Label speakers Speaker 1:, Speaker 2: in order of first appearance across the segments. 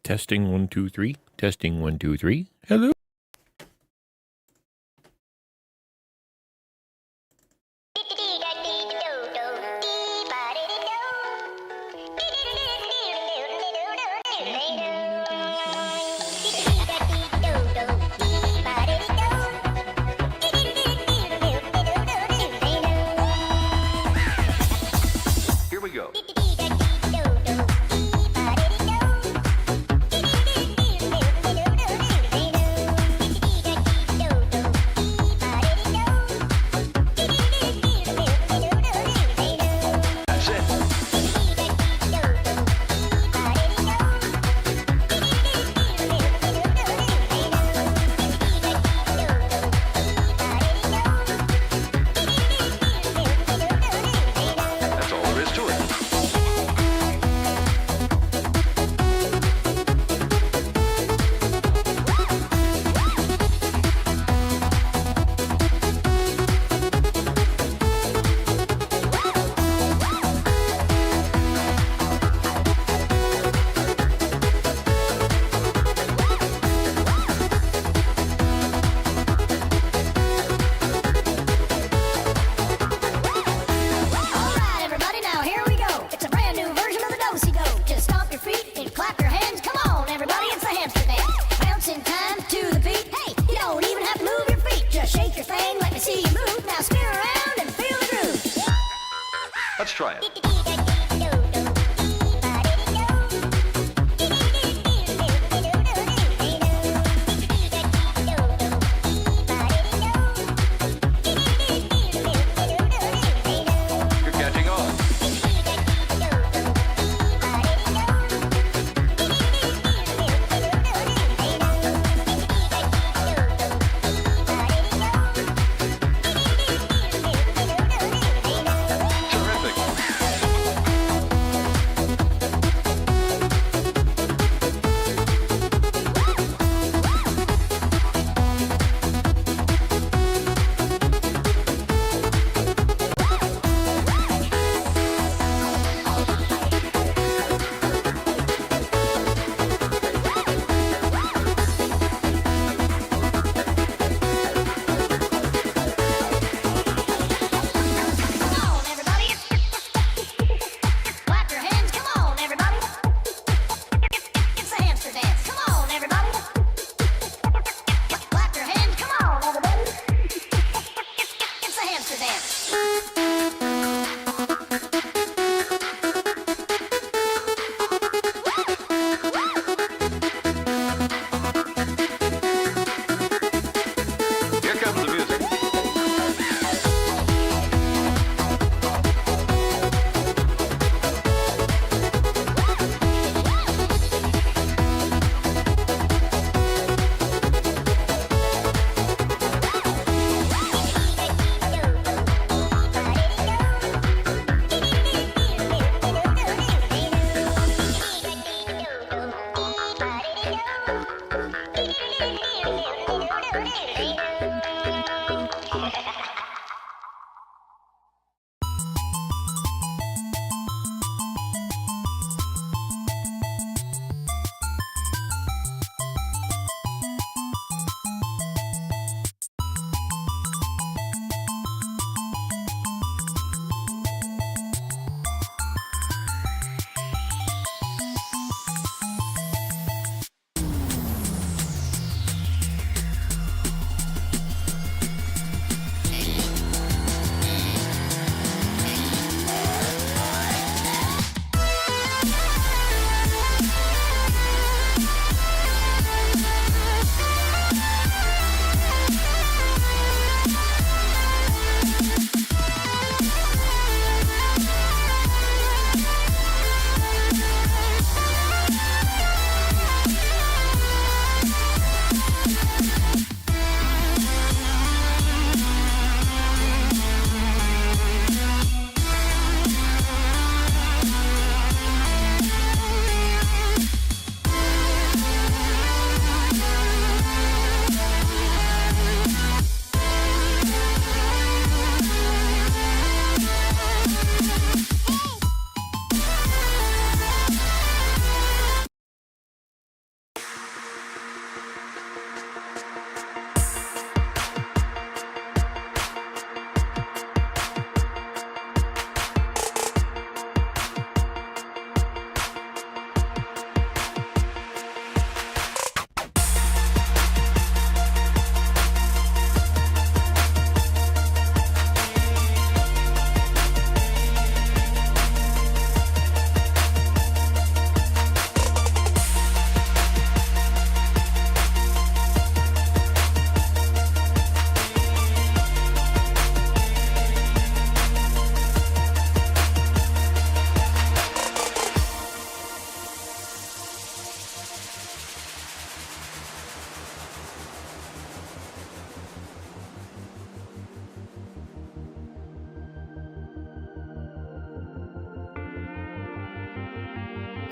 Speaker 1: Testing 1 2 3. Testing 1 2 3. Hello.
Speaker 2: Here we go. That's it.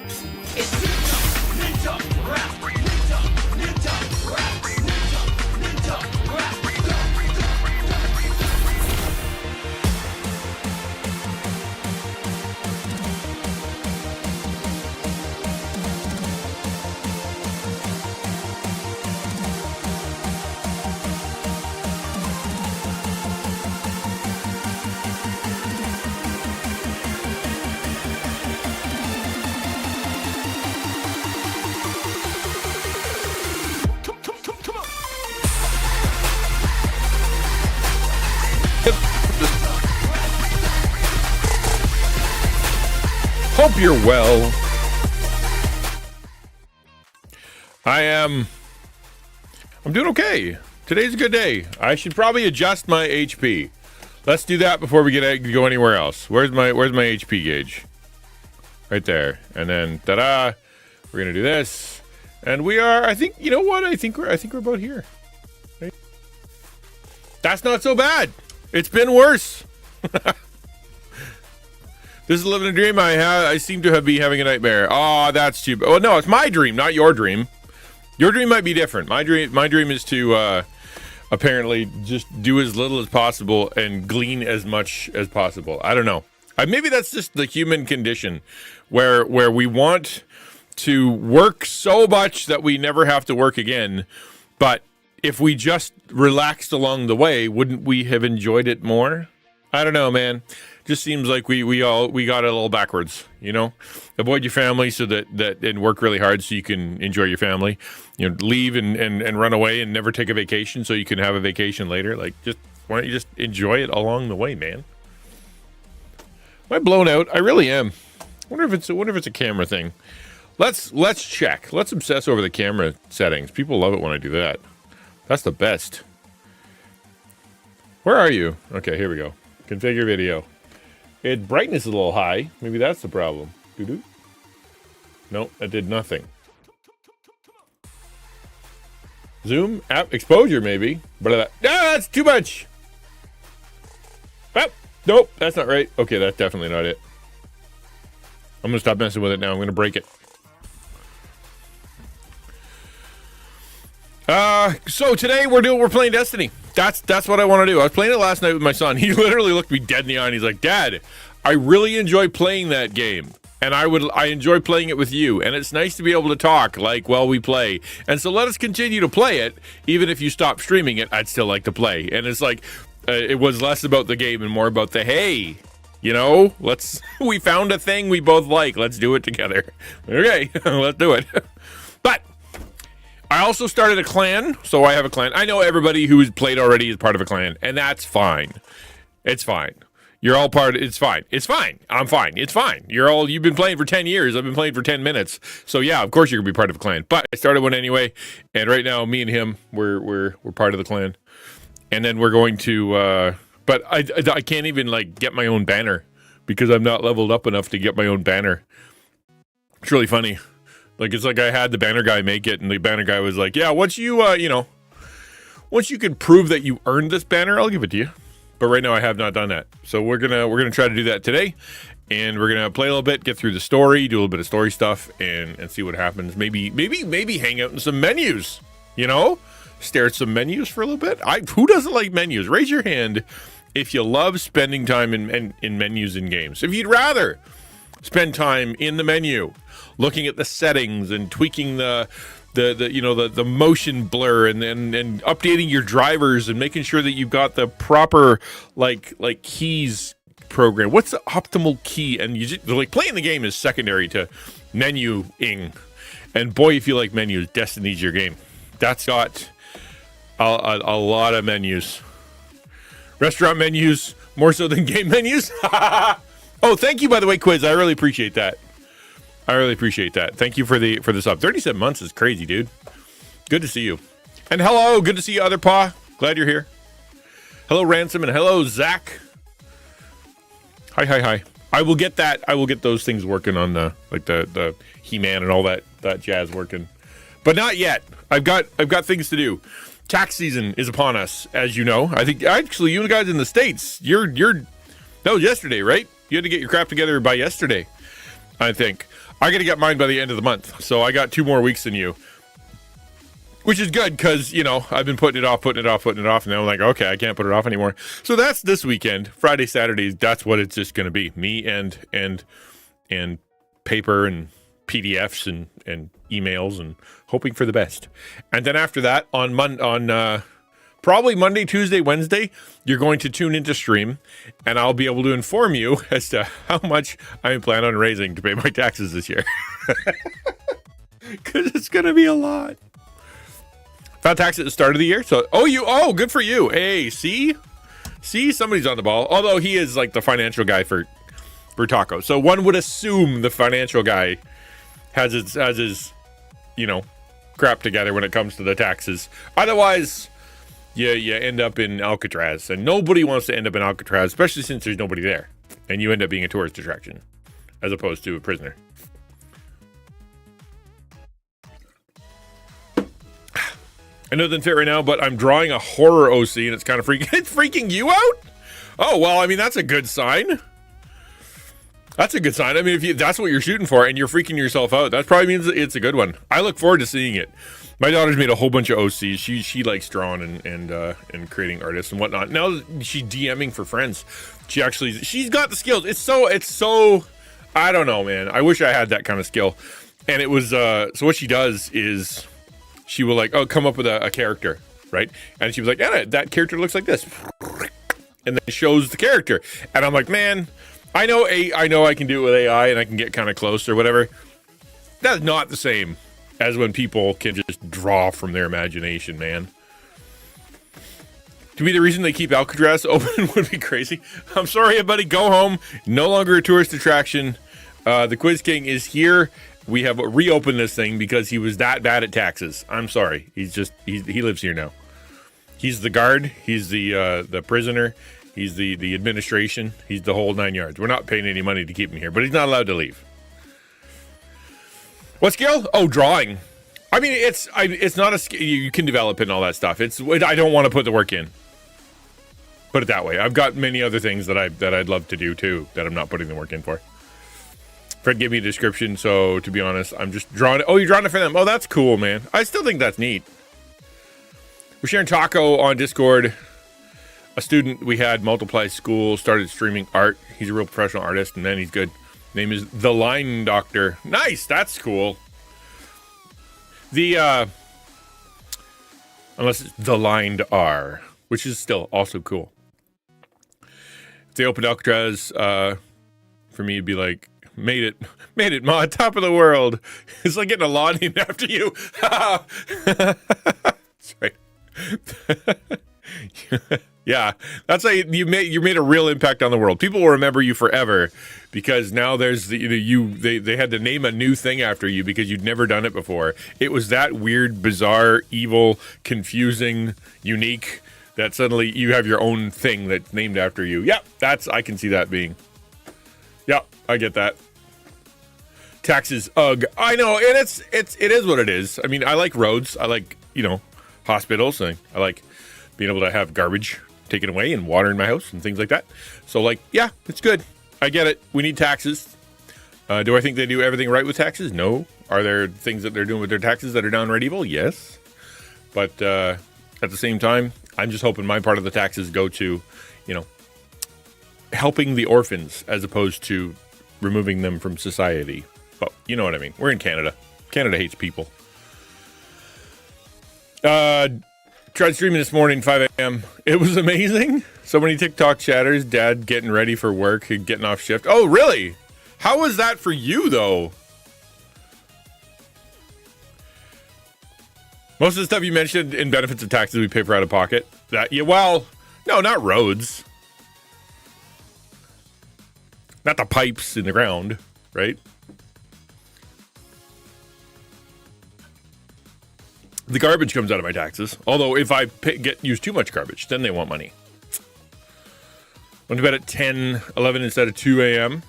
Speaker 2: It's Ninja Rap. Ninja Rap. Ninja Rap.
Speaker 1: Hope you're well. I'm doing okay. Today's a good day. I should probably adjust my HP. Let's do that before we go anywhere else. Where's my HP gauge? Right there. And then ta-da. We're gonna do this. And we are, I think, you know what? I think we're about here. Right? That's not so bad. It's been worse. This is living a dream. I seem to be having a nightmare. Oh, that's too bad. Well, no, it's my dream, not your dream. Your dream might be different. My dream is to apparently just do as little as possible and glean as much as possible. I don't know. Maybe that's just the human condition, where we want to work so much that we never have to work again. But if we just relaxed along the way, wouldn't we have enjoyed it more? I don't know, man. Just seems like we got it a little backwards, you know. Avoid your family so that and work really hard so you can enjoy your family. You know, leave and run away and never take a vacation so you can have a vacation later. Like, just why don't you just enjoy it along the way, man? Am I blown out? I really am. Wonder if it's a camera thing. Let's check. Let's obsess over the camera settings. People love it when I do that. That's the best. Where are you? Okay, here we go. Configure video. Its brightness is a little high. Maybe that's the problem. Doo-doo. Nope, that did nothing. Zoom, app, exposure maybe. But that's too much. Oh, nope, that's not right. Okay, that's definitely not it. I'm gonna stop messing with it now. I'm gonna break it. So today we're playing Destiny. That's what I want to do. I was playing it last night with my son. He literally looked me dead in the eye and he's like, "Dad, I really enjoy playing that game. And I enjoy playing it with you. And it's nice to be able to talk like while we play. And so let us continue to play it. Even if you stop streaming it, I'd still like to play." And it's like, it was less about the game and more about the, hey, you know, we found a thing we both like. Let's do it together. Okay, let's do it. But I also started a clan, so I have a clan. I know everybody who's played already is part of a clan, and that's fine. It's fine. You're all part of, it's fine. It's fine. I'm fine. It's fine. You've been playing for 10 years. I've been playing for 10 minutes. So yeah, of course you're gonna be part of a clan. But I started one anyway, and right now me and him, we're part of the clan. And then we're going to but I can't even like get my own banner because I'm not leveled up enough to get my own banner. It's really funny. Like, it's like I had the banner guy make it, and the banner guy was like, "Yeah, once you can prove that you earned this banner, I'll give it to you." But right now, I have not done that. So we're gonna try to do that today, and we're gonna play a little bit, get through the story, do a little bit of story stuff, and see what happens. Maybe hang out in some menus. You know, stare at some menus for a little bit. Who doesn't like menus? Raise your hand if you love spending time in menus in games. If you'd rather spend time in the menu, looking at the settings and tweaking the motion blur and updating your drivers and making sure that you've got the proper like keys program. What's the optimal key? And playing the game is secondary to menuing. And boy, if you like menus, Destiny's your game. That's got a lot of menus. Restaurant menus more so than game menus. Oh, thank you, by the way, Quiz. I really appreciate that. Thank you for the sub. 37 months is crazy, dude. Good to see you. And hello, good to see you, Other Paw. Glad you're here. Hello, Ransom, and hello, Zach. Hi. I will get those things working on the He-Man and all that jazz working. But not yet. I've got things to do. Tax season is upon us, as you know. I think actually you guys in the States, that was yesterday, right? You had to get your crap together by yesterday, I think. I got to get mine by the end of the month. So I got 2 more weeks than you, which is good because, you know, I've been putting it off. And then I'm like, okay, I can't put it off anymore. So that's this weekend, Friday, Saturday. That's what it's just going to be. Me and paper and PDFs and emails and hoping for the best. And then after that, on probably Monday, Tuesday, Wednesday, you're going to tune into stream, and I'll be able to inform you as to how much I plan on raising to pay my taxes this year. Because it's going to be a lot. Found tax at the start of the year. So, good for you. Hey, see, somebody's on the ball. Although he is like the financial guy for Taco. So one would assume the financial guy has his, you know, crap together when it comes to the taxes. Otherwise, you end up in Alcatraz, and nobody wants to end up in Alcatraz, especially since there's nobody there, and you end up being a tourist attraction as opposed to a prisoner. I know it doesn't fit right now, but I'm drawing a horror OC, and it's kind of freaking. It's freaking you out. Oh well, I mean that's a good sign. That's a good sign. I mean, if that's what you're shooting for and you're freaking yourself out, that probably means it's a good one. I look forward to seeing it. My daughter's made a whole bunch of OCs. She likes drawing and creating artists and whatnot. Now she's DMing for friends. She's got the skills. It's so I don't know, man. I wish I had that kind of skill. And it was so what she does is she will like come up with a character, right? And she was like, Anna, that character looks like this, and then it shows the character. And I'm like, man. I know I can do it with AI and I can get kind of close or whatever. That's not the same as when people can just draw from their imagination, man. To me, the reason they keep Alcatraz open would be crazy. I'm sorry, everybody. Go home. No longer a tourist attraction. The Quiz King is here. We have reopened this thing because he was that bad at taxes. I'm sorry. He lives here now. He's the guard. He's the prisoner. He's the administration. He's the whole 9 yards. We're not paying any money to keep him here, but he's not allowed to leave. What skill? Oh, drawing. I mean, it's not a skill. You can develop it and all that stuff. I don't want to put the work in. Put it that way. I've got many other things that I'd love to do too that I'm not putting the work in for. Fred gave me a description, so to be honest, I'm just drawing it. Oh, you're drawing it for them. Oh, that's cool, man. I still think that's neat. We're sharing Taco on Discord. A student we had, Multiply School, started streaming art. He's a real professional artist, and man, he's good. Name is The Line Doctor. Nice, that's cool. Unless it's The Lined R, which is still also cool. If they opened Alcatraz, for me, it'd be like, made it, Ma, top of the world. It's like getting a law named after you. Sorry. Yeah, that's how you made a real impact on the world. People will remember you forever because now there's they had to name a new thing after you because you'd never done it before. It was that weird, bizarre, evil, confusing, unique that suddenly you have your own thing that's named after you. Yeah, I can see that being. Yeah, I get that. Taxes, ugh. I know, and it is what it is. I mean, I like roads. I like, hospitals. I like being able to have garbage taken away and water in my house and things like that. So, yeah, it's good. I get it. We need taxes. Do I think they do everything right with taxes? No. Are there things that they're doing with their taxes that are downright evil? Yes. But at the same time, I'm just hoping my part of the taxes go to, helping the orphans as opposed to removing them from society. But you know what I mean. We're in Canada. Canada hates people. Tried streaming this morning, 5 a.m. It was amazing. So many TikTok chatters, dad getting ready for work, getting off shift. Oh, really? How was that for you, though? Most of the stuff you mentioned in benefits of taxes we pay for out of pocket. No, not roads. Not the pipes in the ground, right? The garbage comes out of my taxes. Although if I use too much garbage, then they want money. Went to bed at 10, 11 instead of 2 a.m.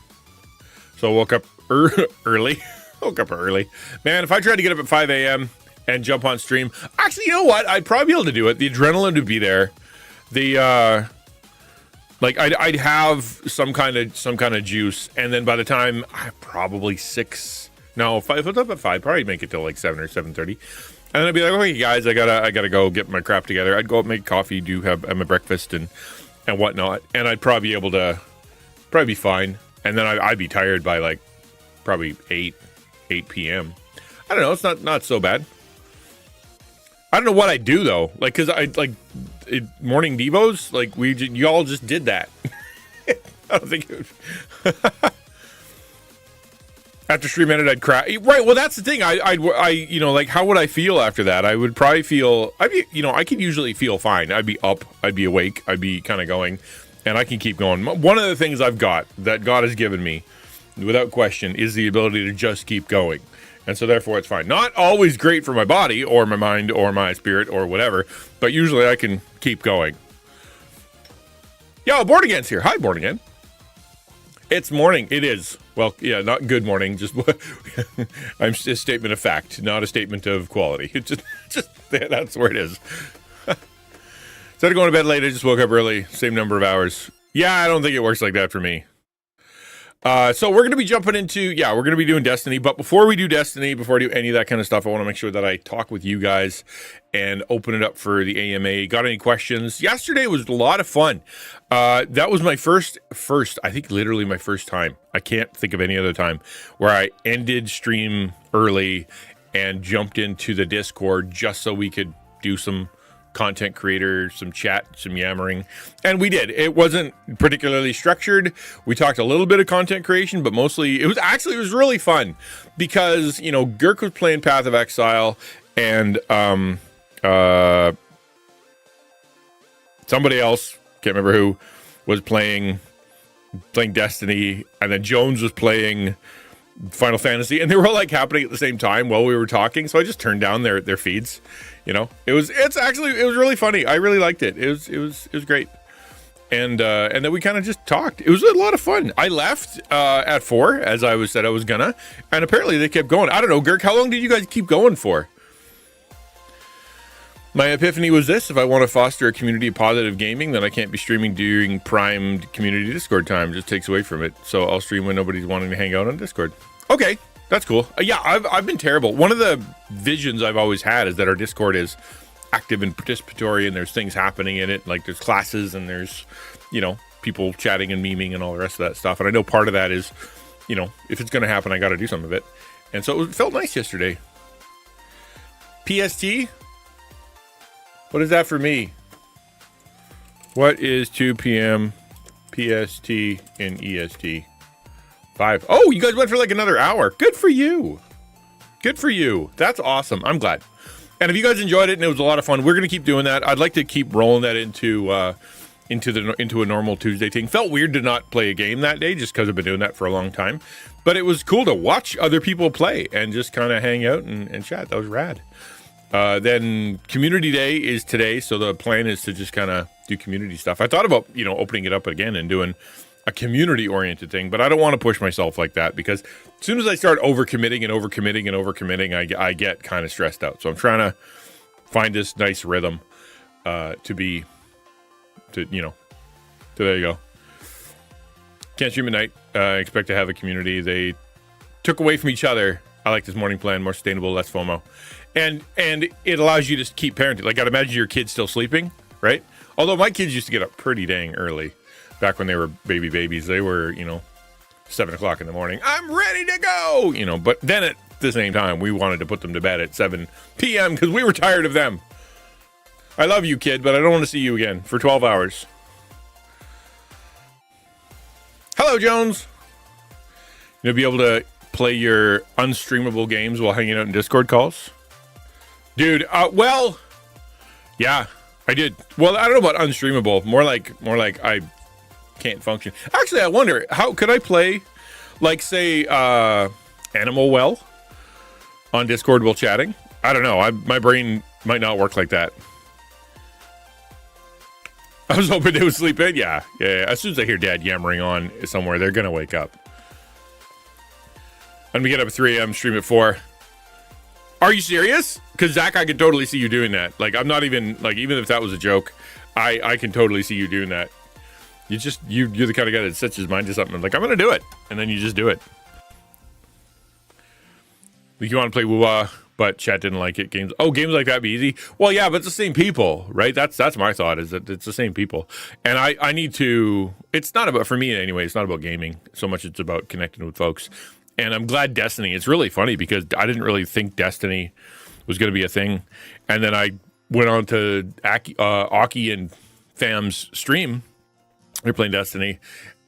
Speaker 1: So I woke up early. Woke up early. Man, if I tried to get up at 5 a.m. and jump on stream, actually, you know what? I'd probably be able to do it. The adrenaline would be there. I'd have some kind of juice, and then by the time probably 6 No, if I was up at 5, probably make it till like 7 or 7:30. And then I'd be like, okay, guys, I gotta go get my crap together. I'd go up, make coffee, have my breakfast and whatnot, and I'd probably be able to be fine. And then I'd be tired by like probably 8 p.m. I don't know. It's not so bad. I don't know what I do though, like because I like morning devos, like you all just did that. I don't think it would. After stream ended, I'd cry. Right. Well, that's the thing. I like, how would I feel after that? I would probably feel, I could usually feel fine. I'd be up, I'd be awake, I'd be kind of going, and I can keep going. One of the things I've got that God has given me, without question, is the ability to just keep going. And so therefore it's fine. Not always great for my body or my mind or my spirit or whatever, but usually I can keep going. Yo, Born Again's here. Hi, Born Again. It's morning. It is. Well, yeah, not good morning. Just I'm just a statement of fact, not a statement of quality. It's just that's where it is. Instead of going to bed late, I just woke up early. Same number of hours. Yeah, I don't think it works like that for me. So we're going to be jumping into, we're going to be doing Destiny. But before we do Destiny, before I do any of that kind of stuff, I want to make sure that I talk with you guys and open it up for the AMA. Got any questions? Yesterday was a lot of fun. That was my first, I think literally my first time. I can't think of any other time where I ended stream early and jumped into the Discord just so we could do some content creator, some chat, some yammering. And we did. It wasn't particularly structured. We talked a little bit of content creation, but mostly it was really fun because, Girk was playing Path of Exile and somebody else, can't remember who, was playing Destiny, and then Jones was playing Final Fantasy, and they were all like happening at the same time while we were talking. So I just turned down their feeds. It was really funny. I really liked it. It was great. And then we kind of just talked. It was a lot of fun. I left at 4, as I said I was gonna, and apparently they kept going. I don't know, Girk, how long did you guys keep going for? My epiphany was this: if I want to foster a community of positive gaming, then I can't be streaming during primed community Discord time. It just takes away from it. So I'll stream when nobody's wanting to hang out on Discord. Okay, that's cool. I've been terrible. One of the visions I've always had is that our Discord is active and participatory, and there's things happening in it. Like there's classes, and there's, people chatting and memeing and all the rest of that stuff. And I know part of that is, if it's going to happen, I got to do some of it. And so it felt nice yesterday. PST? What is that for me? What is 2 p.m. PST in EST? 5. Oh, you guys went for like another hour. Good for you. Good for you. That's awesome. I'm glad. And if you guys enjoyed it and it was a lot of fun, we're going to keep doing that. I'd like to keep rolling that into a normal Tuesday thing. Felt weird to not play a game that day just because I've been doing that for a long time. But it was cool to watch other people play and just kind of hang out and chat. That was rad. Then Community Day is today, so the plan is to just kind of do community stuff. I thought about, opening it up again and doing a community-oriented thing, but I don't want to push myself like that because as soon as I start overcommitting, I get kind of stressed out. So I'm trying to find this nice rhythm so there you go. Can't stream at night. Expect to have a community. They took away from each other. I like this morning plan, more sustainable, less FOMO. And it allows you to keep parenting. Like, I'd imagine your kid's still sleeping, right? Although my kids used to get up pretty dang early. Back when they were babies, they were, 7 o'clock in the morning. I'm ready to go, But then at the same time, we wanted to put them to bed at 7 p.m. because we were tired of them. I love you, kid, but I don't want to see you again for 12 hours. Hello, Jones. You'll be able to play your unstreamable games while hanging out in Discord calls? Dude, yeah, I did. Well, I don't know about unstreamable. More like I can't function. Actually, I wonder, how could I play, like, say, Animal Well on Discord while chatting? I don't know. My brain might not work like that. I was hoping they would sleep in. Yeah. As soon as I hear Dad yammering on somewhere, they're going to wake up. And we get up at 3 a.m., stream at 4. Are you serious? Because, Zach, I could totally see you doing that. Like, I'm not even, like, even if that was a joke, I can totally see you doing that. You're the kind of guy that sets his mind to something. Like, I'm going to do it. And then you just do it. you want to play Woo-Wah, but chat didn't like it. Games like that be easy. Well, yeah, but it's the same people, right? That's my thought, is that it's the same people. And I need to, it's not about, for me anyway, it's not about gaming so much, it's about connecting with folks. And I'm glad Destiny, it's really funny because I didn't really think Destiny was going to be a thing. And then I went on to Aki and Fam's stream. They're playing Destiny.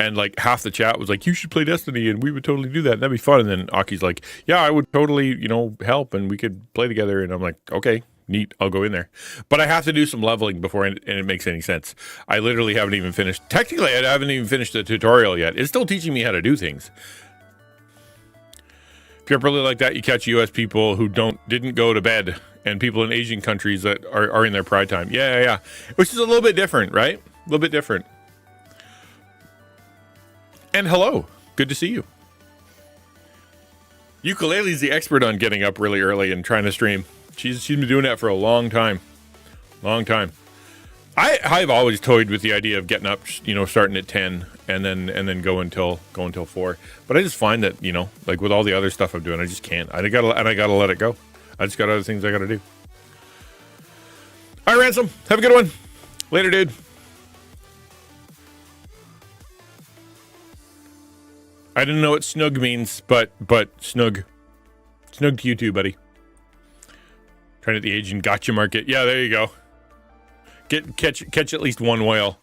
Speaker 1: And like half the chat was like, you should play Destiny and we would totally do that. And that'd be fun. And then Aki's like, yeah, I would totally, help and we could play together. And I'm like, okay, neat. I'll go in there. But I have to do some leveling before it makes any sense. I literally haven't even finished. Technically, I haven't even finished the tutorial yet. It's still teaching me how to do things. If you're really like that, you catch U.S. people who didn't go to bed and people in Asian countries that are in their pride time. Yeah. Which is a little bit different, right? A little bit different. And hello, good to see you. Ukulele's the expert on getting up really early and trying to stream. She's been doing that for a long time. I've always toyed with the idea of getting up, starting at 10 and then go until 4. But I just find that, like with all the other stuff I'm doing, I just can't. I gotta let it go. I just got other things I gotta do. All right, Ransom, have a good one. Later, dude. I didn't know what snug means, but snug. Snug to you too, buddy. Trying at the Asian gotcha market. Yeah, there you go. Catch at least one whale.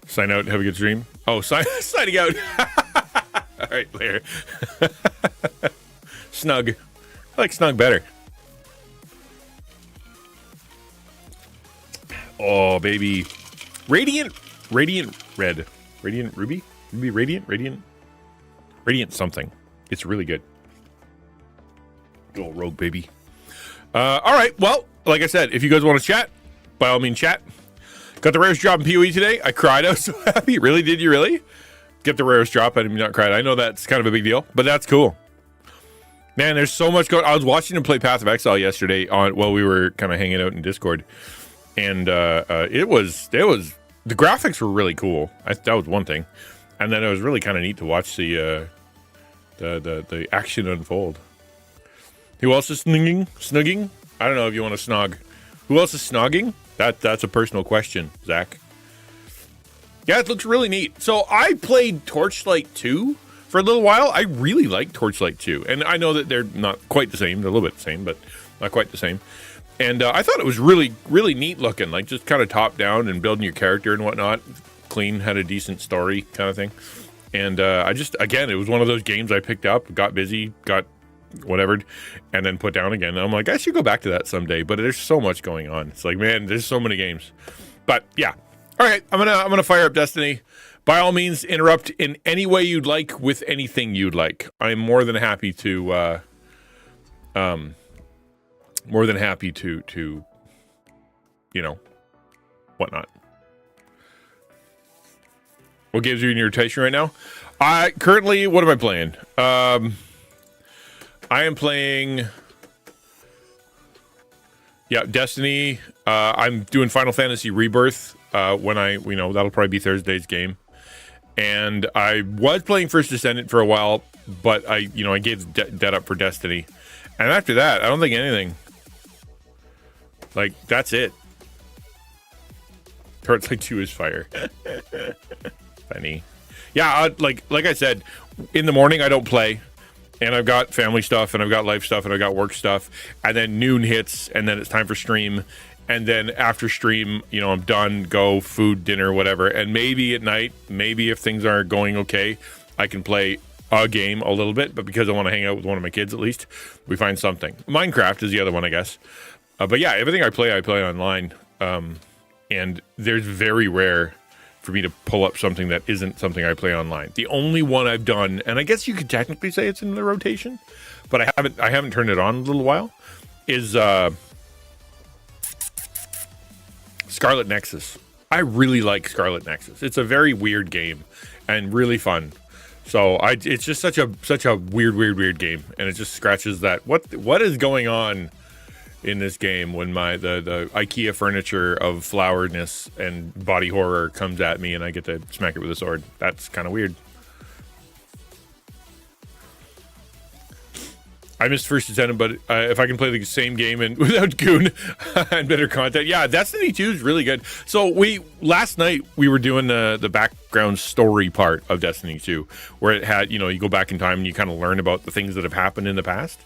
Speaker 1: Sign out. Have a good stream. Oh, signing out. All right, later. Snug. I like snug better. Oh, baby. Radiant red. Radiant ruby? Maybe radiant something. It's really good. Good old rogue, baby. All right. Well, like I said, if you guys want to chat, by all means, chat. Got the rarest drop in PoE today. I cried. I was so happy. Really? Did you really? Get the rarest drop. I did not cry. I know that's kind of a big deal, but that's cool. Man, there's so much going on. I was watching him play Path of Exile yesterday while we were kind of hanging out in Discord. And it was the graphics were really cool. That was one thing, and then it was really kind of neat to watch the action unfold. Who else is snugging? I don't know if you want to snog. Who else is snogging? That's a personal question, Zach. Yeah, it looks really neat. So I played Torchlight 2 for a little while. I really like Torchlight 2, and I know that they're not quite the same. They're a little bit the same, but not quite the same. And I thought it was really, really neat looking, like just kind of top down and building your character and whatnot. Clean, had a decent story kind of thing. And again, it was one of those games I picked up, got busy, got whatever, and then put down again. And I'm like, I should go back to that someday. But there's so much going on. It's like, man, there's so many games. But yeah. All right, I'm gonna fire up Destiny. By all means, interrupt in any way you'd like with anything you'd like. I'm more than happy to whatnot. What gives you an irritation right now? Currently, what am I playing? I am playing, Destiny. I'm doing Final Fantasy Rebirth. That'll probably be Thursday's game. And I was playing First Descendant for a while, but I gave that up for Destiny. And after that, I don't think anything. Like, that's it. Torchlight 2 is fire. Funny. Yeah, like I said, in the morning I don't play. And I've got family stuff, and I've got life stuff, and I've got work stuff. And then noon hits, and then it's time for stream. And then after stream, I'm done, go, food, dinner, whatever. And maybe at night, maybe if things are going okay, I can play a game a little bit. But because I want to hang out with one of my kids at least, we find something. Minecraft is the other one, I guess. But yeah, everything I play online. And there's very rare for me to pull up something that isn't something I play online. The only one I've done, and I guess you could technically say it's in the rotation, but I haven't turned it on in a little while, is Scarlet Nexus. I really like Scarlet Nexus. It's a very weird game and really fun. So it's just such a weird game, and it just scratches that. What is going on in this game when the IKEA furniture of flowerness and body horror comes at me and I get to smack it with a sword. That's kind of weird. I missed First Descendant, but if I can play the same game and without Goon and better content, yeah, Destiny 2 is really good. So last night we were doing the background story part of Destiny 2, where it had, you go back in time and you kind of learn about the things that have happened in the past.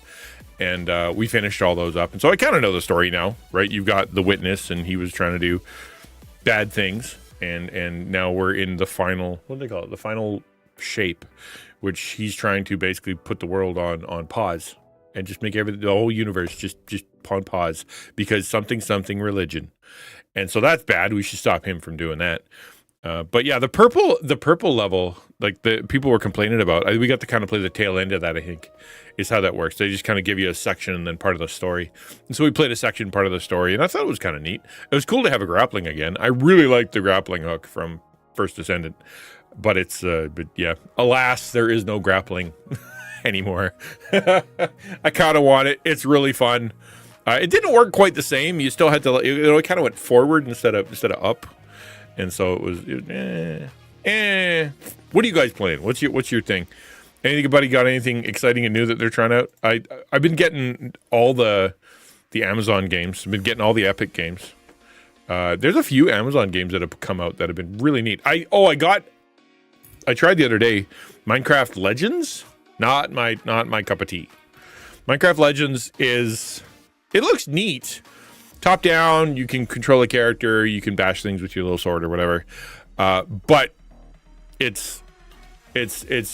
Speaker 1: And we finished all those up. And so I kind of know the story now, right? You've got the witness and he was trying to do bad things. And now we're in the final, what do they call it? The final shape, which he's trying to basically put the world on pause. And just make the whole universe just on pause because something religion, and so that's bad. We should stop him from doing that. But yeah, the purple level, like the people were complaining about, we got to kind of play the tail end of that. I think is how that works. They just kind of give you a section and then part of the story. And so we played a section, part of the story, and I thought it was kind of neat. It was cool to have a grappling again. I really liked the grappling hook from First Descendant, but but yeah, alas, there is no grappling anymore. I kind of want it. It's really fun. It didn't work quite the same. You still had to, it kind of went forward instead of up, and so it was. What are you guys playing? What's your thing? Anybody got anything exciting and new that they're trying out? I've been getting all the Amazon games. I've been getting all the Epic games. There's a few Amazon games that have come out that have been really neat. I tried the other day Minecraft Legends. Not my cup of tea. Minecraft Legends it looks neat. Top down, you can control a character, you can bash things with your little sword or whatever. But it's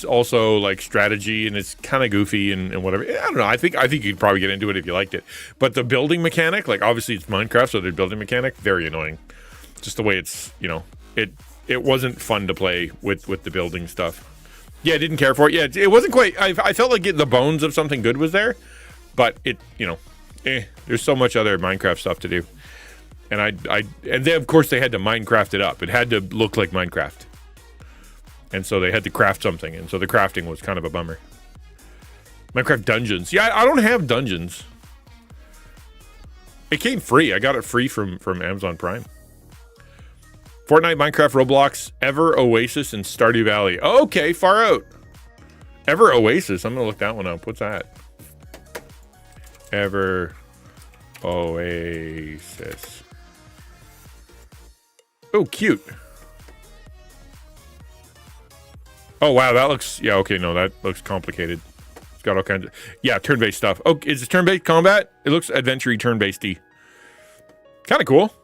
Speaker 1: also like strategy and it's kind of goofy and whatever. I don't know. I think you'd probably get into it if you liked it. But the building mechanic, like obviously it's Minecraft, so the building mechanic, very annoying. Just the way it's, it wasn't fun to play with the building stuff. Yeah, I didn't care for it. Yeah, it wasn't quite. I felt like the bones of something good was there, but there's so much other Minecraft stuff to do, and and then of course they had to Minecraft it up. It had to look like Minecraft, and so they had to craft something, and so the crafting was kind of a bummer. Minecraft Dungeons. Yeah, I don't have Dungeons. It came free. I got it free from Amazon Prime. Fortnite, Minecraft, Roblox, Ever Oasis, and Stardew Valley. Oh, okay, far out. Ever Oasis. I'm going to look that one up. What's that? Ever Oasis. Oh, cute. Oh, wow, that looks... Yeah, okay, no, that looks complicated. It's got all kinds of... Yeah, turn-based stuff. Oh, is it turn-based combat? It looks adventure-y, turn-based-y. Kind of cool.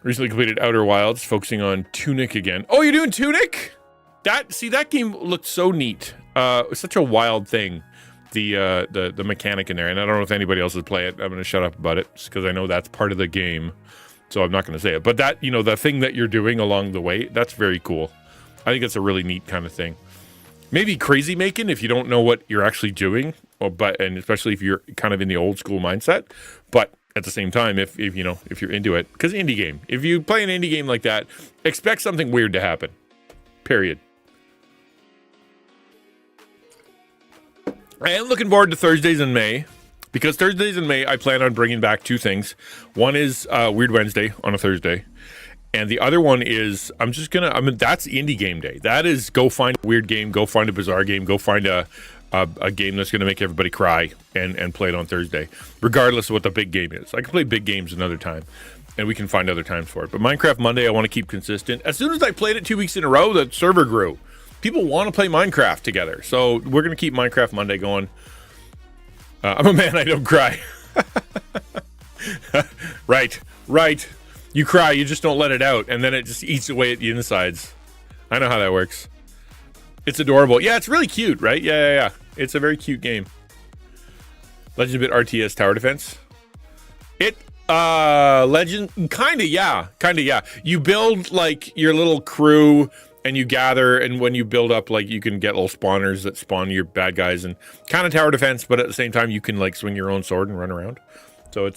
Speaker 1: Recently completed Outer Wilds, focusing on Tunic again. Oh, you're doing Tunic? That game looked so neat. It was such a wild thing. The mechanic in there, and I don't know if anybody else would play it. I'm going to shut up about it because I know that's part of the game, so I'm not going to say it. But that, the thing that you're doing along the way, that's very cool. I think it's a really neat kind of thing. Maybe crazy making if you don't know what you're actually doing, and especially if you're kind of in the old school mindset. But at the same time, if you're into it, because indie game, if you play an indie game like that, expect something weird to happen. Period. I am looking forward to Thursdays in May, because Thursdays in May, I plan on bringing back two things. One is Weird Wednesday on a Thursday, and the other one is that's indie game day. That is go find a weird game, go find a bizarre game, go find a game that's going to make everybody cry and play it on Thursday, regardless of what the big game is. I can play big games another time, and we can find other times for it. But Minecraft Monday, I want to keep consistent. As soon as I played it 2 weeks in a row, the server grew. People want to play Minecraft together, so we're going to keep Minecraft Monday going. I'm a man, I don't cry. Right. You cry, you just don't let it out, and then it just eats away at the insides. I know how that works. It's adorable. Yeah, it's really cute, right? Yeah. It's a very cute game. Legend of Bit RTS Tower Defense. Legend, kinda, yeah. You build, like, your little crew, and you gather, and when you build up, like, you can get little spawners that spawn your bad guys, and kind of tower defense, but at the same time, you can, like, swing your own sword and run around. So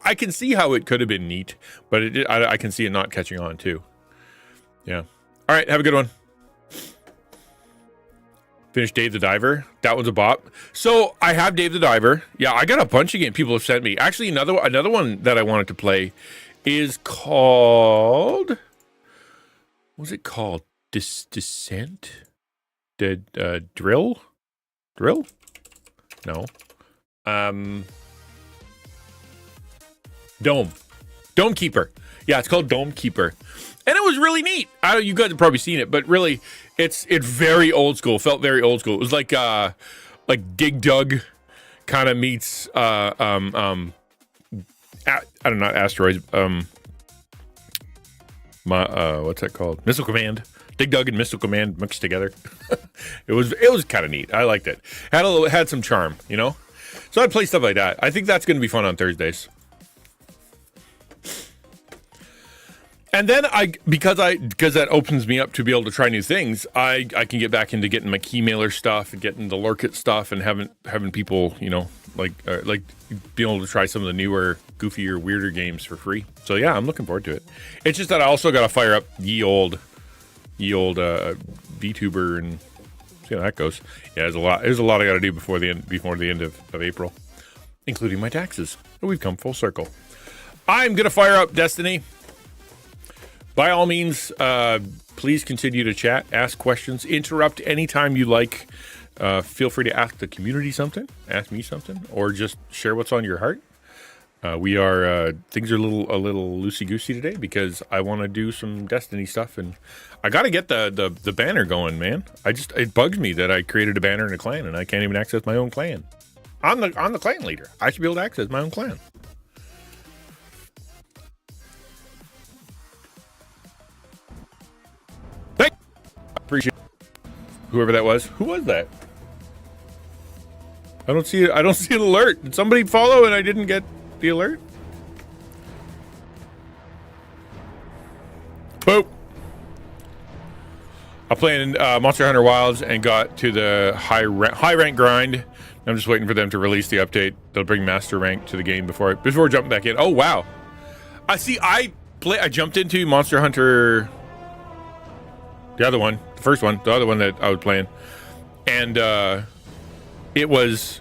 Speaker 1: I can see how it could have been neat, but I can see it not catching on, too. Yeah. All right, have a good one. Finished Dave the Diver. That was a bop. So I have Dave the Diver. Yeah, I got a bunch of games people have sent me. Actually, another one that I wanted to play is called. What was it called? Descent? Drill? Drill? No. Dome Keeper. Yeah, it's called Dome Keeper. And it was really neat. You guys have probably seen it, but really, it's very old school. Felt very old school. It was like Dig Dug kind of meets I don't know, asteroids. What's that called? Missile Command. Dig Dug and Missile Command mixed together. It was kind of neat. I liked it. Had some charm, you know. So I'd play stuff like that. I think that's going to be fun on Thursdays. And then because that opens me up to be able to try new things, I can get back into getting my key mailer stuff and getting the Lurkit stuff and having people, you know, like being able to try some of the newer, goofier, weirder games for free. So yeah, I'm looking forward to it. It's just that I also got to fire up ye old VTuber and see how that goes. Yeah, there's a lot I got to do before the end of April, including my taxes. But we've come full circle. I'm gonna fire up Destiny. By all means, please continue to chat, ask questions, interrupt anytime you like. Feel free to ask the community something, ask me something, or just share what's on your heart. Things are a little loosey goosey today because I want to do some Destiny stuff, and I got to get the banner going, man. It bugs me that I created a banner in a clan and I can't even access my own clan. I'm the clan leader. I should be able to access my own clan. Appreciate whoever that was. Who was that? I don't see an alert. Did somebody follow and I didn't get the alert? Boop. I played in Monster Hunter Wilds and got to the high rank grind. I'm just waiting for them to release the update. They'll bring master rank to the game before jumping back in. Oh wow! I jumped into Monster Hunter. The other one, the first one, the other one that I was playing, and it was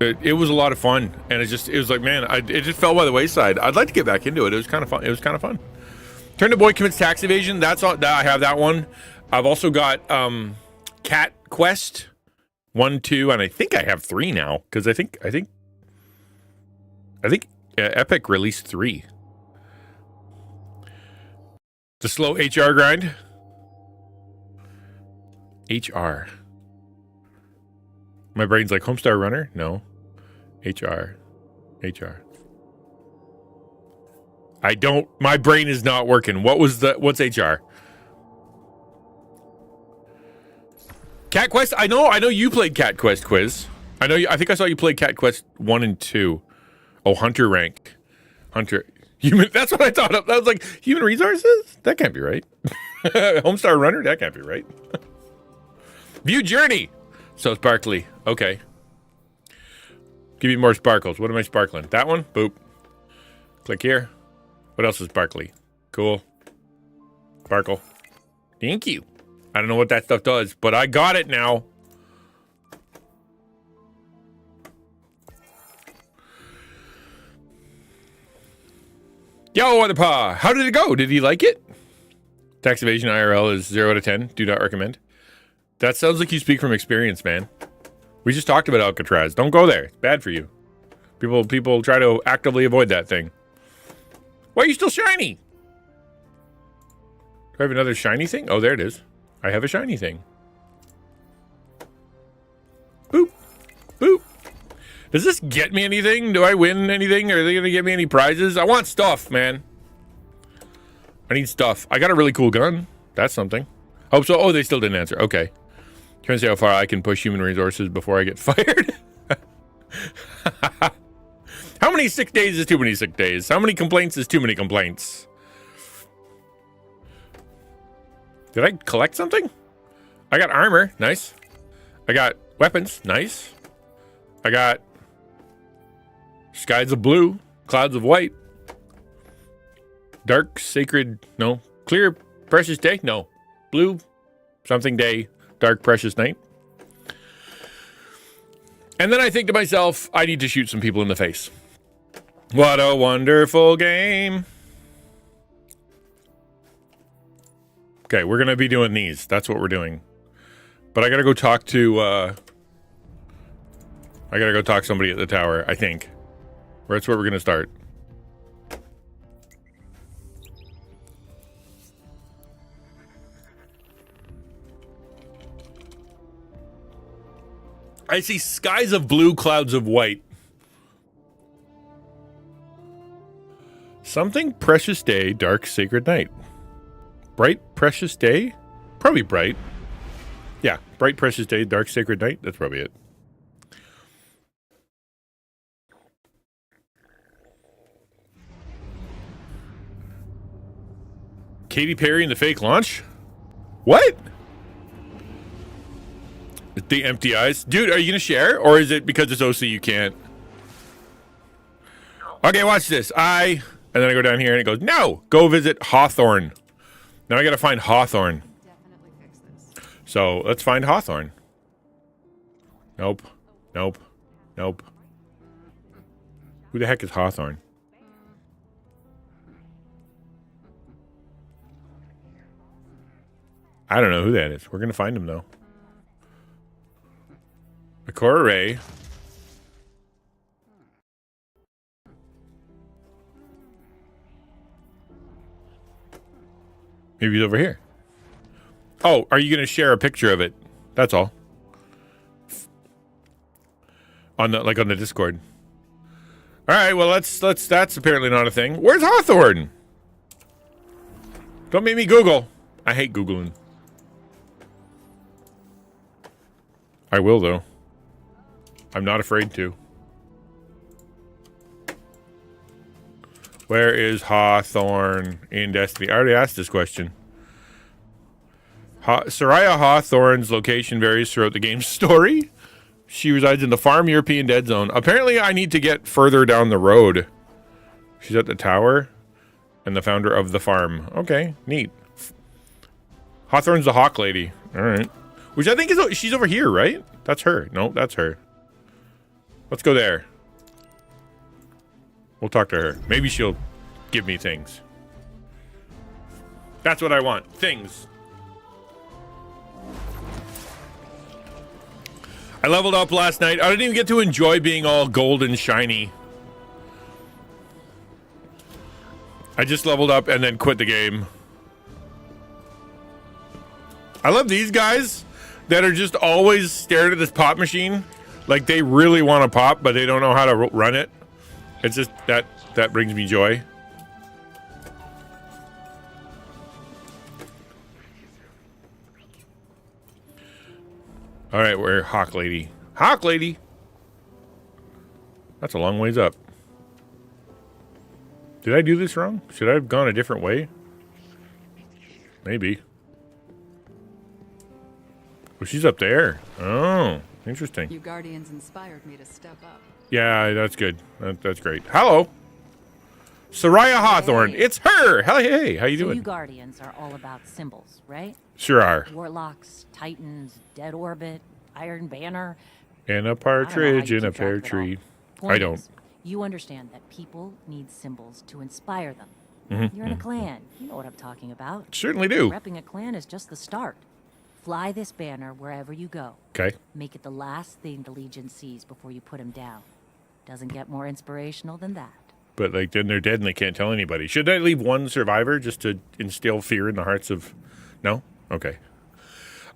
Speaker 1: a lot of fun. And it was like, man, it just fell by the wayside. I'd like to get back into it. It was kind of fun. Turn the Boy Commits Tax Evasion. That's all. I have that one. I've also got Cat Quest 1, 2, and I think I have 3 now because I think Epic released 3. The slow HR grind. HR. My brain's like Homestar Runner? No. HR. My brain is not working. What's HR? Cat Quest? I know you played Cat Quest Quiz. I think I saw you play Cat Quest 1 and 2. Oh, Hunter rank. Hunter. Human, that's what I thought of. That was like, human resources? That can't be right. Homestar Runner? That can't be right. View Journey. So sparkly. Okay. Give me more sparkles. What am I sparkling? That one? Boop. Click here. What else is sparkly? Cool. Sparkle. Thank you. I don't know what that stuff does, but I got it now. Yo, what pa? How did it go? Did he like it? Tax evasion IRL is 0 out of 10. Do not recommend. That sounds like you speak from experience, man. We just talked about Alcatraz. Don't go there. It's bad for you. People try to actively avoid that thing. Why are you still shiny? Do I have another shiny thing? Oh, there it is. I have a shiny thing. Boop. Boop. Does this get me anything? Do I win anything? Are they going to give me any prizes? I want stuff, man. I need stuff. I got a really cool gun. That's something. Hope so. Oh, they still didn't answer. Okay. Trying to see how far I can push human resources before I get fired. How many sick days is too many sick days? How many complaints is too many complaints? Did I collect something? I got armor. Nice. I got weapons. Nice. I got skies of blue, clouds of white, dark, sacred, no, clear, precious day, no, blue, something day, Dark Precious Night. And then I think to myself, I need to shoot some people in the face. What a wonderful game. Okay, we're going to be doing these. That's what we're doing. But I got to go talk to... I got to go talk to somebody at the tower, I think. That's where we're going to start. I see skies of blue, clouds of white. Something precious day, dark sacred night. Bright precious day? Probably bright. Yeah, bright precious day, dark sacred night. That's probably it. Katy Perry and the fake launch? What? The empty eyes? Dude, are you going to share? Or is it because it's OC you can't? Okay, watch this. And then I go down here and it goes, no, go visit Hawthorne. Now I got to find Hawthorne.
Speaker 3: Definitely fix this.
Speaker 1: So let's find Hawthorne. Nope. Nope. Nope. Who the heck is Hawthorne? I don't know who that is. We're going to find him, though. Akora Ray. Maybe he's over here. Oh, are you going to share a picture of it? That's all. On the Discord. All right, well, that's apparently not a thing. Where's Hawthorne? Don't make me Google. I hate Googling. I will, though. I'm not afraid to. Where is Hawthorne in Destiny? I already asked this question. Soraya Hawthorne's location varies throughout the game's story. She resides in the Farm European Dead Zone. Apparently, I need to get further down the road. She's at the tower and the founder of the farm. Okay, neat. Hawthorne's the Hawk Lady. All right. Which I think is... She's over here, right? That's her. No, that's her. Let's go there. We'll talk to her. Maybe she'll give me things. That's what I want. Things. I leveled up last night. I didn't even get to enjoy being all gold and shiny. I just leveled up and then quit the game. I love these guys that are just always staring at this pop machine. Like they really want to pop, but they don't know how to run it. It's just that brings me joy. All right, we're Hawk Lady. Hawk Lady. That's a long ways up. Did I do this wrong? Should I have gone a different way? Maybe. Oh, she's up there. Oh, interesting.
Speaker 3: You Guardians inspired me to step up.
Speaker 1: Yeah, that's good. That's great. Hello. Soraya Hawthorne.
Speaker 4: Hey.
Speaker 1: It's her. Hey, how you
Speaker 4: So
Speaker 1: doing?
Speaker 4: you Guardians are all about symbols, right?
Speaker 1: Sure are.
Speaker 4: Warlocks, Titans, Dead Orbit, Iron Banner.
Speaker 1: And a
Speaker 4: I don't know how
Speaker 1: partridge
Speaker 4: you
Speaker 1: in a
Speaker 4: keep track
Speaker 1: pear
Speaker 4: of it all.
Speaker 1: tree.
Speaker 4: Point
Speaker 1: I don't.
Speaker 4: is, you understand that people need symbols to inspire them.
Speaker 1: Mhm,
Speaker 4: You're in a clan. You know what I'm talking about.
Speaker 1: Certainly do.
Speaker 4: Repping a clan is just the start. Fly this banner wherever you go.
Speaker 1: Okay.
Speaker 4: Make it the last thing the Legion sees before you put him down. Doesn't get more inspirational than that.
Speaker 1: But like then they're dead and they can't tell anybody. Should I leave one survivor just to instill fear in the hearts of... No? Okay.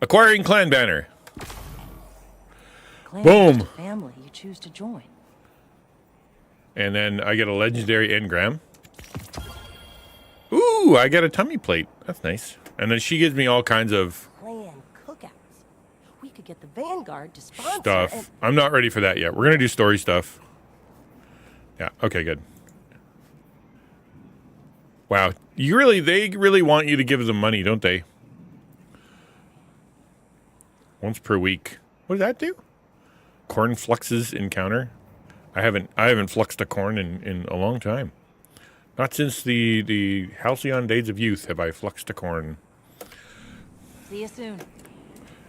Speaker 1: Acquiring clan banner.
Speaker 4: Clan
Speaker 1: Boom.
Speaker 4: is just a family you choose to join.
Speaker 1: And then I get a legendary engram. Ooh, I get a tummy plate. That's nice. And then she gives me all kinds of
Speaker 5: Clan cookouts. We could get the Vanguard to sponsor
Speaker 1: stuff.
Speaker 5: and
Speaker 1: I'm not ready for that yet. We're going to do story stuff. Yeah, okay, good. Wow. They really want you to give them money, don't they? Once per week. What does that do? Corn fluxes encounter. I haven't fluxed a corn in a long time. Not since the halcyon days of youth have I fluxed a corn.
Speaker 4: See you soon.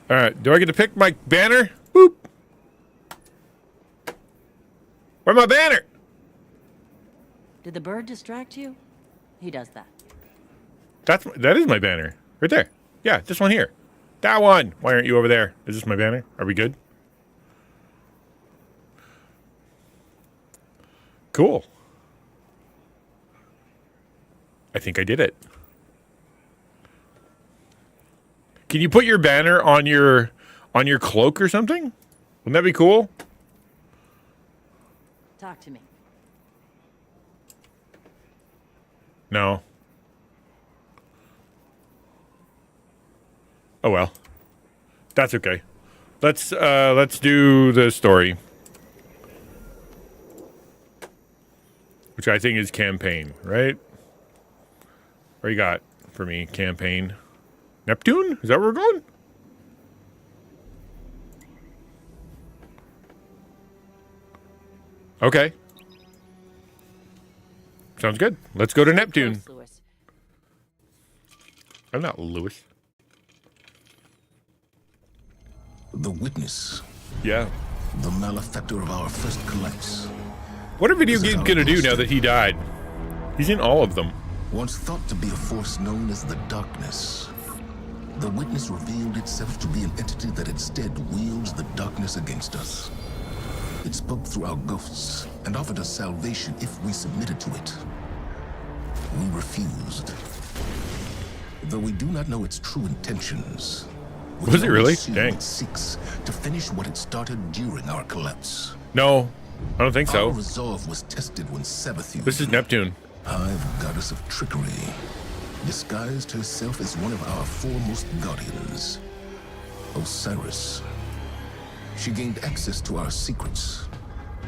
Speaker 1: All right. Do I get to pick my banner? Boop. Where's my banner?
Speaker 4: Did the bird distract you? He does that.
Speaker 1: That is my banner. Right there. Yeah, this one here. That one. Why aren't you over there? Is this my banner? Are we good? Cool. I think I did it. Can you put your banner on your cloak or something? Wouldn't that be cool?
Speaker 4: Talk to me.
Speaker 1: No. Oh well. That's okay. Let's do the story. Which I think is campaign, right? What you got for me? Campaign. Neptune? Is that where we're going? Okay. Sounds good. Let's go to Neptune.
Speaker 4: Close, Lewis.
Speaker 1: I'm not Lewis.
Speaker 6: The witness,
Speaker 1: Yeah.
Speaker 6: the malefactor of our first collapse.
Speaker 1: What are video games gonna do now that he died? He's in all of them.
Speaker 6: Once thought to be a force known as the darkness, the witness revealed itself to be an entity that instead wields the darkness against us. It spoke through our ghosts and offered us salvation if we submitted to it. We refused. Though we do not know its true intentions. we
Speaker 1: Was it
Speaker 6: can
Speaker 1: really?
Speaker 6: assume
Speaker 1: Dang.
Speaker 6: It seeks to finish what it started during our collapse.
Speaker 1: No, I don't think
Speaker 6: Our
Speaker 1: so.
Speaker 6: resolve was tested when Sabathun,
Speaker 1: This is Neptune.
Speaker 6: Hive goddess of trickery, disguised herself as one of our foremost guardians, Osiris. She gained access to our secrets,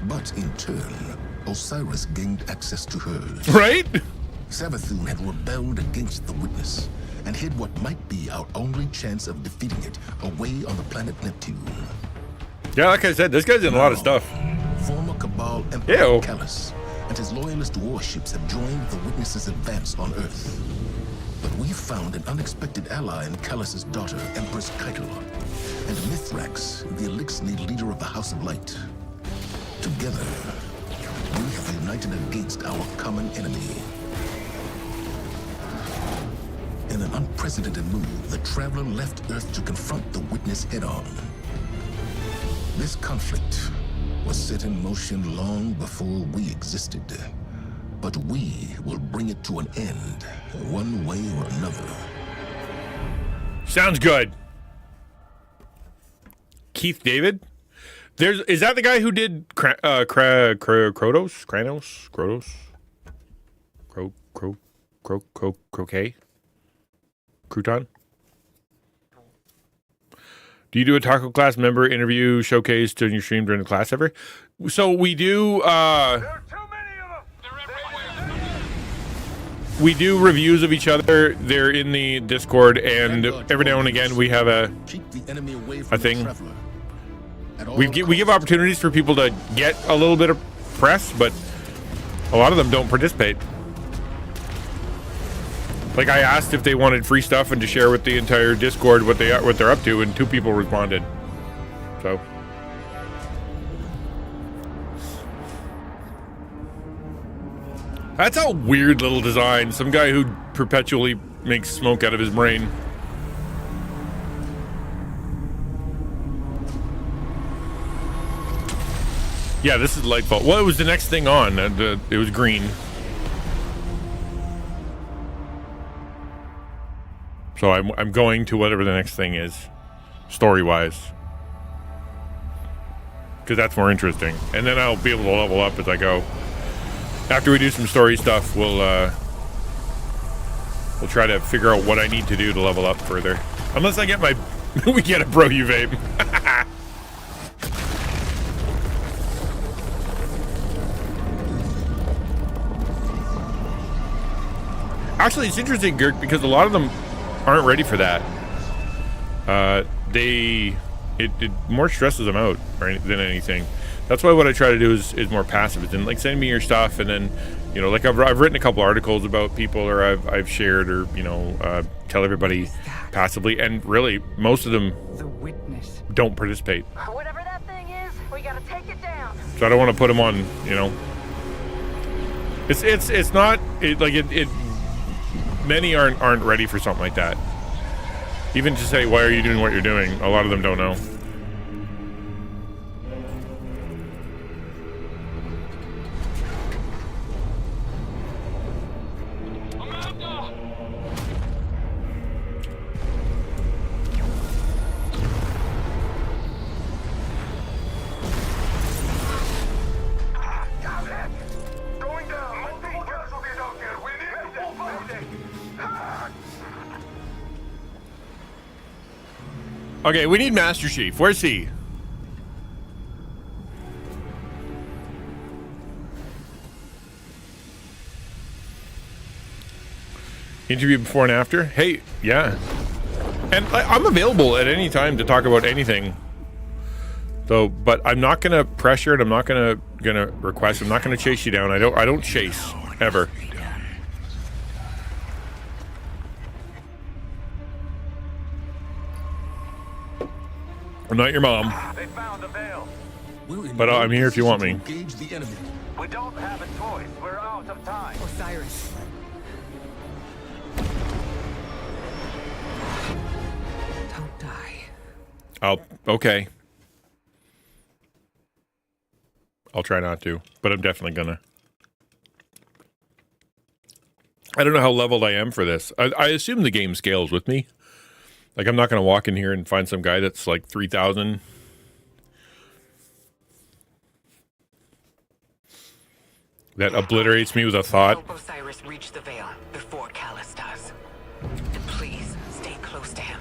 Speaker 6: but in turn, Osiris gained access to hers.
Speaker 1: Right?
Speaker 6: Sabathun had rebelled against the witness and hid what might be our only chance of defeating it away on the planet Neptune.
Speaker 1: Yeah, like I said, this guy's in a lot of stuff.
Speaker 6: Former Cabal Emperor
Speaker 1: Ew.
Speaker 6: Callus and his loyalist warships have joined the witness's advance on Earth. But we found an unexpected ally in Callus's daughter, Empress Keitel, and Mithrax, the Elixir leader of the House of Light. Together, we have united against our common enemy. In an unprecedented move, the Traveler left Earth to confront the Witness head-on. This conflict was set in motion long before we existed. But we will bring it to an end, one way or another.
Speaker 1: Sounds good. Keith David? Is that the guy who did Kronos? Croquet? Crouton? Do you do a Taco Class member interview showcase during your stream during the class ever? So we do, we do reviews of each other. They're in the Discord, and every now and again we have a
Speaker 6: Keep the enemy away from
Speaker 1: thing.
Speaker 6: the Traveler. At all
Speaker 1: we give
Speaker 6: costs.
Speaker 1: opportunities for people to get a little bit of press, but a lot of them don't participate. Like I asked if they wanted free stuff and to share with the entire Discord what they're up to, and 2 people responded. So that's a weird little design. Some guy who perpetually makes smoke out of his brain. Yeah, this is Lightfall. Well, it was the next thing on. It was green. So I'm going to whatever the next thing is, story-wise. Because that's more interesting. And then I'll be able to level up as I go. After we do some story stuff, we'll try to figure out what I need to do to level up further. Unless I get we get a Bro You Vape. Actually, it's interesting, Girk, because a lot of them aren't ready for that. It more stresses them out than anything. That's why what I try to do is more passive. It's like send me your stuff, and then like I've written a couple articles about people, or I've shared, or tell everybody passively, and really most of them don't participate.
Speaker 5: Whatever that thing is, we gotta take it down.
Speaker 1: So I don't want to put them on. It's not many aren't ready for something like that. Even to say, why are you doing what you're doing? A lot of them don't know. Okay, we need Master Chief. Where's he? Interview before and after? Hey, yeah. And I'm available at any time to talk about anything. Though, but I'm not gonna pressure it. I'm not gonna request. I'm not gonna chase you down. I don't chase ever. I'm not your mom.
Speaker 2: They found the veil.
Speaker 1: But I'm here if you want me.
Speaker 6: Engage the enemy.
Speaker 2: We don't have a choice. We're out of time.
Speaker 3: Osiris. Don't die.
Speaker 1: Okay. I'll try not to, but I'm definitely gonna. I don't know how leveled I am for this. I assume the game scales with me. Like, I'm not going to walk in here and find some guy that's like 3,000. That obliterates me with a thought.
Speaker 7: Help Osiris reach the veil before Callus does. And please, stay close to him.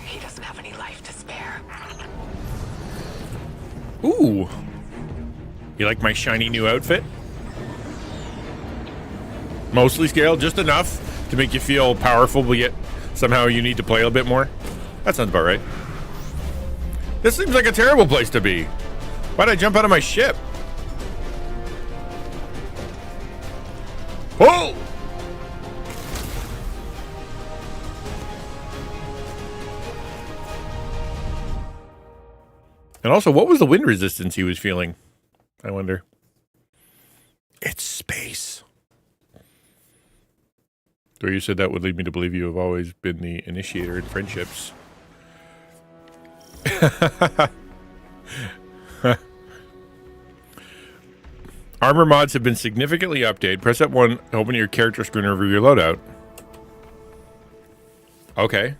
Speaker 7: He doesn't have any life to spare.
Speaker 1: Ooh. You like my shiny new outfit? Mostly scale, just enough to make you feel powerful, but yet somehow you need to play a bit more. That sounds about right. This seems like a terrible place to be. Why'd I jump out of my ship? Oh! And also, what was the wind resistance he was feeling? I wonder. It's space. Or you said that would lead me to believe you have always been the initiator in friendships. Armor mods have been significantly updated. Press up1 to open your character screen and review your loadout. Okay.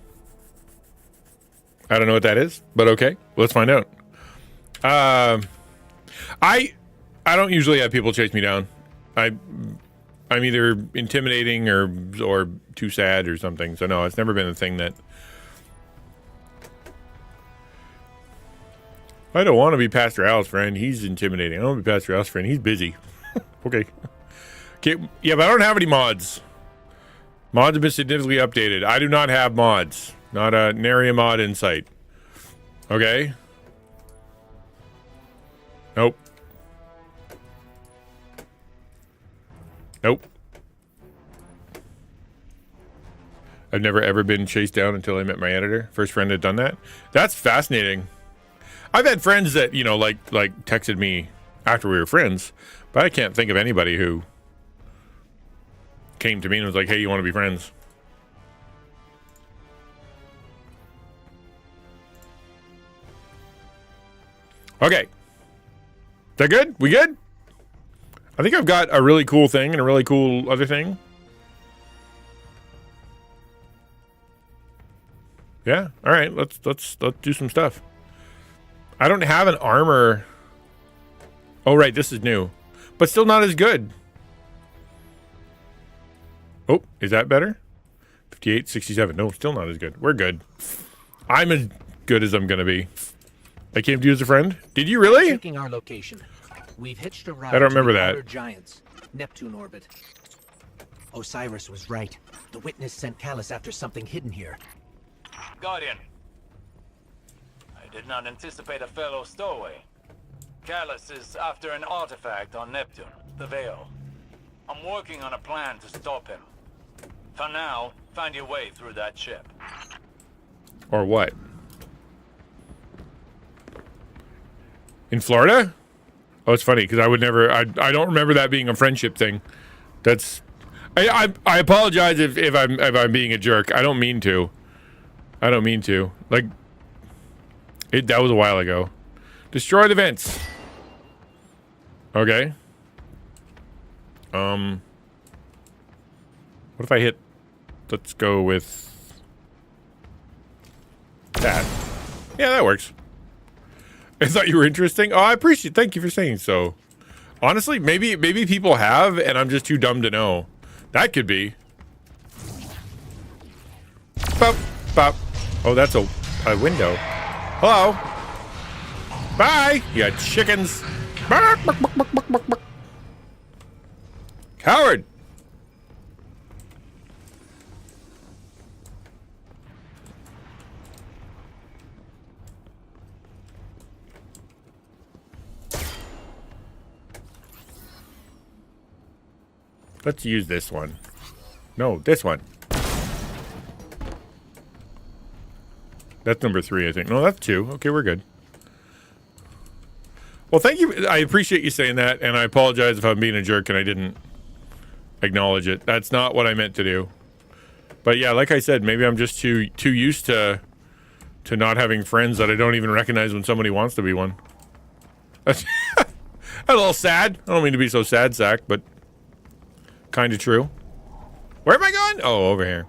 Speaker 1: I don't know what that is, but okay. Let's find out. I don't usually have people chase me down. I'm either intimidating or too sad or something. So no, it's never been a thing that I don't want to be Pastor Al's friend. He's intimidating. I don't want to be Pastor Al's friend. He's busy. Okay. Yeah, but I don't have any mods. Mods have been significantly updated. I do not have mods. Not a nary a mod in sight. Okay. Nope. Nope. I've never ever been chased down until I met my editor. First friend had done that. That's fascinating. I've had friends that, like texted me after we were friends, but I can't think of anybody who came to me and was like, hey, you want to be friends? Okay. Is that good? We good? I think I've got a really cool thing and a really cool other thing. Yeah. All right. Let's do some stuff. I don't have an armor. Oh, right. This is new, but still not as good. Oh, is that better? 58, 67. No, still not as good. We're good. I'm as good as I'm going to be. I came to you as a friend. Did you really?
Speaker 8: Checking our location. We've hitched a ride.
Speaker 1: I don't remember
Speaker 8: to the
Speaker 1: that.
Speaker 8: Outer Giants, Neptune orbit. Osiris was right. The witness sent Callus after something hidden here.
Speaker 2: Guardian. I did not anticipate a fellow stowaway. Callus is after an artifact on Neptune, the Veil. I'm working on a plan to stop him. For now, find your way through that ship.
Speaker 1: Or what? In Florida? Oh, it's funny because I would never. I don't remember that being a friendship thing. That's. I apologize if I'm being a jerk. I don't mean to. I don't mean to. Like. That was a while ago. Destroy the vents. Okay. What if I hit? Let's go with that. Yeah, that works. I thought you were interesting. Oh, I appreciate. Thank you for saying so. Honestly, maybe people have, and I'm just too dumb to know. That could be. Bop, bop. Oh, that's a window. Hello. Bye. You got chickens. Bark, bark, bark, bark, bark, bark, bark. Coward. Let's use this one. No, this one. That's number 3, I think. No, that's 2. Okay, we're good. Well, thank you. I appreciate you saying that, and I apologize if I'm being a jerk and I didn't acknowledge it. That's not what I meant to do. But yeah, like I said, maybe I'm just too used to not having friends that I don't even recognize when somebody wants to be one. That's a little sad. I don't mean to be so sad, Zach, but kind of true. Where am I going? Oh, over here.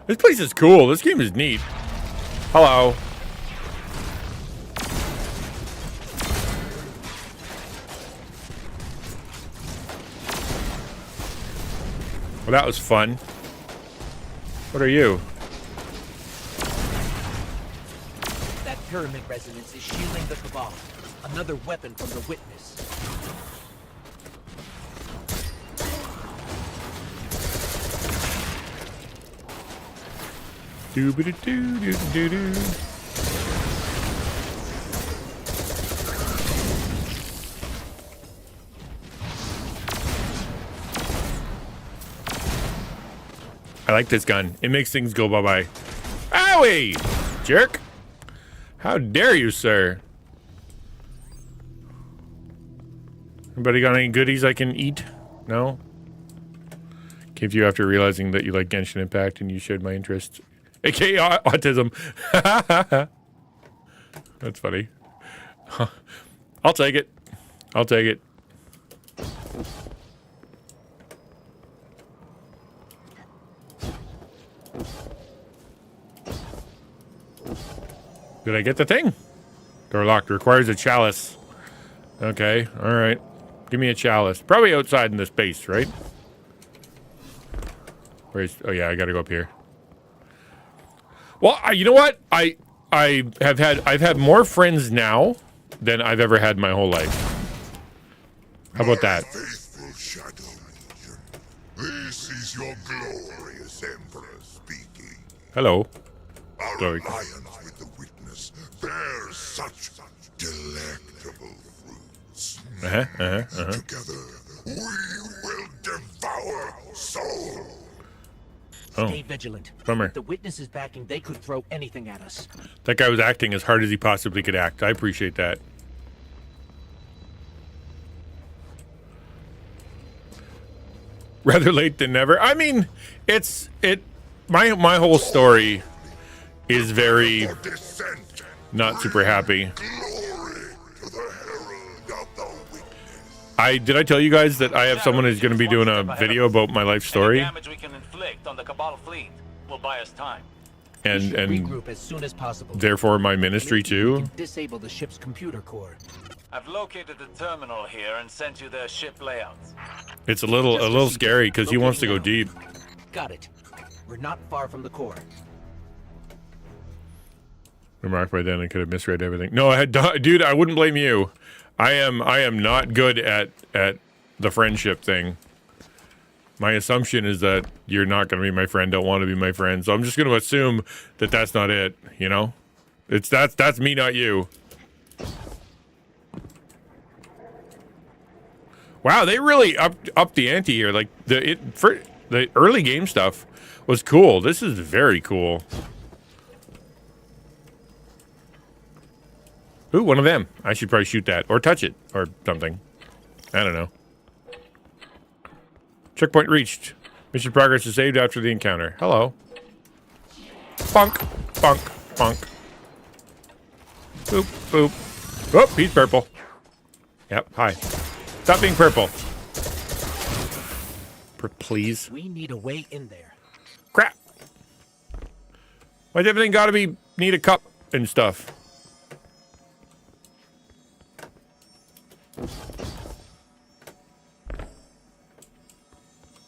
Speaker 1: This place is cool. This game is neat. Hello. Well, that was fun. What are you?
Speaker 8: That pyramid resonance is shielding the Cabal. Another weapon from the Witness.
Speaker 1: Doo-ba-doo-doo-doo-doo-doo. I like this gun. It makes things go bye-bye. Owie! Jerk! How dare you, sir? Anybody got any goodies I can eat? No? Came to you after realizing that you like Genshin Impact and you shared my interest. AKA autism. That's funny. I'll take it. I'll take it. Did I get the thing? Door locked. Requires a chalice. Okay. All right. Give me a chalice. Probably outside in this base, right? Where's? Oh yeah, I gotta go up here. Well, you know what? I've had more friends now than I've ever had my whole life. How about that?
Speaker 6: Faithful Shadow Legion, this is your glorious Emperor speaking.
Speaker 1: Hello.
Speaker 6: Our
Speaker 1: Glory.
Speaker 6: alliance with the Witness bears such delectable fruits. Together, we will devour soul.
Speaker 8: Stay vigilant.
Speaker 1: Bummer.
Speaker 8: If the Witness is backing, they could throw anything at us.
Speaker 1: That guy was acting as hard as he possibly could act. I appreciate that. Rather late than never. I mean, my whole story is very not super happy. Did I tell you guys that I have someone who's going to be doing a video about my life story?
Speaker 2: Any damage we can inflict on the Cabal fleet will buy us time.
Speaker 8: We should
Speaker 1: And
Speaker 8: regroup as soon as possible.
Speaker 1: therefore my ministry
Speaker 8: We
Speaker 1: too.
Speaker 8: can disable the ship's computer core.
Speaker 2: I've located the terminal here and sent you their ship layouts.
Speaker 1: It's a little scary because he wants to go deep.
Speaker 8: Got it. We're not far from the core.
Speaker 1: Remark by then I could have misread everything. No, dude, I wouldn't blame you. I am not good at the friendship thing. My assumption is that you're not going to be my friend, don't want to be my friend. So I'm just going to assume that that's not it, you know? That's me, not you. Wow, they really upped the ante here. Like for the early game stuff was cool. This is very cool. Ooh, one of them. I should probably shoot that or touch it or something. I don't know. Checkpoint reached. Mission progress is saved after the encounter. Hello. Bunk, bunk, bunk. Boop, boop. Oh, he's purple. Yep, hi. Stop being purple. Please.
Speaker 8: We need a way in there.
Speaker 1: Crap. Why's everything gotta need a cup and stuff?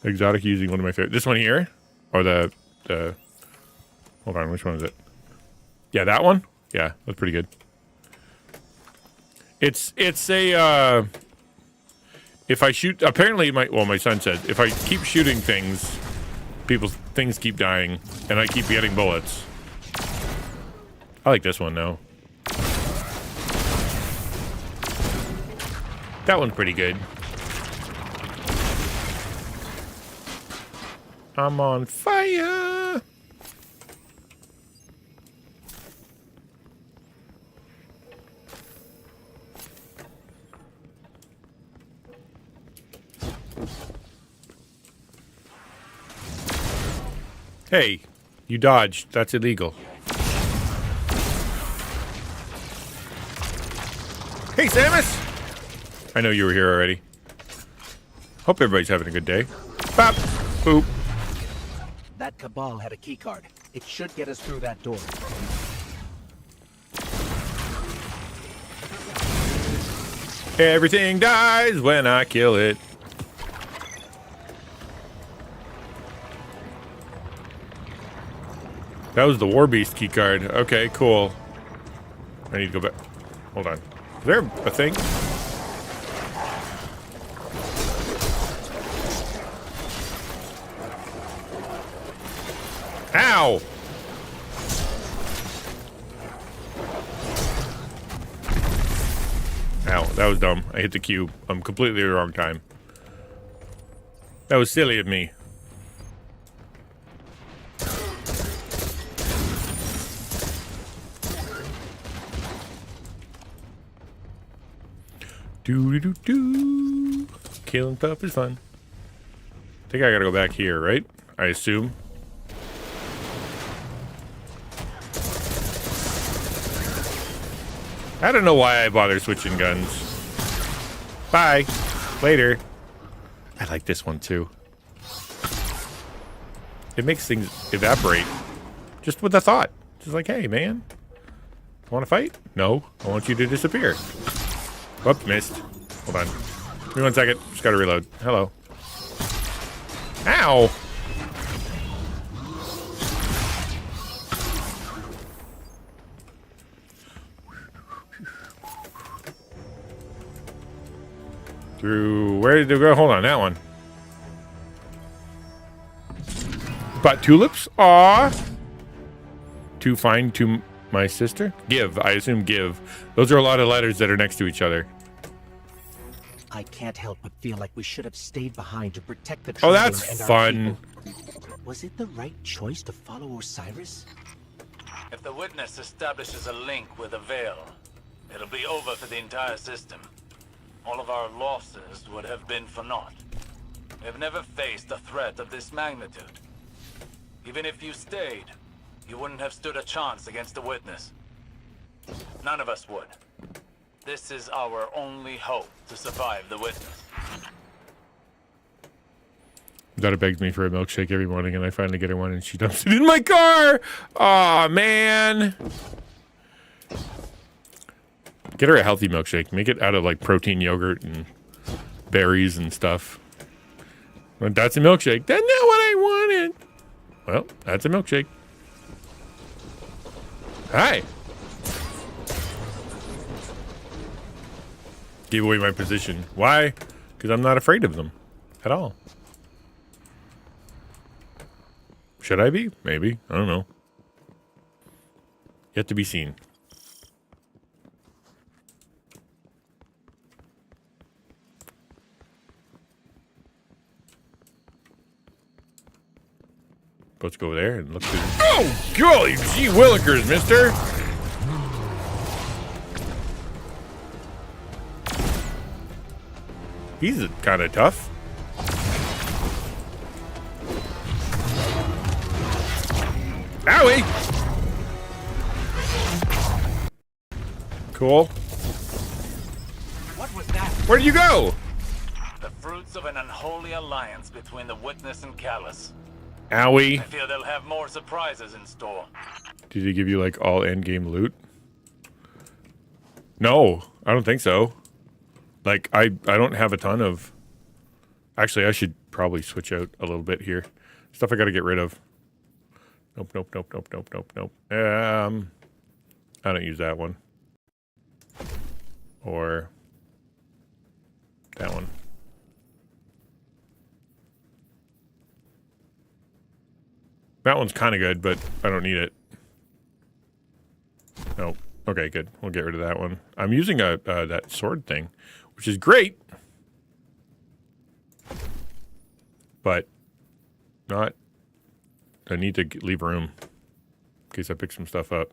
Speaker 1: Exotic using one of my favorite. This one here? Or the hold on, which one is it? Yeah, that one? Yeah, that's pretty good. It's a if I shoot, apparently my son said if I keep shooting things, things keep dying and I keep getting bullets. I like this one though. That one's pretty good. I'm on fire. Hey, you dodged. That's illegal. Hey, Samus! I know you were here already. Hope everybody's having a good day. Bop! Boop.
Speaker 8: That Cabal had a keycard. It should get us through that door.
Speaker 1: Everything dies when I kill it. That was the War Beast keycard. Okay, cool. I need to go back. Hold on. Is there a thing? Ow! Ow, that was dumb. I hit the cube. I'm completely the wrong time. That was silly of me. Do. Killing stuff is fun. I think I gotta go back here, right? I assume. I don't know why I bother switching guns. Bye. Later. I like this one too. It makes things evaporate. Just with a thought. Just like, hey, man. Want to fight? No. I want you to disappear. Whoops, missed. Hold on. Give me 1 second. Just gotta reload. Hello. Ow! Through... Where did it go? Hold on, that one. Bought tulips? Aw! To find to my sister? Give. I assume give. Those are a lot of letters that are next to each other.
Speaker 8: I can't help but feel like we should have stayed behind to protect the
Speaker 1: Oh,
Speaker 8: traveler
Speaker 1: that's
Speaker 8: and our
Speaker 1: fun.
Speaker 8: people. Was it the right choice to follow Osiris?
Speaker 2: If the witness establishes a link with the Veil, it'll be over for the entire system. All of our losses would have been for naught. We've never faced a threat of this magnitude. Even if you stayed, you wouldn't have stood a chance against the witness. None of us would. This is our only hope to survive the witness.
Speaker 1: Donna begs me for a milkshake every morning, and I finally get her one, and she dumps it in my car. Aw, man. Get her a healthy milkshake. Make it out of like protein yogurt and berries and stuff. Well, that's a milkshake. That's not what I wanted. Well, that's a milkshake. Hi. Gave away my position. Why? Because I'm not afraid of them at all. Should I be? Maybe. I don't know. Yet to be seen. Let's go over there and look through. Oh, golly gee willikers, mister. He's kind of tough. Owie! Cool.
Speaker 8: What was that?
Speaker 1: Where'd you go?
Speaker 2: The fruits of an unholy alliance between the Witness and Callus.
Speaker 1: Owie.
Speaker 2: I fear they'll have more surprises in store.
Speaker 1: Did he give you like all endgame loot? No, I don't think so. Like I don't have a ton of. Actually, I should probably switch out a little bit here. Stuff I got to get rid of. Nope. I don't use that one. Or that one. That one's kind of good, but I don't need it. Nope. Okay, good. We'll get rid of that one. I'm using that sword thing, which is great, but not. I need to leave room in case I pick some stuff up.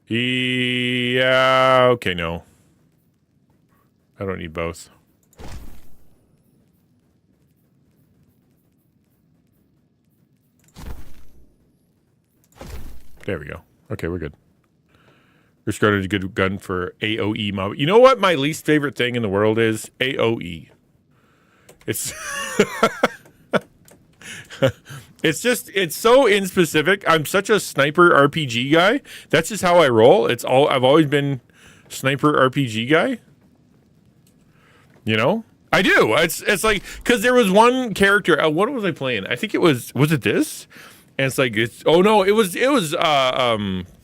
Speaker 1: Yeah. Okay. No. I don't need both. There we go. Okay, we're good. We're starting a good gun for AOE mob. You know what my least favorite thing in the world is? AOE. It's it's so inspecific. I'm such a sniper RPG guy. That's just how I roll. I've always been sniper RPG guy. You know? I do. It's like, because there was one character. What was I playing? I think it was it this? And it's like, it was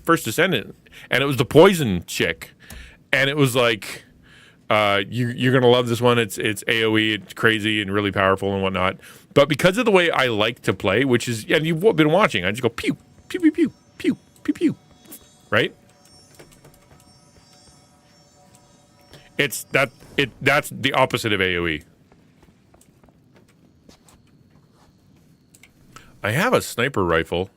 Speaker 1: First Descendant, and it was the poison chick, and it was like, you're gonna love this one. It's AOE, it's crazy and really powerful and whatnot. But because of the way I like to play, which is, and you've been watching, I just go pew pew pew pew pew pew pew, right? That's the opposite of AOE. I have a sniper rifle,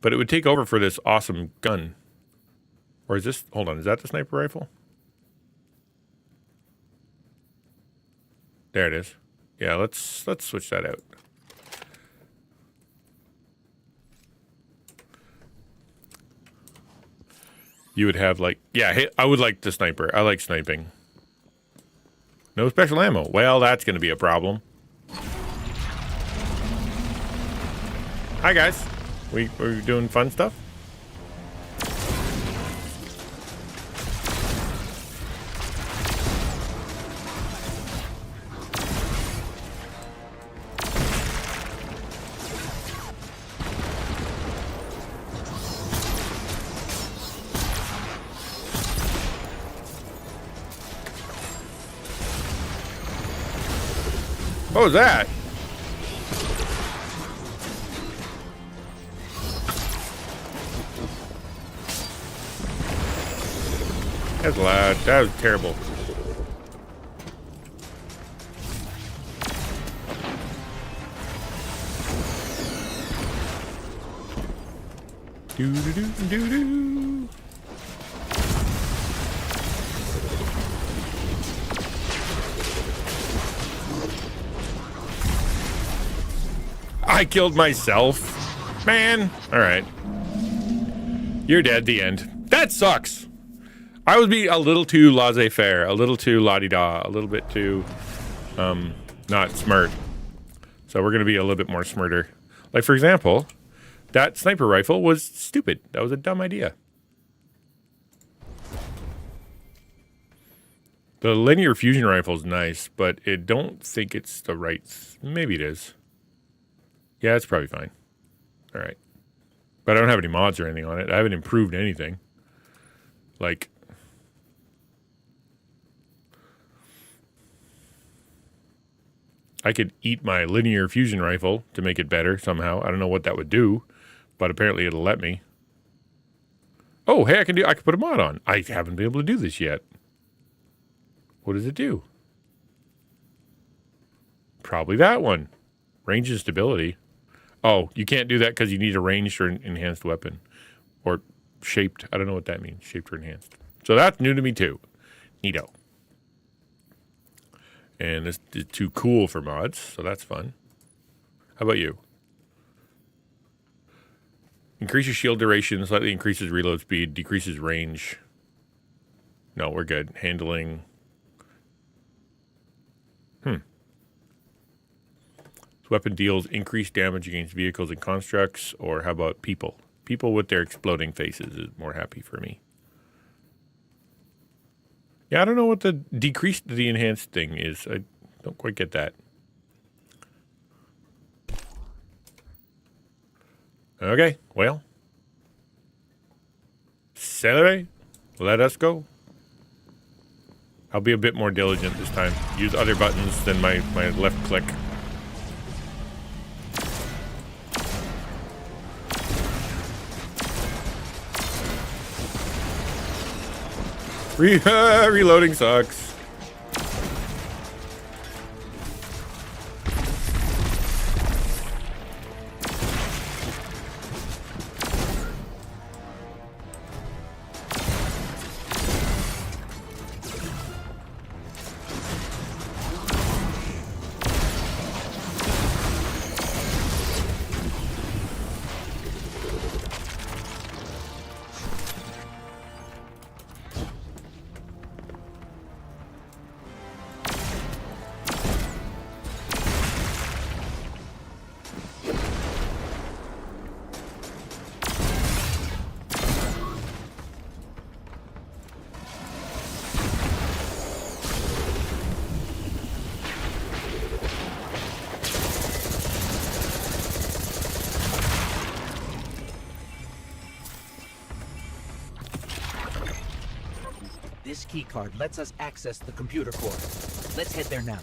Speaker 1: but it would take over for this awesome gun. Or is this, hold on, is that the sniper rifle? There it is. Yeah, let's switch that out. You would have like, yeah, I would like the sniper. I like sniping. No special ammo. Well, that's going to be a problem. Hi, guys. We doing fun stuff? What was that? That's loud. That was terrible. Do. I killed myself. Man. All right. You're dead. The end. That sucks. I would be a little too laissez-faire, a little too la-di-da, a little bit too, not smart. So we're going to be a little bit more smarter. Like, for example, that sniper rifle was stupid. That was a dumb idea. The linear fusion rifle is nice, but I don't think it's the right... Maybe it is. Yeah, it's probably fine. All right. But I don't have any mods or anything on it. I haven't improved anything. Like... I could eat my linear fusion rifle to make it better somehow. I don't know what that would do, but apparently it'll let me. Oh, hey, I can put a mod on. I haven't been able to do this yet. What does it do? Probably that one. Range and stability. Oh, you can't do that because you need a ranged or enhanced weapon. Or shaped. I don't know what that means. Shaped or enhanced. So that's new to me too. Neato. And this is too cool for mods, so that's fun. How about you? Increases shield duration, slightly increases reload speed, decreases range. No, we're good. Handling. This weapon deals increased damage against vehicles and constructs, or how about people? People with their exploding faces is more happy for me. Yeah, I don't know what the decreased the enhanced thing is. I don't quite get that. Okay, well. Celery, let us go. I'll be a bit more diligent this time. Use other buttons than my left click. Reloading sucks.
Speaker 8: This keycard lets us access the computer core. Let's head there now.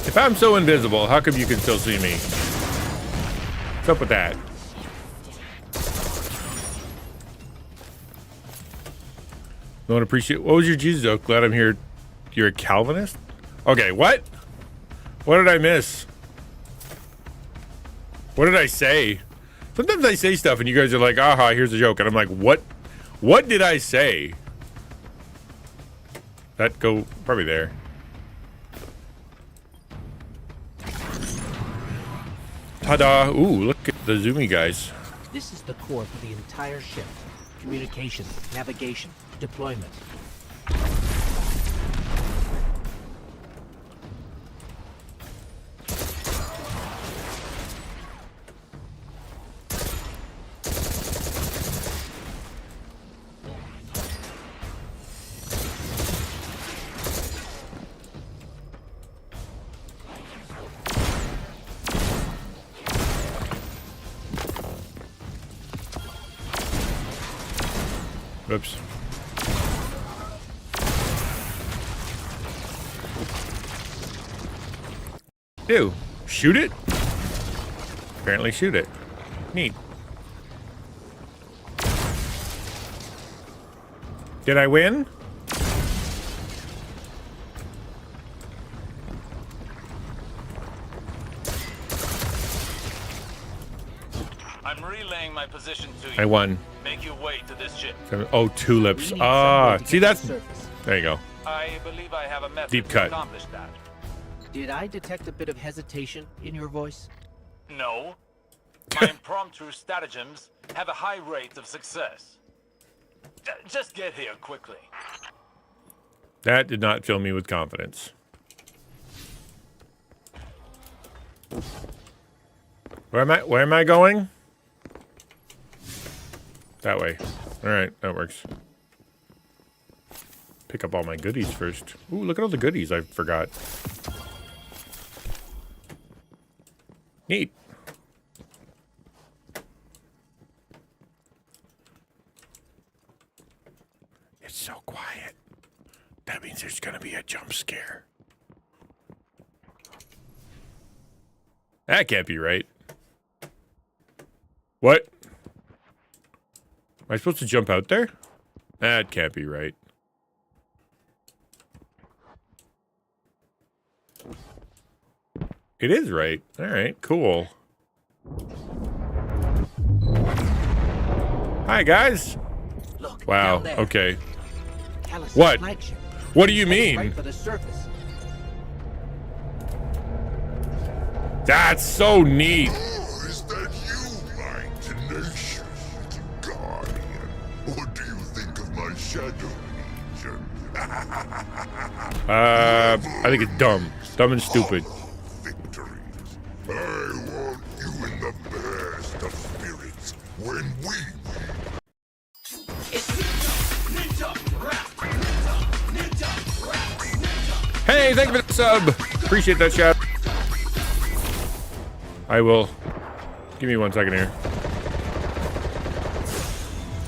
Speaker 1: If I'm so invisible, how come you can still see me? What's up with that? Don't appreciate. What was your Jesus joke? Glad I'm here. You're a Calvinist? Okay, what? What did I miss? What did I say? Sometimes I say stuff and you guys are like, aha, here's a joke. And I'm like, what? What did I say? That go probably there. Ta-da. Ooh, look at the zoomy guys.
Speaker 8: This is the core for the entire ship. Communication, navigation, deployment.
Speaker 1: Oops. Ew. Shoot it? Apparently shoot it. Neat. Did I win?
Speaker 2: I'm relaying my position to you.
Speaker 1: I won.
Speaker 2: Make your way to this ship.
Speaker 1: Oh, tulips. Ah, see that's. There you go.
Speaker 2: I believe I have a method
Speaker 1: Deep
Speaker 2: to
Speaker 1: cut.
Speaker 2: accomplish that.
Speaker 8: Did I detect a bit of hesitation in your voice?
Speaker 2: No. My impromptu stratagems have a high rate of success. Just get here quickly.
Speaker 1: That did not fill me with confidence. Where am I going? That way. All right, that works. Pick up all my goodies first. Ooh, look at all the goodies I forgot. Neat. It's so quiet. That means there's gonna be a jump scare. That can't be right. What? Am I supposed to jump out there? That can't be right. It is right. All right, cool. Hi, guys.
Speaker 8: Look,
Speaker 1: Wow,
Speaker 8: down there.
Speaker 1: okay.
Speaker 8: Callus'
Speaker 1: What?
Speaker 8: flagship.
Speaker 1: What do you
Speaker 8: Heading
Speaker 1: mean?
Speaker 8: Right for the surface.
Speaker 1: That's so neat.
Speaker 6: Oh, is that you, my tenacious little guardian? What do you think of my shadow legion?
Speaker 1: I think it's dumb. Dumb and stupid.
Speaker 6: Victories. I want you in the best of spirits when we
Speaker 1: Hey, thank you for the sub. Appreciate that, chat. I will. Give me 1 second here.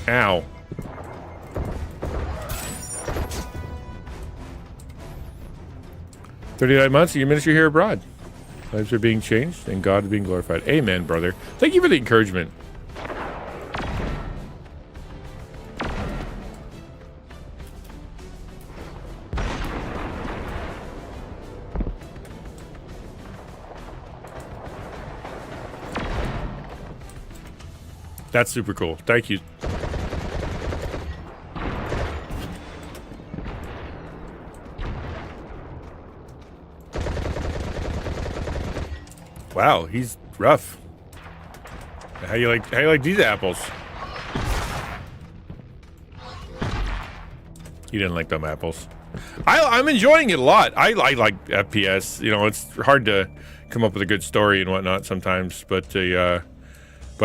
Speaker 1: Ow. "39 months of your ministry here abroad. Lives are being changed and God is being glorified." Amen, brother. Thank you for the encouragement. That's super cool. Thank you. Wow, he's rough. How you like these apples? He didn't like them apples. I'm enjoying it a lot. I like FPS. You know, it's hard to come up with a good story and whatnot sometimes, but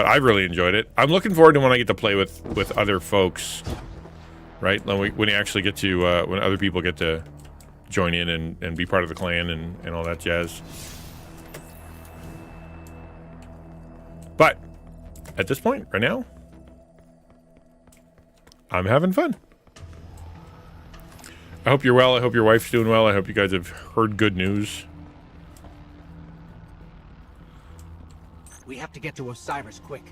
Speaker 1: I really enjoyed it. I'm looking forward to when I get to play with other folks, right? When you actually get to when other people get to join in and be part of the clan and all that jazz. But at this point, right now, I'm having fun. I hope you're well. I hope your wife's doing well. I hope you guys have heard good news.
Speaker 8: We have to get to Osiris quick.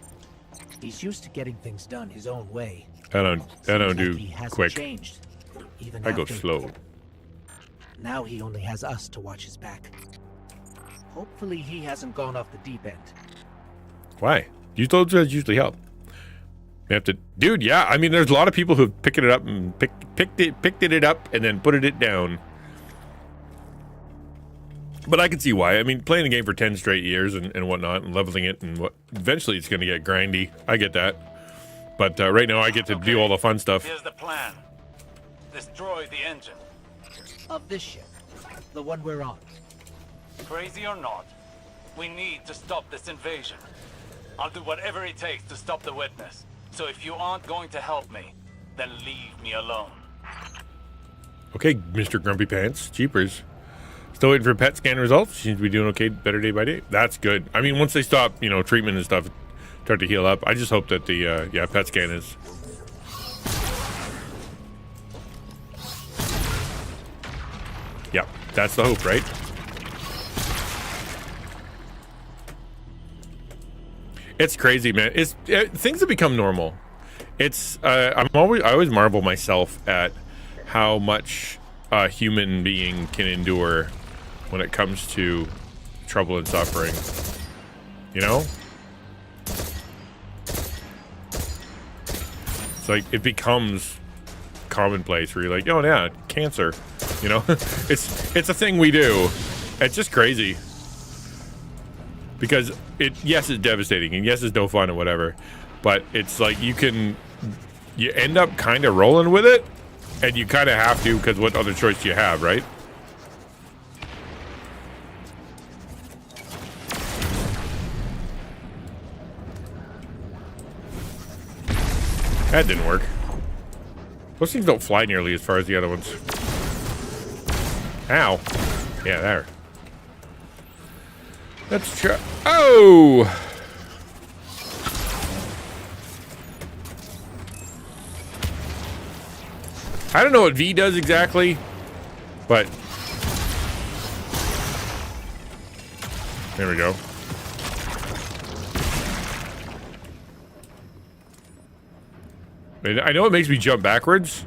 Speaker 8: He's used to getting things done his own way.
Speaker 1: I don't
Speaker 8: Seems
Speaker 1: do
Speaker 8: like he hasn't
Speaker 1: quick.
Speaker 8: Changed, even
Speaker 1: I go
Speaker 8: after-
Speaker 1: slow.
Speaker 8: Now he only has us to watch his back. Hopefully he hasn't gone off the deep end.
Speaker 1: Why? You told us usually help. You have to, dude. Yeah, I mean, there's a lot of people who've picked it up and picked it up and then put it down. But I can see why. I mean, playing the game for 10 straight years and whatnot, and leveling it, and eventually it's going to get grindy. I get that. But right now I get to do all the fun stuff.
Speaker 2: Here's the plan. Destroy the engine.
Speaker 8: Of this ship, the one we're on.
Speaker 2: Crazy or not, we need to stop this invasion. I'll do whatever it takes to stop the witness. So if you aren't going to help me, then leave me alone.
Speaker 1: Okay, Mr. Grumpy Pants. Jeepers. Still waiting for PET scan results. Seems to be doing okay, better day by day. That's good. I mean, once they stop, treatment and stuff, start to heal up. I just hope that the, PET scan is... Yeah, that's the hope, right? It's crazy, man. Things have become normal. I always marvel myself at how much a human being can endure when it comes to trouble and suffering. You know? It's like it becomes commonplace where you're like, oh yeah, cancer. It's a thing we do. It's just crazy. Because yes, it's devastating, and yes, it's no fun and whatever, but it's like you end up kind of rolling with it, and you kind of have to, because what other choice do you have, right? That didn't work. Those things don't fly nearly as far as the other ones. Ow. Yeah, there. Let's try. Oh! I don't know what V does exactly, but there we go. I know it makes me jump backwards.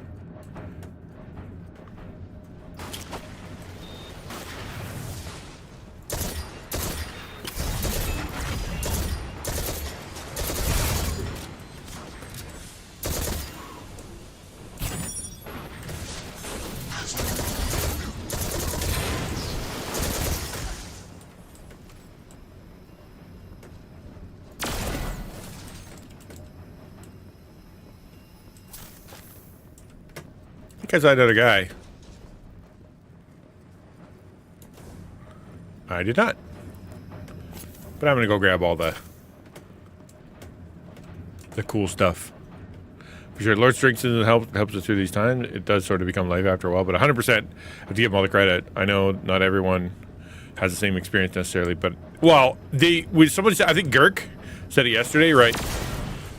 Speaker 1: I saw another guy. I did not. But I'm gonna go grab all the cool stuff. For sure, Lord strengthens and helps us through these times. It does sort of become life after a while, but 100% I have to give them all the credit. I know not everyone has the same experience necessarily, but somebody said, I think Girk said it yesterday, right?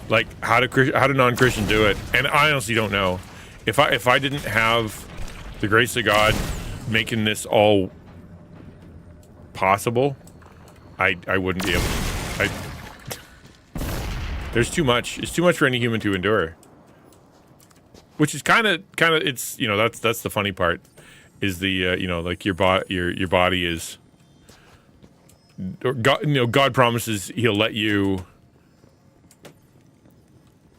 Speaker 1: Like how do non-Christians do it? And I honestly don't know. If I didn't have the grace of God making this all possible, I wouldn't be able to. There's too much. It's too much for any human to endure. Which is kind of it's, you know, that's the funny part is the you know, like your body is, or God, you know, God promises he'll let you,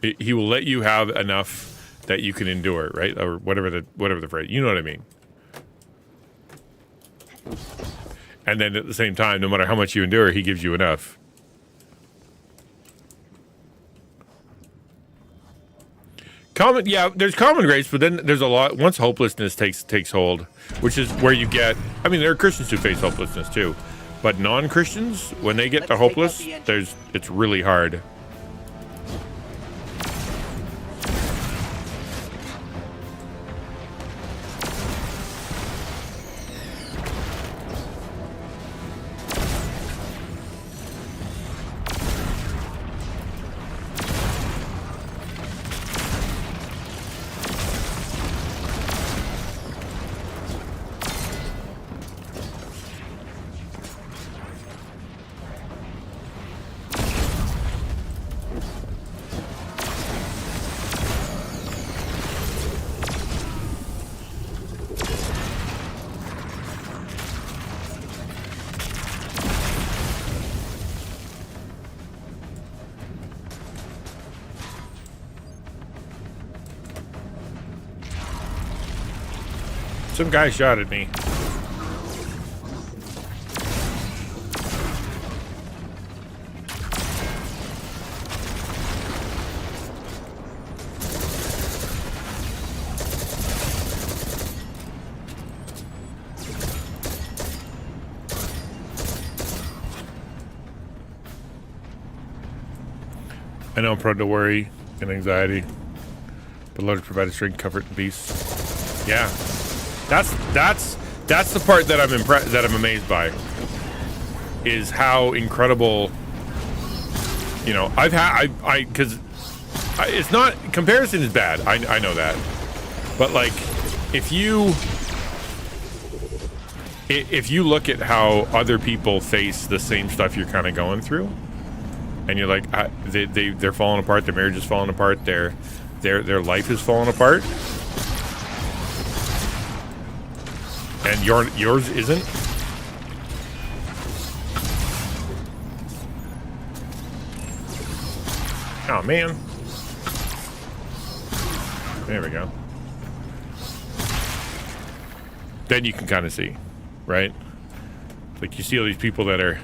Speaker 1: he will let you have enough that you can endure, right? Or whatever the phrase, you know what I mean. And then at the same time, no matter how much you endure, he gives you enough. There's common grace, but then there's a lot, once hopelessness takes hold, which is where you get, I mean, there are Christians who face hopelessness too, but non-Christians, when they get to hopeless, it's really hard. Some guy shot at me. I know I'm prone to worry and anxiety, but Lord has provided strength, comfort, and peace. Yeah. That's the part that I'm amazed by, is how incredible, you know, because it's not, comparison is bad. I know that, but like, if you look at how other people face the same stuff you're kind of going through, and you're like, they're falling apart, their marriage is falling apart, their life is falling apart. And yours isn't? Oh, man. There we go. Then you can kind of see, right? Like you see all these people that are,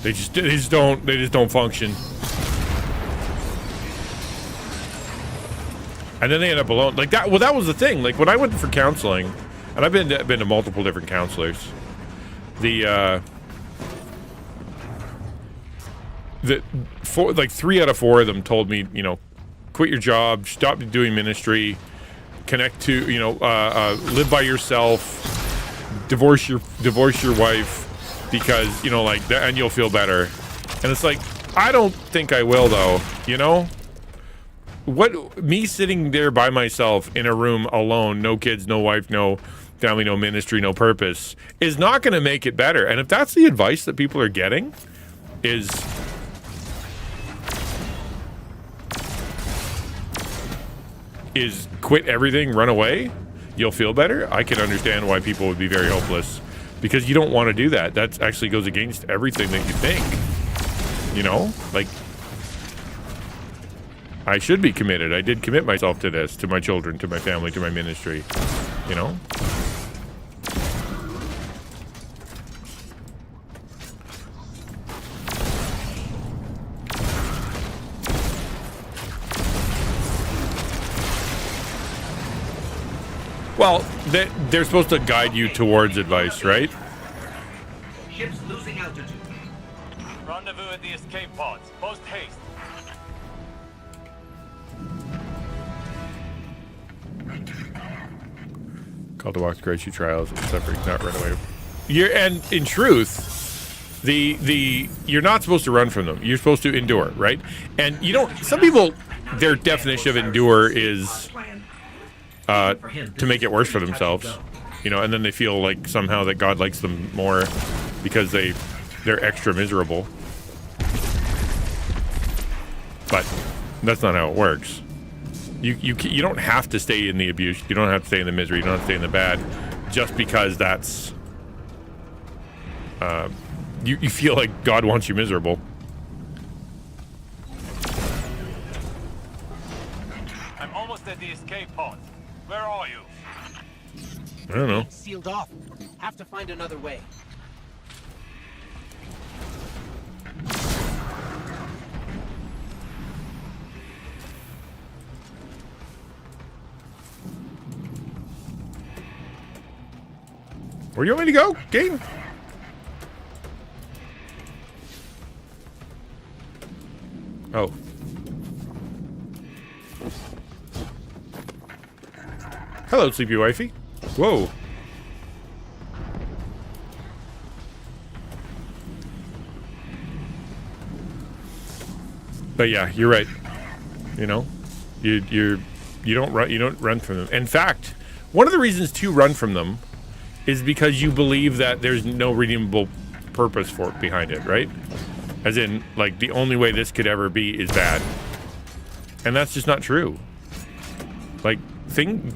Speaker 1: they just don't function. And then they end up alone. Like that, well, that was the thing. Like when I went for counseling, and I've been to multiple different counselors. Like 3 out of 4 of them told me, you know, quit your job, stop doing ministry, connect to, you know, live by yourself, divorce your wife, because, you know, like that, and you'll feel better. And it's like, I don't think I will though, you know. What, me sitting there by myself in a room alone, no kids, no wife, no family, no ministry, no purpose, is not going to make it better. And if that's the advice that people are getting, is is quit everything, run away, you'll feel better. I can understand why people would be very hopeless, because you don't want to do that. That actually goes against everything that you think. You know, like, I should be committed. I did commit myself to this, to my children, to my family, to my ministry, you know? Well, they're supposed to guide you towards advice, right?
Speaker 8: Ship's losing altitude.
Speaker 2: Rendezvous at the escape pods. Post haste.
Speaker 1: Call to walk through trials and suffering, not run away. And in truth, you're not supposed to run from them. You're supposed to endure, right? And you don't. Some people, their definition of endure is to make it worse for themselves, you know, and then they feel like somehow that God likes them more because they're extra miserable. But that's not how it works. You don't have to stay in the abuse. You don't have to stay in the misery. You don't have to stay in the bad just because that's you feel like God wants you miserable.
Speaker 2: I'm almost at the escape pods. Where are you?
Speaker 1: I don't know.
Speaker 8: Sealed off. Have to find another way.
Speaker 1: Where do you want me to go, Gaten? Oh. Hello, sleepy wifey. Whoa. But yeah, you're right. You know, you don't run from them. In fact, one of the reasons to run from them is because you believe that there's no redeemable purpose behind it, right? As in, like, the only way this could ever be is bad. And that's just not true. Like,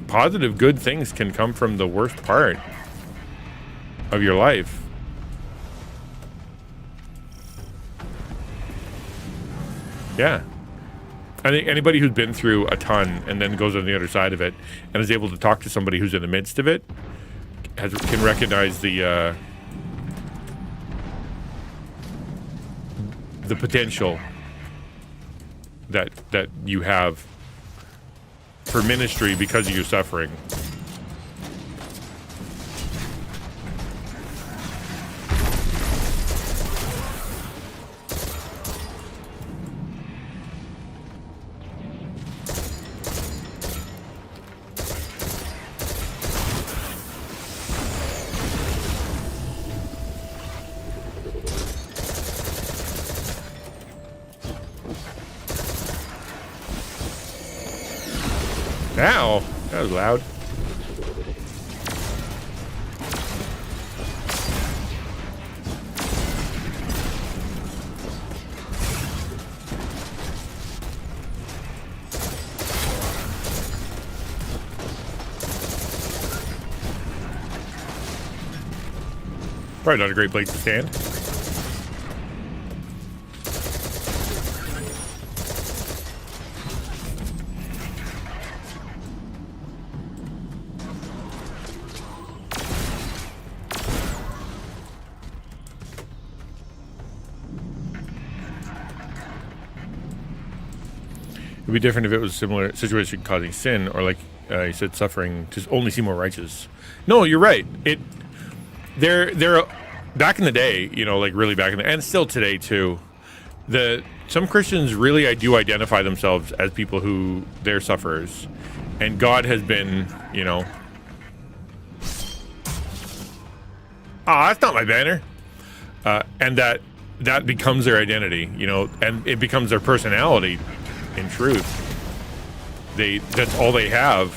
Speaker 1: positive, good things can come from the worst part of your life. Yeah. I think anybody who's been through a ton and then goes on the other side of it and is able to talk to somebody who's in the midst of it can recognize the potential that you have for ministry because of your suffering. Ow, that was loud. Probably not a great place to stand. It would be different if it was a similar situation causing sin, or like you said, suffering to only seem more righteous. No, you're right. They're back in the day, you know, like really back in the, and still today too. Some Christians really do identify themselves as people who they're sufferers, and God has been, you know, that's not my banner, and that becomes their identity, you know, and it becomes their personality. In truth, that's all they have.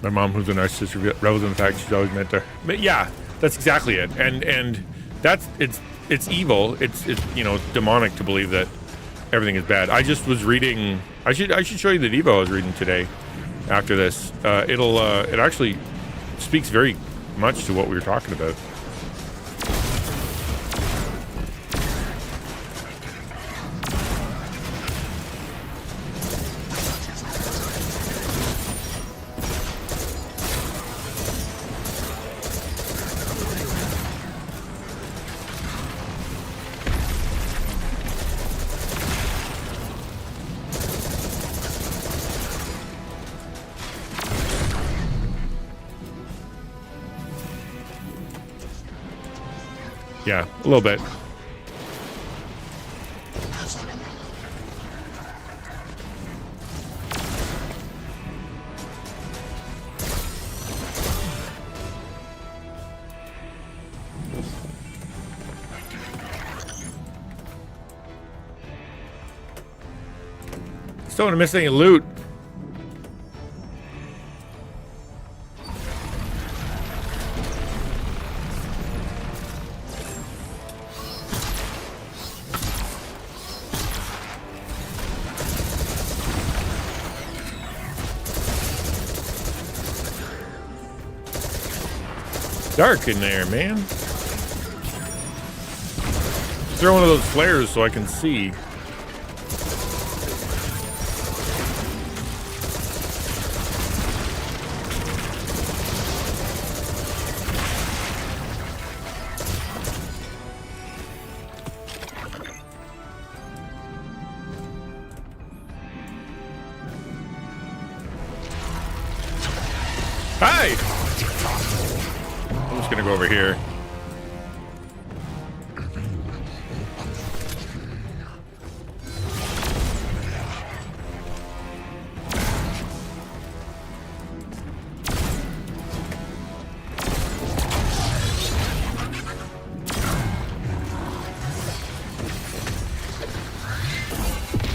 Speaker 1: My mom, who's a narcissist, revels in the fact she's always meant to. But yeah, that's exactly it. And that's it's evil. It's demonic to believe that everything is bad. I just was reading. I should show you the Devo I was reading today. After this, it actually speaks very much to what we were talking about. Yeah, a little bit. Still want to miss any loot. Dark in there, man. Throw one of those flares so I can see. Hi! I'm just gonna go over here.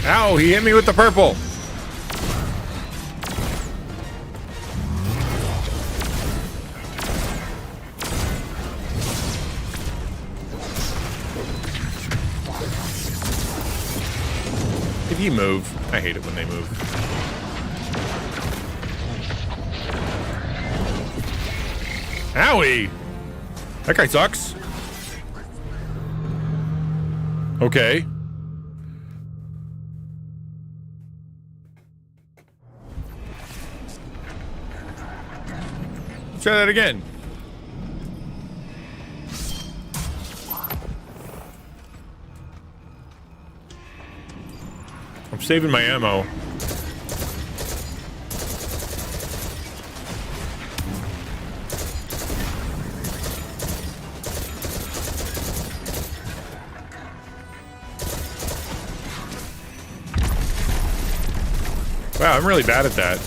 Speaker 1: Ow, he hit me with the purple. If you move, I hate it when they move. Owie! That guy sucks. Okay. Let's try that again. I'm saving my ammo. Wow, I'm really bad at that.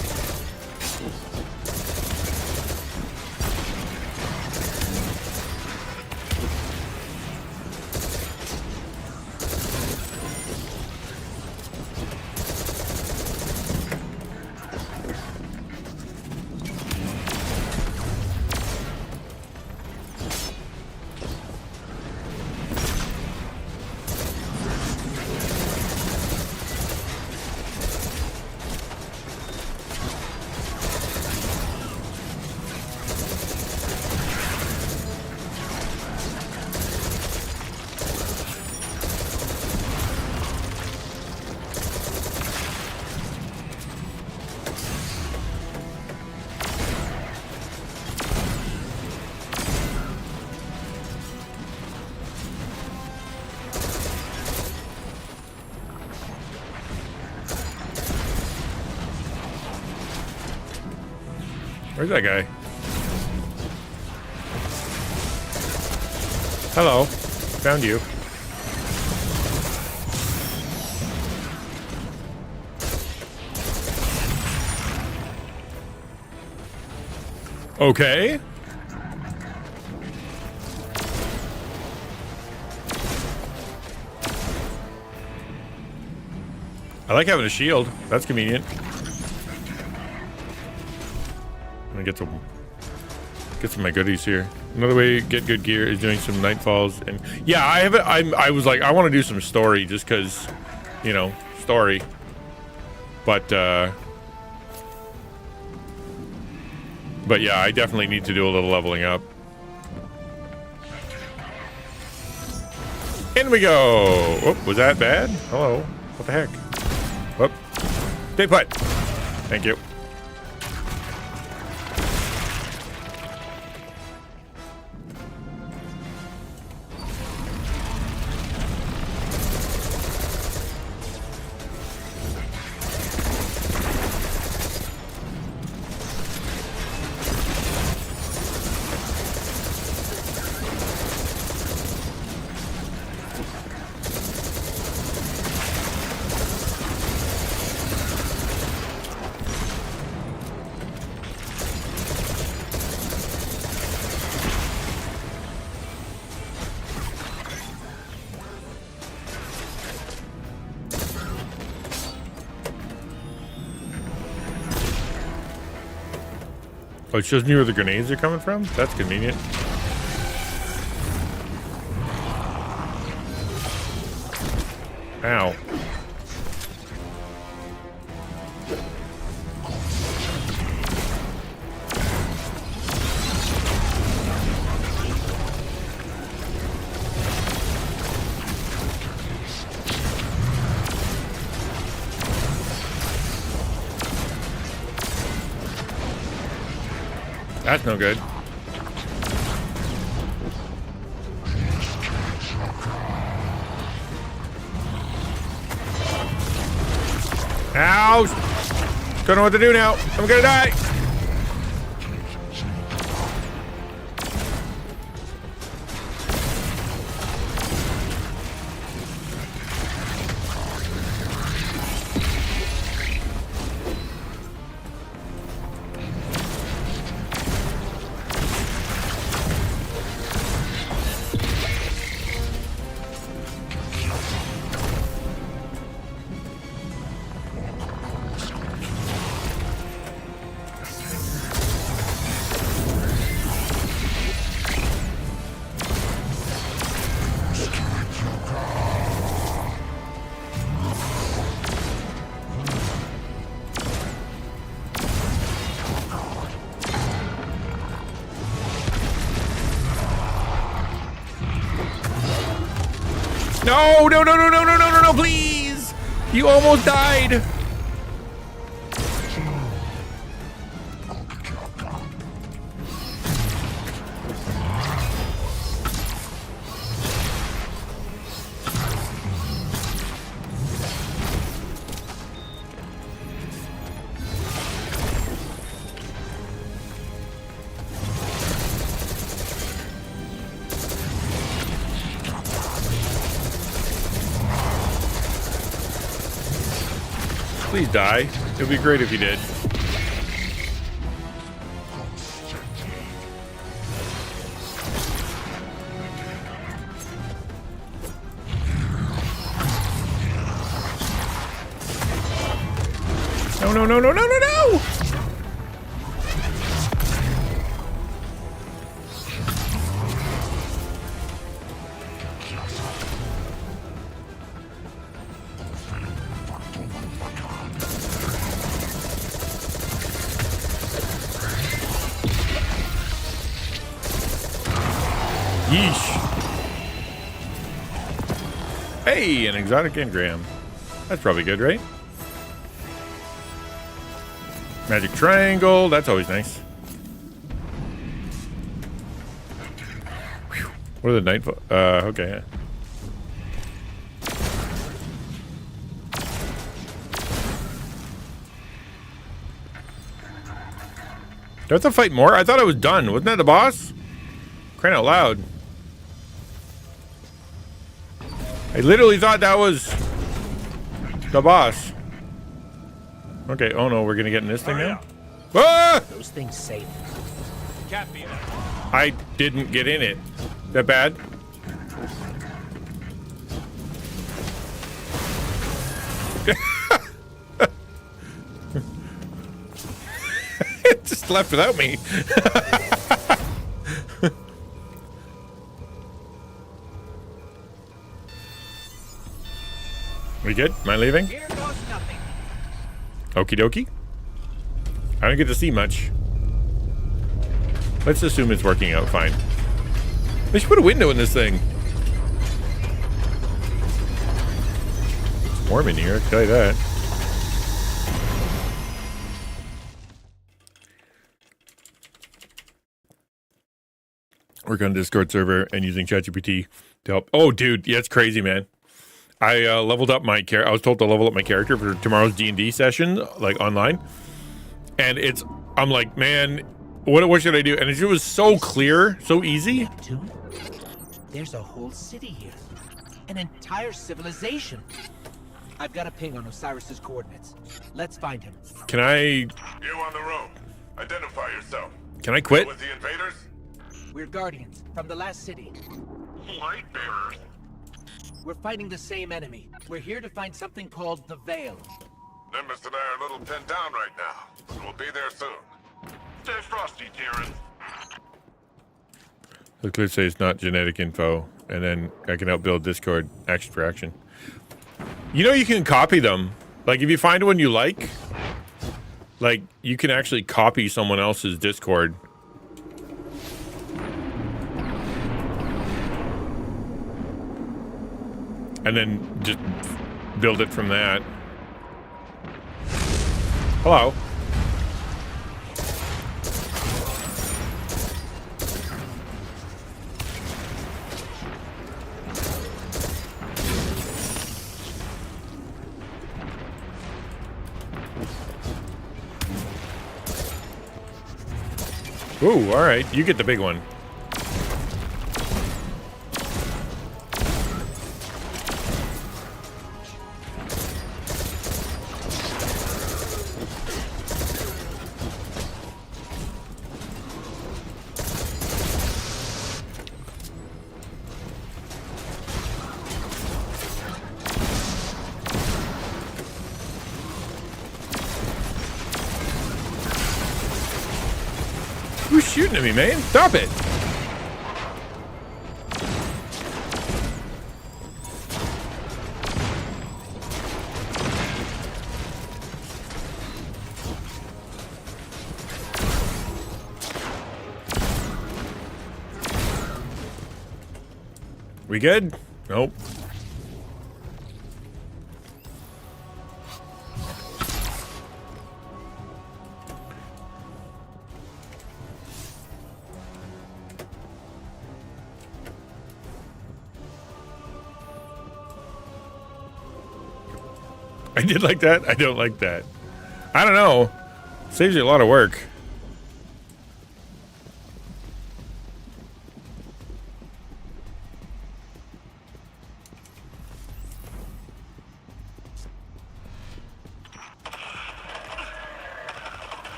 Speaker 1: Where's that guy? Hello. Found you. Okay. I like having a shield. That's convenient. me get some of my goodies here. Another way to get good gear is doing some nightfalls. And yeah, I was like, I want to do some story just because, you know, story. But yeah, I definitely need to do a little leveling up. In we go. Oh, was that bad? Hello. What the heck? Whoop. Stay put. Thank you. Oh, it shows me where the grenades are coming from? That's convenient. Ow. That's no good. Ow! Don't know what to do now. I'm gonna die. No, no, no, no, no, no, no, no, no, please! You almost died! Please die. It would be great if you did. No, no, no, no, no, no, no! Yeesh. Hey, an exotic engram. That's probably good, right? Magic triangle. That's always nice. Whew. What are the nightfall? Okay. Do I have to fight more? I thought I was done. Wasn't that the boss? Crying out loud. I literally thought that was the boss. Okay, oh no, we're gonna get in this thing now? Ah!
Speaker 8: Those things safe.
Speaker 2: Can't be.
Speaker 1: I didn't get in it. Is that bad? It just left without me. We good? Am I leaving?
Speaker 8: Here goes nothing.
Speaker 1: Okie dokie. I don't get to see much. Let's assume it's working out fine. They should put a window in this thing. It's warm in here, I can tell you that. Work on Discord server and using ChatGPT to help. Oh, dude, yeah, it's crazy, man. I leveled up my character. I was told to level up my character for tomorrow's D&D session, like online. And I'm like, man, what should I do? And it was so clear, so easy.
Speaker 8: Neptune? There's a whole city here. An entire civilization. I've got a ping on Osiris's coordinates. Let's find him.
Speaker 1: Can I?
Speaker 9: You on the road. Identify yourself.
Speaker 1: Can I quit?
Speaker 9: With the invaders?
Speaker 8: We're Guardians from the last city.
Speaker 9: Light bearers.
Speaker 8: We're fighting the same enemy. We're here to find something called the Veil.
Speaker 9: Nimbus and I are a little pinned down right now, but we'll be there soon. Stay frosty, Tyrion.
Speaker 1: The clip says it's not genetic info, and then I can help build Discord action for action. You know, you can copy them. Like, if you find one you like, you can actually copy someone else's Discord. And then just build it from that. Hello. Ooh, all right. You get the big one. Who's shooting at me, man? Stop it. We good? Nope. I did like that. I don't like that. I don't know. Saves you a lot of work.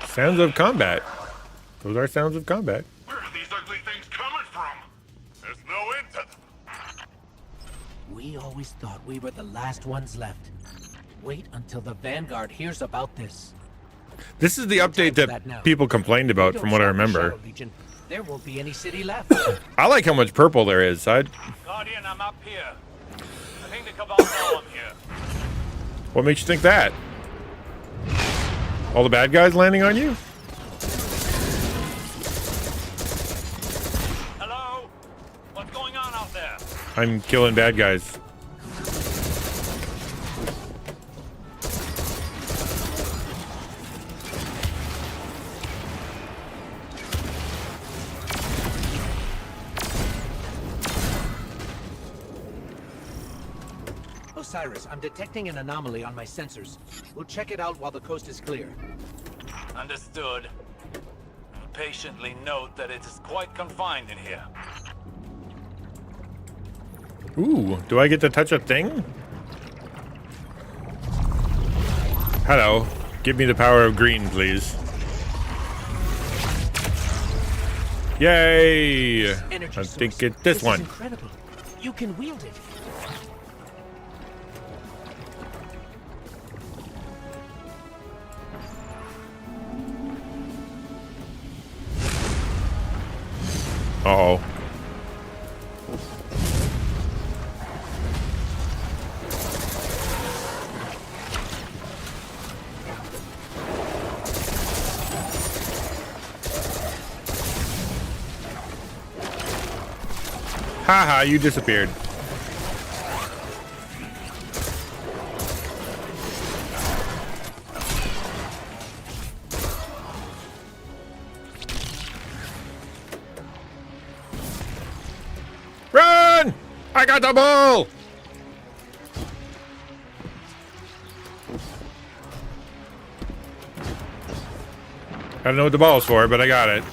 Speaker 1: Sounds of combat. Those are sounds of combat.
Speaker 9: Where are these ugly things coming from? There's no end to them.
Speaker 8: We always thought we were the last ones left. Wait until the Vanguard hears about this.
Speaker 1: This is the update that people complained about, from what I remember.
Speaker 8: Legion, there won't be any city left.
Speaker 1: I like how much purple there is.
Speaker 2: Guardian, I'm up here. I think the Cabal know I'm here.
Speaker 1: What makes you think that? All the bad guys landing on you?
Speaker 2: Hello? What's going on out there?
Speaker 1: I'm killing bad guys.
Speaker 8: Osiris, I'm detecting an anomaly on my sensors. We'll check it out while the coast is clear.
Speaker 2: Understood. Patiently note that it is quite confined in here.
Speaker 1: Ooh, do I get to touch a thing? Hello. Give me the power of green, please. Yay!
Speaker 8: Energy
Speaker 1: I think
Speaker 8: source.
Speaker 1: it's this one.
Speaker 8: Is incredible. You can wield it.
Speaker 1: Uh-oh. Haha, you disappeared. Run! I got the ball! I don't know what the ball's for, but I got it.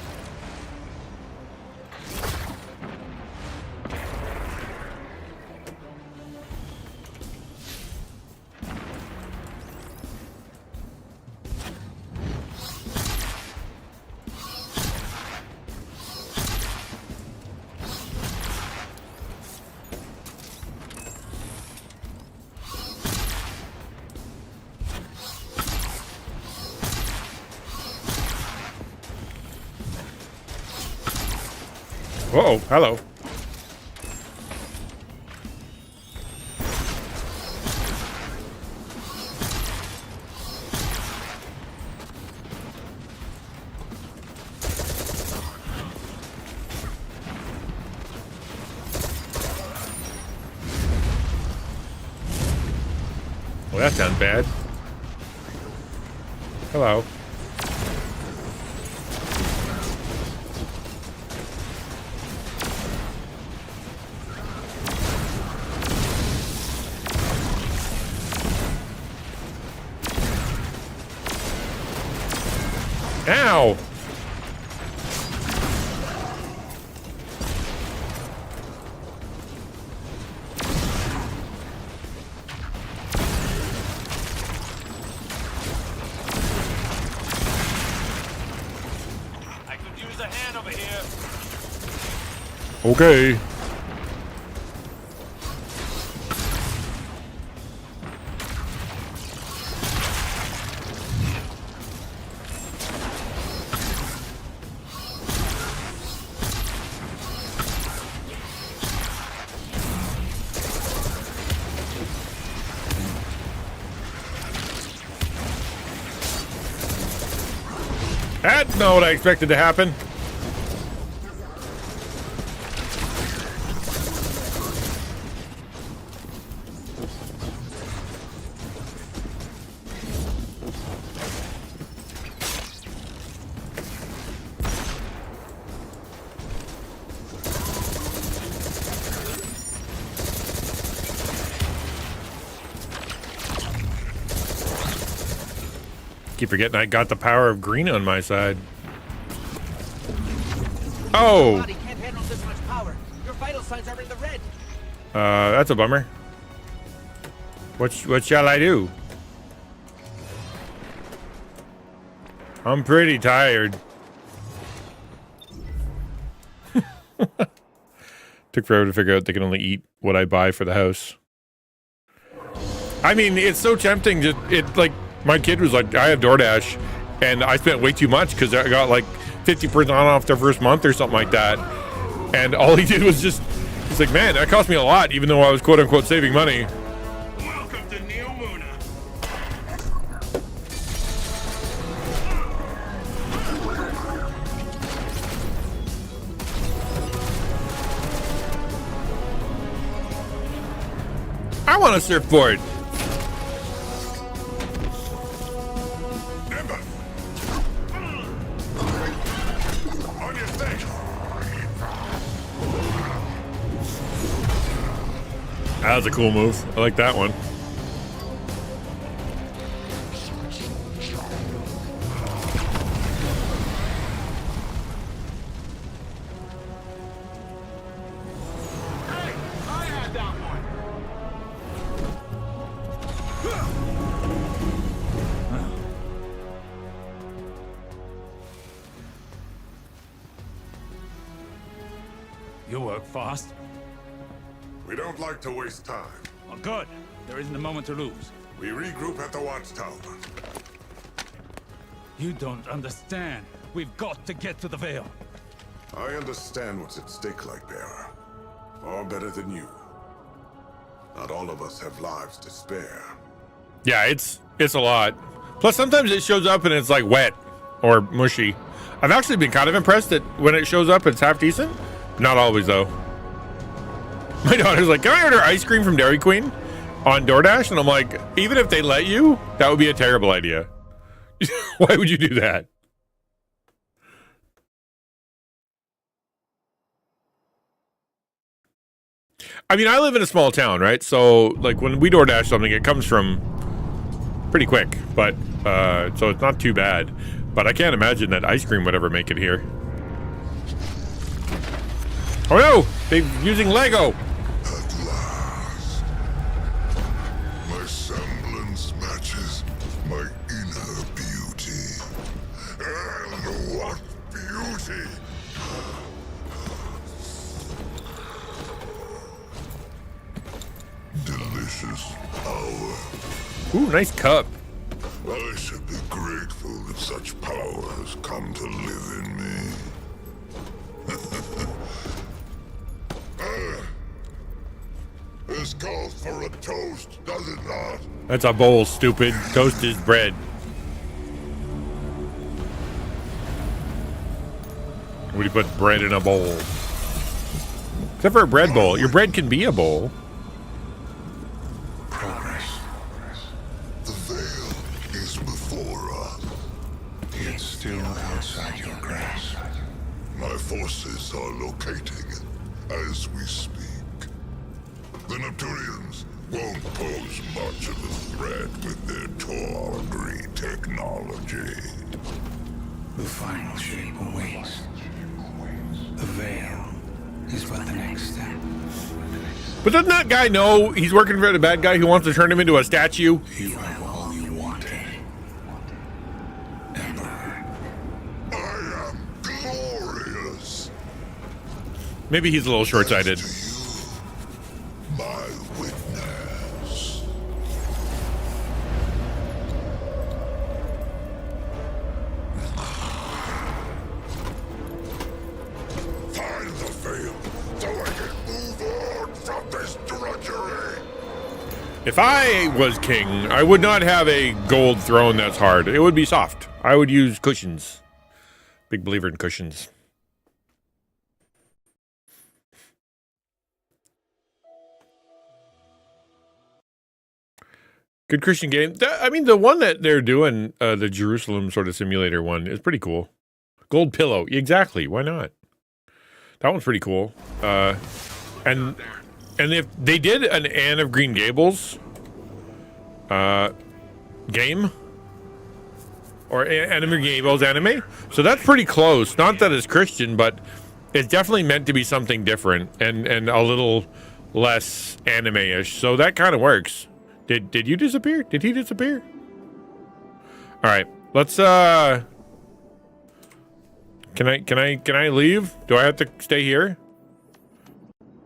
Speaker 1: Uh-oh, hello. Well, that sounds bad. Hello. Ow!
Speaker 2: I could use a hand over here.
Speaker 1: Okay. That's not what I expected to happen. Keep forgetting I got the power of green on my side. Oh!
Speaker 8: Body can't handle this much power. Your vital signs are in the red.
Speaker 1: That's a bummer. What shall I do? I'm pretty tired. Took forever to figure out they can only eat what I buy for the house. I mean, it's so tempting to like my kid was like, I have DoorDash and I spent way too much because I got like 50% off their first month or something like that. And all he did was he's like, man, that cost me a lot, even though I was quote unquote saving money.
Speaker 9: Welcome to Neo Muna.
Speaker 1: I want a surfboard.
Speaker 9: Nimba. On your face.
Speaker 1: That was a cool move. I like that one.
Speaker 2: You work fast.
Speaker 9: We don't like to waste time.
Speaker 2: Well, good. There isn't a moment to lose.
Speaker 9: We regroup at the watchtower.
Speaker 2: You don't understand. We've got to get to the Veil.
Speaker 9: I understand what's at stake, Lightbearer. Far better than you. Not all of us have lives to spare.
Speaker 1: Yeah, it's a lot. Plus, sometimes it shows up and it's like wet or mushy. I've actually been kind of impressed that when it shows up, it's half decent. Not always, though. My daughter's like, can I order ice cream from Dairy Queen on DoorDash? And I'm like, even if they let you, that would be a terrible idea. Why would you do that? I mean, I live in a small town, right? So, like, when we DoorDash something, it comes from pretty quick, but so it's not too bad. But I can't imagine that ice cream would ever make it here. Oh no! They're using Lego!
Speaker 9: At last. My semblance matches my inner beauty. And what beauty! Delicious power.
Speaker 1: Ooh, nice cup.
Speaker 9: I should be grateful that such power has come to live in me. This calls for a toast, does it not?
Speaker 1: That's a bowl, stupid. Toast is bread. What do you put bread in a bowl? Except for a bread bowl. Your bread can be a bowl.
Speaker 9: Progress. The veil is before us.
Speaker 6: It's still outside your grasp.
Speaker 9: My forces are locating it as we speak. The Neptunians won't pose much of a threat with their tawdry technology.
Speaker 3: The final shape awaits. The veil is but the next step.
Speaker 1: But doesn't that guy know he's working for the bad guy who wants to turn him into a statue?
Speaker 3: You have all you wanted. Emperor.
Speaker 9: I am glorious.
Speaker 1: Maybe he's a little short-sighted.
Speaker 9: To you, my witness. Find the veil so I can move on from this drudgery.
Speaker 1: If I was king, I would not have a gold throne that's hard. It would be soft. I would use cushions. Big believer in cushions. Good Christian game. I mean, the one that they're doing, the Jerusalem sort of simulator one, is pretty cool. Gold pillow. Exactly. Why not? That one's pretty cool. And if they did an Anne of Green Gables game, or Anne of Green Gables anime, so that's pretty close. Not that it's Christian, but it's definitely meant to be something different and a little less anime-ish. So that kind of works. Did you disappear? Did he disappear? All right, let's can I leave? Do I have to stay here?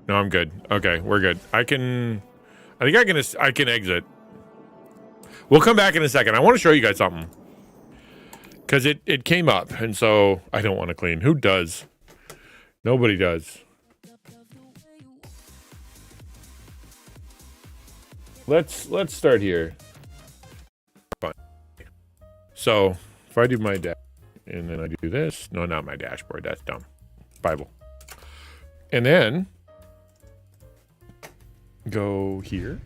Speaker 1: No, I'm good. Okay, we're good. I think I can exit. We'll come back in a second. I want to show you guys something. Because it came up, and so I don't want to clean. Who does? Nobody does. Let's start here. Fine. So if I do my dash, and then I do this. No, not my dashboard. That's dumb. Bible. And then go here.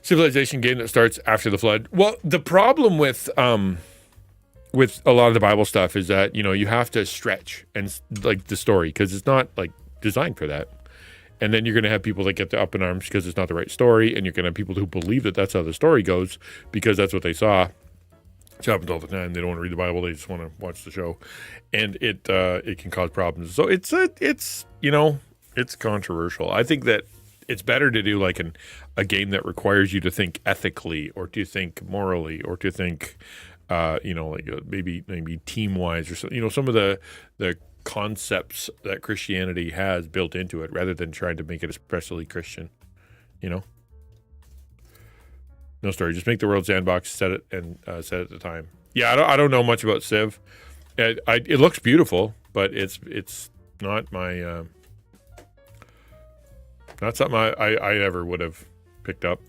Speaker 1: Civilization game that starts after the flood. Well, the problem with a lot of the Bible stuff is that, you know, you have to stretch and like the story because it's not like designed for that. And then you're going to have people that get the up in arms because it's not the right story, and you're going to have people who believe that that's how the story goes because that's what they saw. It happens all the time. They don't want to read the Bible; they just want to watch the show, and it can cause problems. So it's you know, it's controversial. I think that it's better to do like a game that requires you to think ethically, or to think morally, or to think, you know, like maybe team wise, or so, you know, some of the concepts that Christianity has built into it, rather than trying to make it especially Christian. You know, No story. Just make the world sandbox, set it, and set it at the time. Yeah, I don't know much about Civ. It looks beautiful, but it's not my not something I ever would have picked up.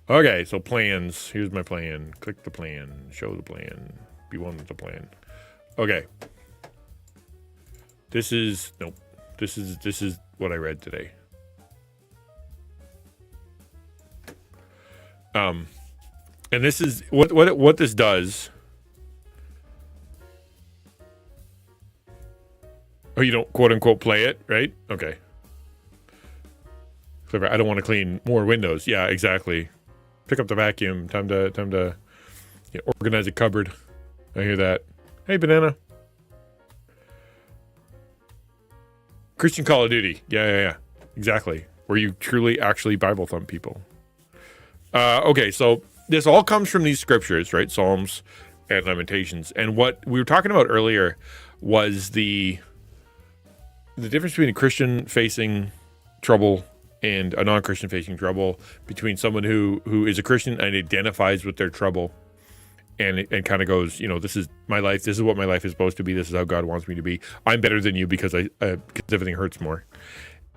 Speaker 1: Okay, so plans. Here's my plan. Click the plan. Show the plan. Be one with the plan. Okay. This is what I read today. And this is what this does. Oh, you don't quote unquote play it, right? Okay. Clever. I don't want to clean more windows. Yeah, exactly. Pick up the vacuum. Time to organize a cupboard. I hear that. Hey, banana. Christian Call of Duty. Yeah. Exactly. Where you truly actually Bible thump people. Okay, so this all comes from these scriptures, right? Psalms and Lamentations. And what we were talking about earlier was the difference between a Christian facing trouble and a non-Christian facing trouble, between someone who is a Christian and identifies with their trouble and kind of goes, this is my life. This is what my life is supposed to be. This is how God wants me to be. I'm better than you because because everything hurts more.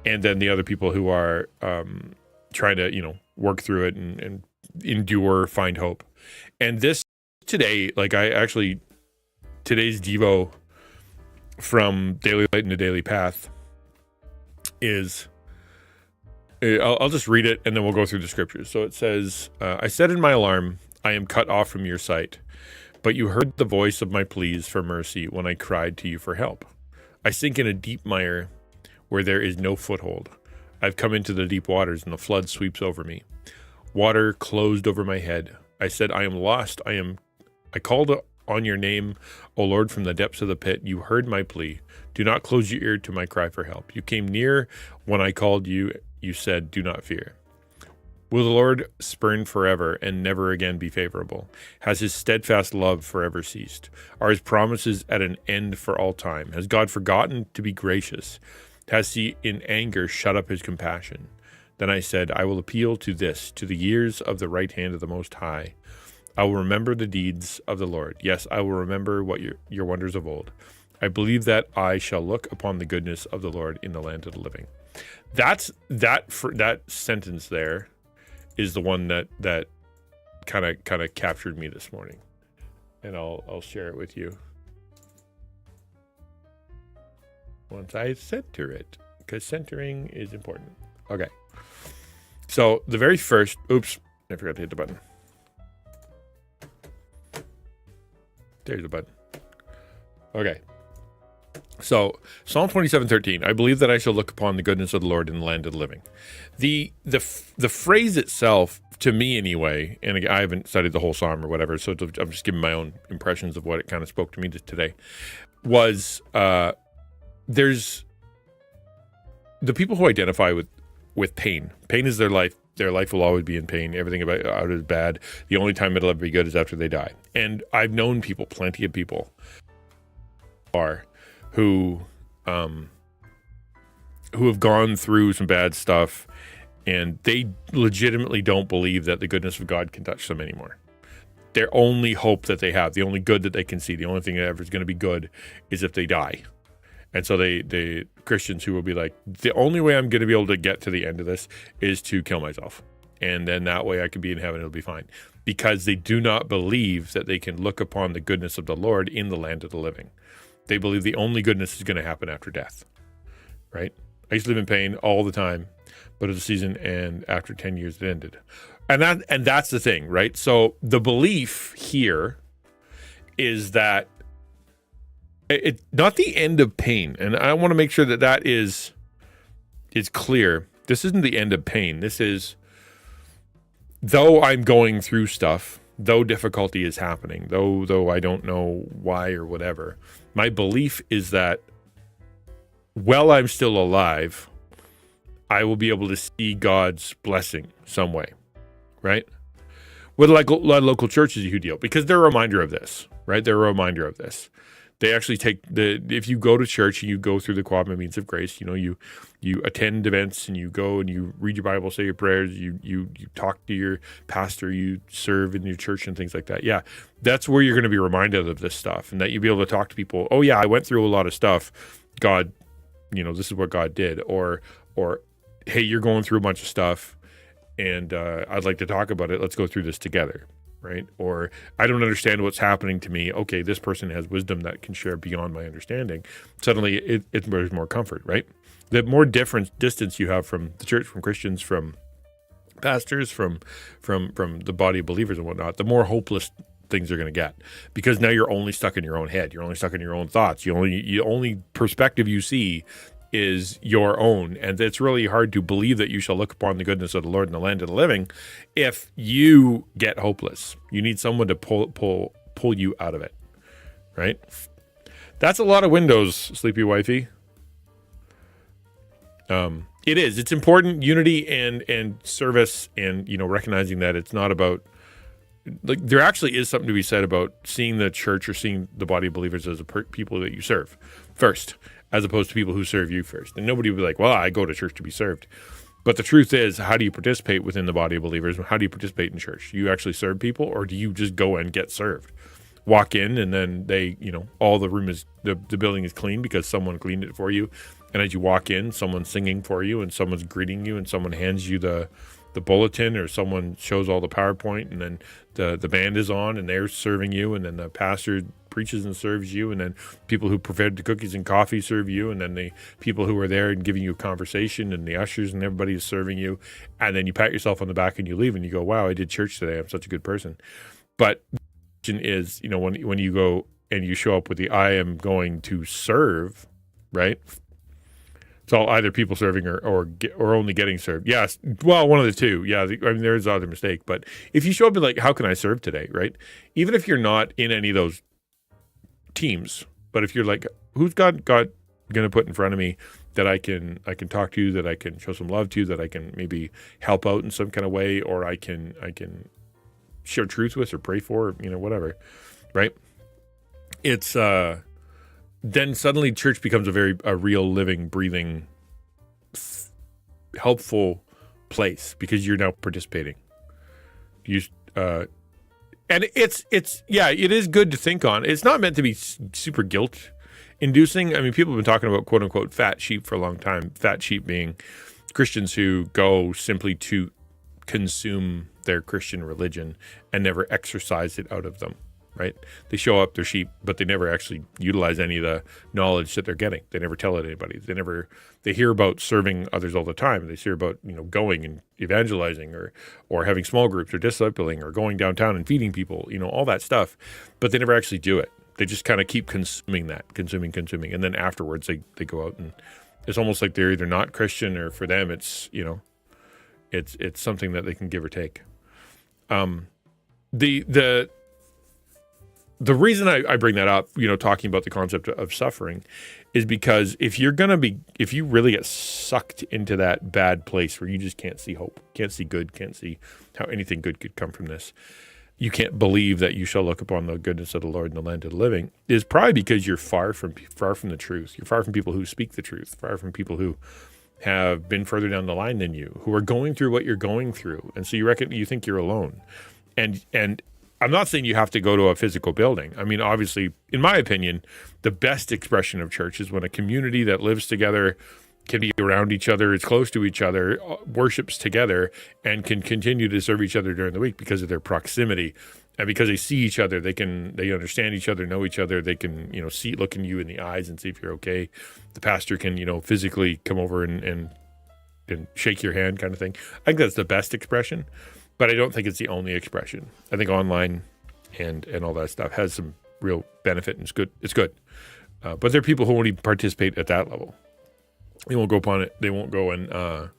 Speaker 1: And then the other people who are trying to, work through it and endure, find hope. And this today, today's Devo from Daily Light into Daily Path is, I'll just read it and then we'll go through the scriptures. So it says, I said in my alarm, I am cut off from your sight, but you heard the voice of my pleas for mercy when I cried to you for help. I sink in a deep mire where there is no foothold. I've come into the deep waters and the flood sweeps over me. Water closed over my head. I said, I am lost. I called on your name, O Lord, from the depths of the pit. You heard my plea. Do not close your ear to my cry for help. You came near when I called you. You said, do not fear. Will the Lord spurn forever and never again be favorable? Has his steadfast love forever ceased? Are his promises at an end for all time? Has God forgotten to be gracious? Has he in anger shut up his compassion? Then I said, I will appeal to the years of the right hand of the Most High. I will remember the deeds of the Lord. Yes, I will remember what your wonders of old. I believe that I shall look upon the goodness of the Lord in the land of the living. That sentence there is the one that kind of captured me this morning, and I'll share it with you once I center it, because centering is important. Okay. So the very first, oops, I forgot to hit the button. There's the button. Okay. So Psalm 27:13, I believe that I shall look upon the goodness of the Lord in the land of the living. The phrase itself, to me anyway, and I haven't studied the whole psalm or whatever, so I'm just giving my own impressions of what it kind of spoke to me today, was there's the people who identify with pain. Pain is their life. Their life will always be in pain. Everything about it is bad. The only time it'll ever be good is after they die. And I've known people, plenty of people, who have gone through some bad stuff, and they legitimately don't believe that the goodness of God can touch them anymore. Their only hope that they have, the only good that they can see, the only thing that ever is going to be good is if they die. And so the Christians who will be like, the only way I'm going to be able to get to the end of this is to kill myself. And then that way I can be in heaven, it'll be fine. Because they do not believe that they can look upon the goodness of the Lord in the land of the living. They believe the only goodness is going to happen after death, right? I used to live in pain all the time, but it was a season, and after 10 years it ended. And that's the thing, right? So the belief here is that it's not the end of pain, and I want to make sure that is clear. This isn't the end of pain. This is, though I'm going through stuff, though difficulty is happening, though I don't know why or whatever, my belief is that while I'm still alive, I will be able to see God's blessing some way, right? With like local churches, you deal, because they're a reminder of this, right? They're a reminder of this, They actually take if you go to church and you go through the quad means of grace, you attend events and you go and you read your Bible, say your prayers, you talk to your pastor, you serve in your church and things like that. Yeah, that's where you're going to be reminded of this stuff, and that you'll be able to talk to people. Oh yeah, I went through a lot of stuff. God, this is what God did, or hey, you're going through a bunch of stuff, and I'd like to talk about it. Let's go through this together. Right? Or I don't understand what's happening to me. Okay, this person has wisdom that can share beyond my understanding. Suddenly there's more comfort, right? The more distance you have from the church, from Christians, from pastors, from the body of believers and whatnot, the more hopeless things are going to get, because now you're only stuck in your own head. You're only stuck in your own thoughts. You only perspective you see is your own, and it's really hard to believe that you shall look upon the goodness of the Lord in the land of the living if you get hopeless. You need someone to pull you out of it, right? That's a lot of windows, sleepy wifey. It is. It's important, unity and service, and recognizing that it's not about, like, there actually is something to be said about seeing the church or seeing the body of believers as people that you serve first, as opposed to people who serve you first. And nobody will be like, well, I go to church to be served. But the truth is, how do you participate within the body of believers? How do you participate in church? Do you actually serve people, or do you just go and get served? Walk in, and then they, all the room is, the building is clean because someone cleaned it for you. And as you walk in, someone's singing for you, and someone's greeting you, and someone hands you the bulletin, or someone shows all the PowerPoint, and then the band is on and they're serving you, and then the pastor preaches and serves you, and then people who prepared the cookies and coffee serve you, and then the people who are there and giving you a conversation, and the ushers and everybody is serving you, and then you pat yourself on the back and you leave and you go, wow, I did church today, I'm such a good person. But the question is, when you go and you show up with the I am going to serve, right? It's all either people serving or only getting served. Yes, well, one of the two. Yeah, there is other mistake. But if you show up and like, how can I serve today, right? Even if you're not in any of those teams, but if you're like, who's God going to put in front of me that I can talk to, that I can show some love to, that I can maybe help out in some kind of way, or I can share truth with or pray for, whatever, right? It's then suddenly church becomes a real living, breathing, helpful place because you're now participating. And it is good to think on. It's not meant to be super guilt inducing. I mean, people have been talking about quote unquote fat sheep for a long time. Fat sheep being Christians who go simply to consume their Christian religion and never exercise it out of them. Right? They show up, they're sheep, but they never actually utilize any of the knowledge that they're getting. They never tell it to anybody. They hear about serving others all the time. They hear about, going and evangelizing or having small groups or discipling or going downtown and feeding people, all that stuff, but they never actually do it. They just kind of keep consuming. And then afterwards they go out, and it's almost like they're either not Christian, or for them it's, it's something that they can give or take. The reason I bring that up, talking about the concept of suffering, is because if you really get sucked into that bad place where you just can't see hope, can't see good, can't see how anything good could come from this, you can't believe that you shall look upon the goodness of the Lord in the land of the living, is probably because you're far from the truth. You're far from people who speak the truth, far from people who have been further down the line than you, who are going through what you're going through, and so you think you're alone, and I'm not saying you have to go to a physical building. I mean, obviously, in my opinion, the best expression of church is when a community that lives together, can be around each other, is close to each other, worships together, and can continue to serve each other during the week because of their proximity. And because they see each other, they understand each other, know each other, they can, look in you in the eyes and see if you're okay. The pastor can, physically come over and shake your hand kind of thing. I think that's the best expression. But I don't think it's the only expression. I think online and all that stuff has some real benefit, and it's good. It's good. But there are people who won't even participate at that level. They won't go upon it. They won't go and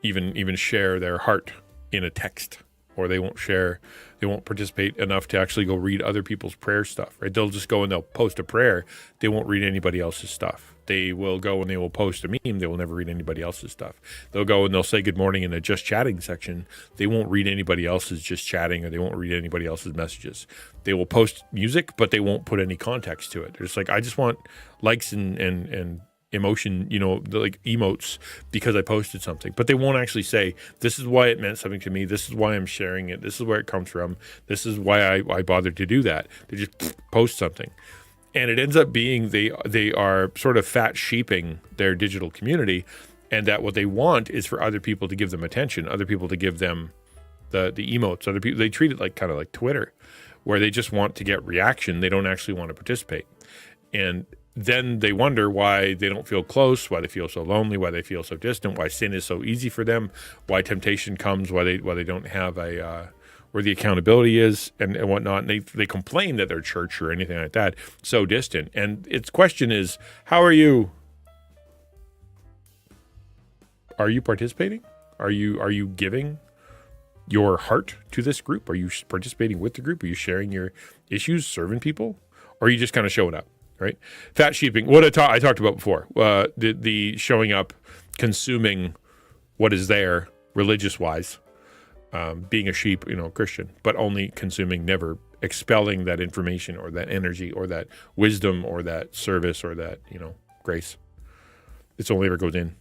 Speaker 1: even share their heart in a text or they won't share, they won't participate enough to actually go read other people's prayer stuff, right? They'll just go and they'll post a prayer. They won't read anybody else's stuff. They will go and they will post a meme. They will never read anybody else's stuff. They'll go and they'll say good morning in a just chatting section. They won't read anybody else's just chatting, or they won't read anybody else's messages. They will post music, but they won't put any context to it. They're just like, I just want likes and emotion, like emotes because I posted something. But they won't actually say, this is why it meant something to me. This is why I'm sharing it. This is where it comes from. This is why I bothered to do that. They just post something. And it ends up being they are sort of fat sheeping their digital community, and that what they want is for other people to give them attention, other people to give them the emotes. Other people, they treat it like kind of like Twitter, where they just want to get reaction. They don't actually want to participate. And then they wonder why they don't feel close, why they feel so lonely, why they feel so distant, why sin is so easy for them, why temptation comes, why they don't have where the accountability is and whatnot. And they complain that their church or anything like that so distant. And its question is, how are you? Are you participating? Are you giving your heart to this group? Are you participating with the group? Are you sharing your issues, serving people? Or are you just kind of showing up, right? Fat sheeping, what I talked about before, the showing up, consuming what is there religious-wise, being a sheep, Christian, but only consuming, never expelling that information or that energy or that wisdom or that service or that, grace. It's only ever goes in.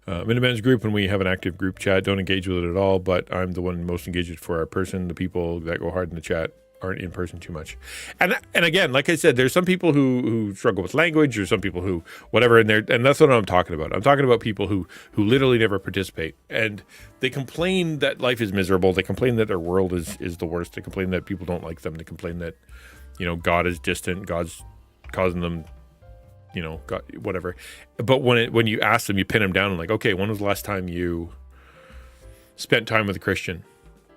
Speaker 1: In a men's group, when we have an active group chat, don't engage with it at all, but I'm the one most engaged for our person. The people that go hard in the chat aren't in person too much. And again, like I said, there's some people who struggle with language, or some people who whatever, and that's what I'm talking about. I'm talking about people who literally never participate, and they complain that life is miserable. They complain that their world is the worst. They complain that people don't like them. They complain that, God is distant. God's causing them, God, whatever. But when you ask them, you pin them down and like, okay, when was the last time you spent time with a Christian?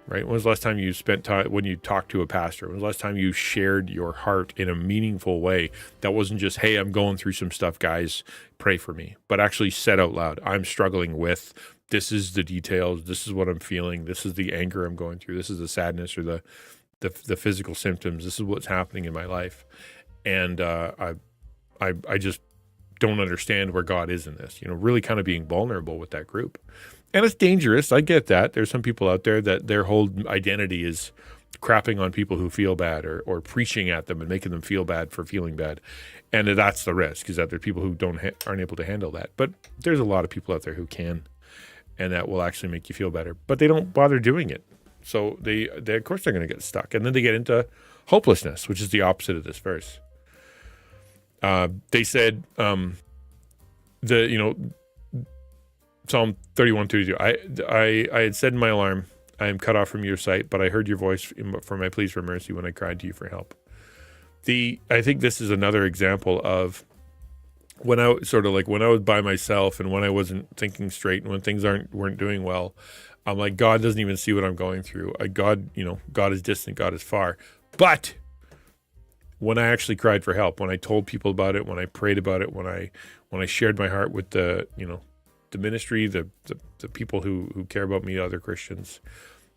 Speaker 1: Right? When was the last time you spent time when you talked to a pastor? When was the last time you shared your heart in a meaningful way that wasn't just, hey, I'm going through some stuff, guys, pray for me, but actually said out loud, I'm struggling with, this is the details, this is what I'm feeling, this is the anger I'm going through, this is the sadness or the physical symptoms, this is what's happening in my life. And I just don't understand where God is in this, really kind of being vulnerable with that group. And it's dangerous. I get that. There's some people out there that their whole identity is crapping on people who feel bad or preaching at them and making them feel bad for feeling bad. And that's the risk, is that there are people who aren't able to handle that. But there's a lot of people out there who can, and that will actually make you feel better. But they don't bother doing it. So they of course they're going to get stuck. And then they get into hopelessness, which is the opposite of this verse. They said, Psalm 31:32. I had said in my alarm, I am cut off from your sight, but I heard your voice for my pleas for mercy when I cried to you for help. I think this is another example of when I was by myself and when I wasn't thinking straight and when things weren't doing well. I'm like, God doesn't even see what I'm going through. God is distant, God is far. But when I actually cried for help, when I told people about it, when I prayed about it, when I shared my heart with the ministry, the people who care about me, other Christians,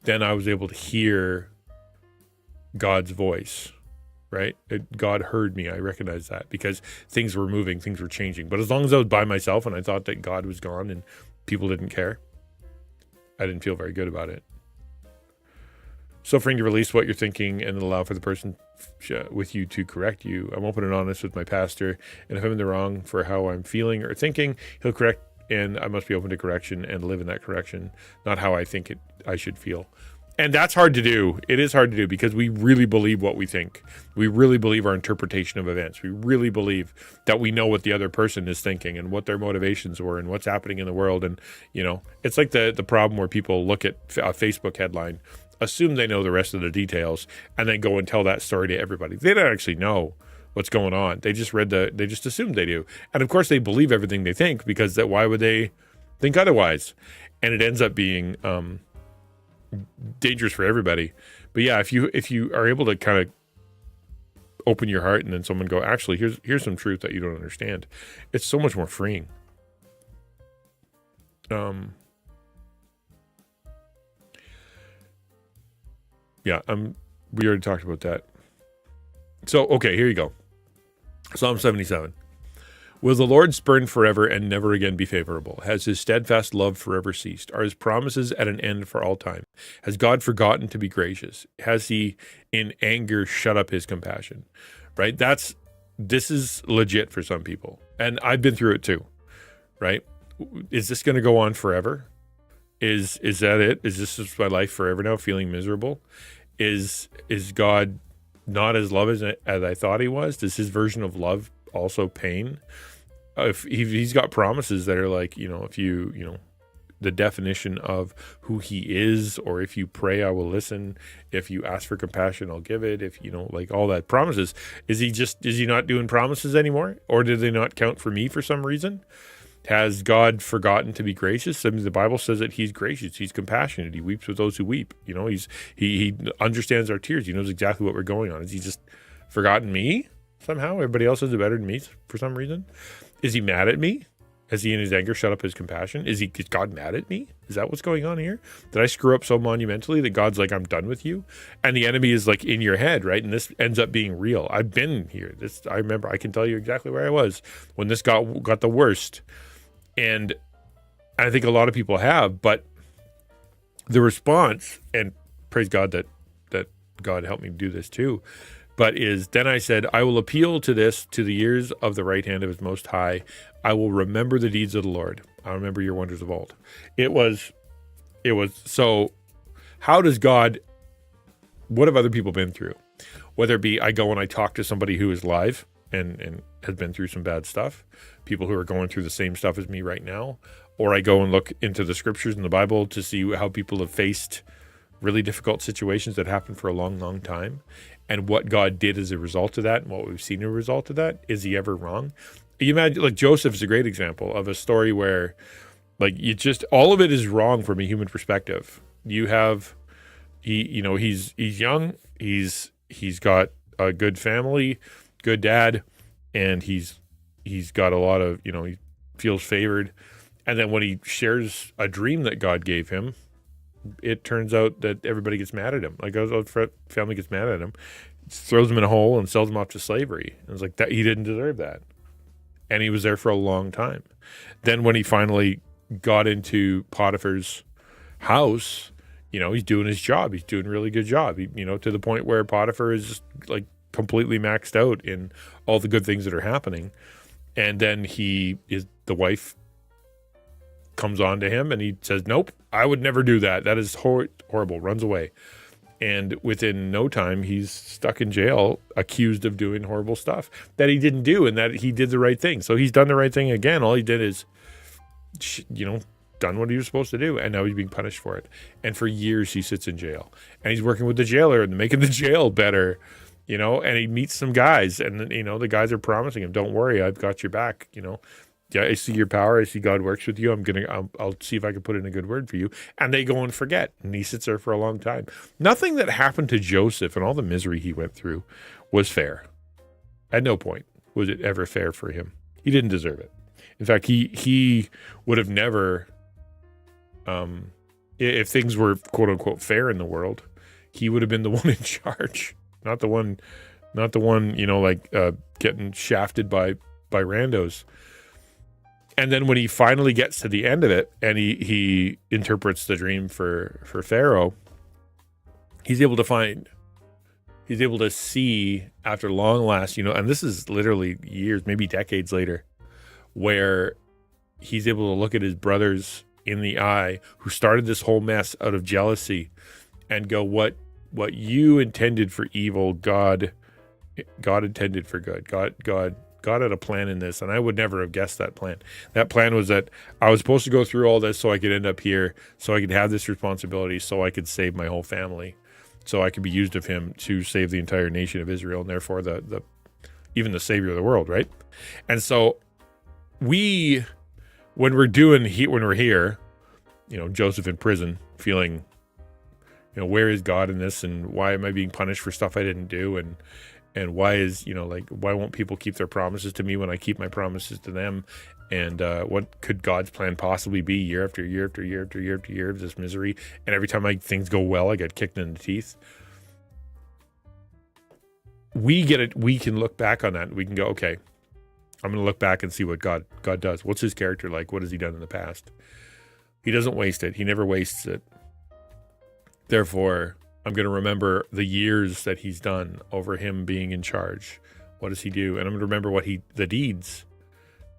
Speaker 1: then I was able to hear God's voice, right? God heard me. I recognized that because things were moving, things were changing. But as long as I was by myself and I thought that God was gone and people didn't care, I didn't feel very good about it. Suffering to release what you're thinking and allow for the person with you to correct you. I'm open and honest with my pastor, and if I'm in the wrong for how I'm feeling or thinking, he'll correct, and I must be open to correction and live in that correction, not how I think I should feel. And that's hard to do. It is hard to do because we really believe what we think. We really believe our interpretation of events. We really believe that we know what the other person is thinking and what their motivations were and what's happening in the world. And, it's like the problem where people look at a Facebook headline, assume they know the rest of the details, and then go and tell that story to everybody. They don't actually know what's going on. They just they just assume they do. And of course they believe everything they think, because why would they think otherwise? And it ends up being dangerous for everybody. But yeah, if you are able to kind of open your heart and then someone go, actually, here's some truth that you don't understand, it's so much more freeing. Yeah, we already talked about that. So, okay, here you go. Psalm 77. Will the Lord spurn forever and never again be favorable? Has his steadfast love forever ceased? Are his promises at an end for all time? Has God forgotten to be gracious? Has he in anger shut up his compassion? Right? This is legit for some people. And I've been through it too. Right? Is this going to go on forever? Is that it? Is this just my life forever now, feeling miserable? Is God not as love as I thought he was? Does his version of love also pain? If he's got promises that are like, if you the definition of who he is, or if you pray, I will listen. If you ask for compassion, I'll give it. If like all that promises, is he not doing promises anymore? Or did they not count for me for some reason? Has God forgotten to be gracious? I mean, the Bible says that he's gracious. He's compassionate. He weeps with those who weep. He understands our tears. He knows exactly what we're going on. Is he just forgotten me somehow? Everybody else is better than me for some reason. Is he mad at me? Has he in his anger shut up his compassion? Is God mad at me? Is that what's going on here? Did I screw up so monumentally that God's like, I'm done with you? And the enemy is like in your head, right? And this ends up being real. I've been here. I remember, I can tell you exactly where I was when this got the worst. And I think a lot of people have, but the response, and praise God that God helped me do this too, but then I said, I will appeal to the ears of the right hand of his most high. I will remember the deeds of the Lord. I remember your wonders of old. It was so, how does God, what have other people been through? Whether it be I go and I talk to somebody who is live and has been through some bad stuff, people who are going through the same stuff as me right now, or I go and look into the scriptures in the Bible to see how people have faced really difficult situations that happened for a long, long time, and what God did as a result of that, and what we've seen as a result of that. Is he ever wrong? You imagine, like, Joseph is a great example of a story where, like, all of it is wrong from a human perspective. You have, he's young, he's got a good family, good dad, and he's got a lot of, he feels favored. And then when he shares a dream that God gave him, it turns out that everybody gets mad at him. Like, his family gets mad at him, throws him in a hole and sells him off to slavery. And it's like that, he didn't deserve that. And he was there for a long time. Then when he finally got into Potiphar's house, he's doing his job. He's doing a really good job, to the point where Potiphar is just like completely maxed out in all the good things that are happening. And then the wife comes on to him and he says, nope, I would never do that. That is horrible. Runs away. And within no time, he's stuck in jail, accused of doing horrible stuff that he didn't do, and that he did the right thing. So he's done the right thing again. All he did is, done what he was supposed to do, and now he's being punished for it. And for years, he sits in jail. And he's working with the jailer and making the jail better, and he meets some guys, and, the guys are promising him, don't worry, I've got your back, Yeah, I see your power. I see God works with you. I'll see if I can put in a good word for you. And they go and forget. And he sits there for a long time. Nothing that happened to Joseph and all the misery he went through was fair. At no point was it ever fair for him. He didn't deserve it. In fact, he would have never, if things were quote unquote fair in the world, he would have been the one in charge, not the one, getting shafted by randos. And then when he finally gets to the end of it and he interprets the dream for Pharaoh, he's able to see after long last, and this is literally years, maybe decades later, where he's able to look at his brothers in the eye who started this whole mess out of jealousy and go, what you intended for evil, God intended for good. God had a plan in this, and I would never have guessed that plan. That plan was that I was supposed to go through all this so I could end up here, so I could have this responsibility, so I could save my whole family, so I could be used of him to save the entire nation of Israel, and therefore even the savior of the world, right? And so when we're here, Joseph in prison, feeling, where is God in this, and why am I being punished for stuff I didn't do, and why why won't people keep their promises to me when I keep my promises to them? And what could God's plan possibly be year after year after year after year after year of this misery? And every time things go well, I get kicked in the teeth. we get it. We can look back on that and we can go, okay, I'm going to look back and see what God does. What's his character like? What has he done in the past? He doesn't waste it. He never wastes it. Therefore, I'm going to remember the years that he's done over him being in charge. What does he do? And I'm going to remember the deeds,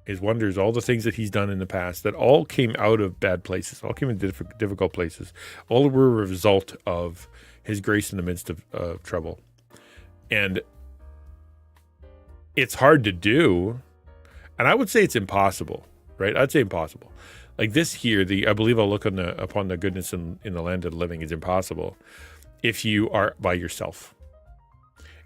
Speaker 1: his wonders, all the things that he's done in the past that all came out of bad places, all came in difficult places. All were a result of his grace in the midst of trouble. And it's hard to do. And I would say it's impossible, right? I'd say impossible. Like this here, I believe I'll look upon the goodness in the land of the living is impossible if you are by yourself.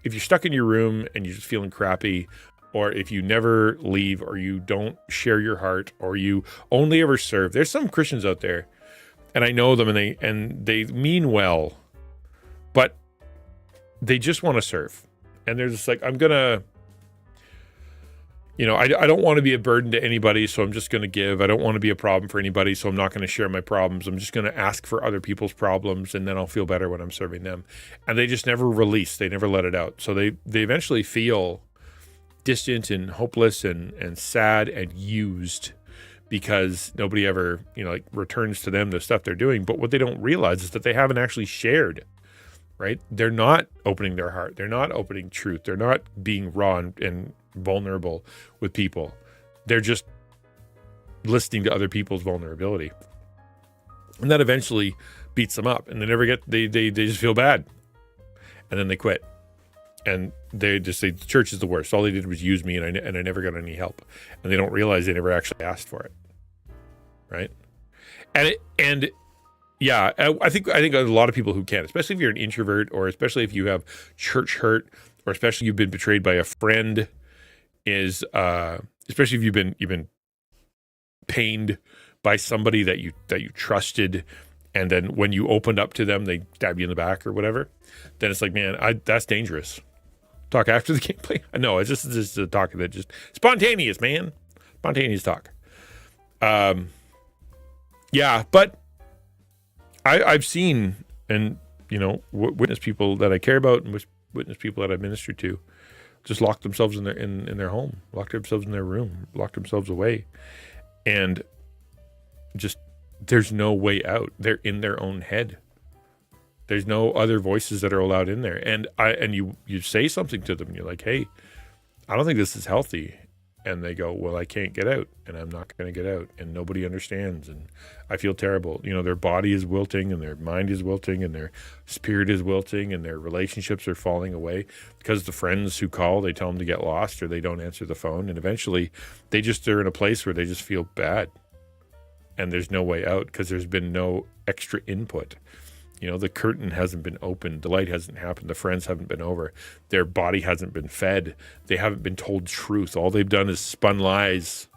Speaker 1: If you're stuck in your room and you're just feeling crappy, or if you never leave, or you don't share your heart, or you only ever serve. There's some Christians out there, and I know them, and they mean well, but they just want to serve. And they're just like, I'm going to, I don't want to be a burden to anybody, so I'm just going to give. I don't want to be a problem for anybody, so I'm not going to share my problems. I'm just going to ask for other people's problems, and then I'll feel better when I'm serving them. And they just never release. They never let it out. So they eventually feel distant and hopeless and sad and used because nobody ever, returns to them the stuff they're doing. But what they don't realize is that they haven't actually shared, right? They're not opening their heart. They're not opening truth. They're not being raw and vulnerable with people. They're just listening to other people's vulnerability. And that eventually beats them up, and they just feel bad. And then they quit. And they just say, the church is the worst. All they did was use me, and I never got any help. And they don't realize they never actually asked for it, right? And I think there's a lot of people who can, especially if you're an introvert, or especially if you have church hurt, or especially you've been betrayed by a friend, especially if you've been pained by somebody that you trusted, and then when you opened up to them, they stab you in the back or whatever. Then it's like, man, that's dangerous. Talk after the gameplay. No, it's just a talk that just spontaneous, man. Spontaneous talk. But I've seen and witness people that I care about and witness people that I minister to just lock themselves in their home, lock themselves in their room, lock themselves away, and just there's no way out. They're in their own head. There's no other voices that are allowed in there. And you say something to them, and you're like, hey, I don't think this is healthy. And they go, well, I can't get out, and I'm not going to get out, and nobody understands, and I feel terrible. Their body is wilting, and their mind is wilting, and their spirit is wilting, and their relationships are falling away because the friends who call, they tell them to get lost, or they don't answer the phone, and eventually they're in a place where they just feel bad, and there's no way out because there's been no extra input. The curtain hasn't been opened. The light hasn't happened. The friends haven't been over. Their body hasn't been fed. They haven't been told truth. All they've done is spun lies.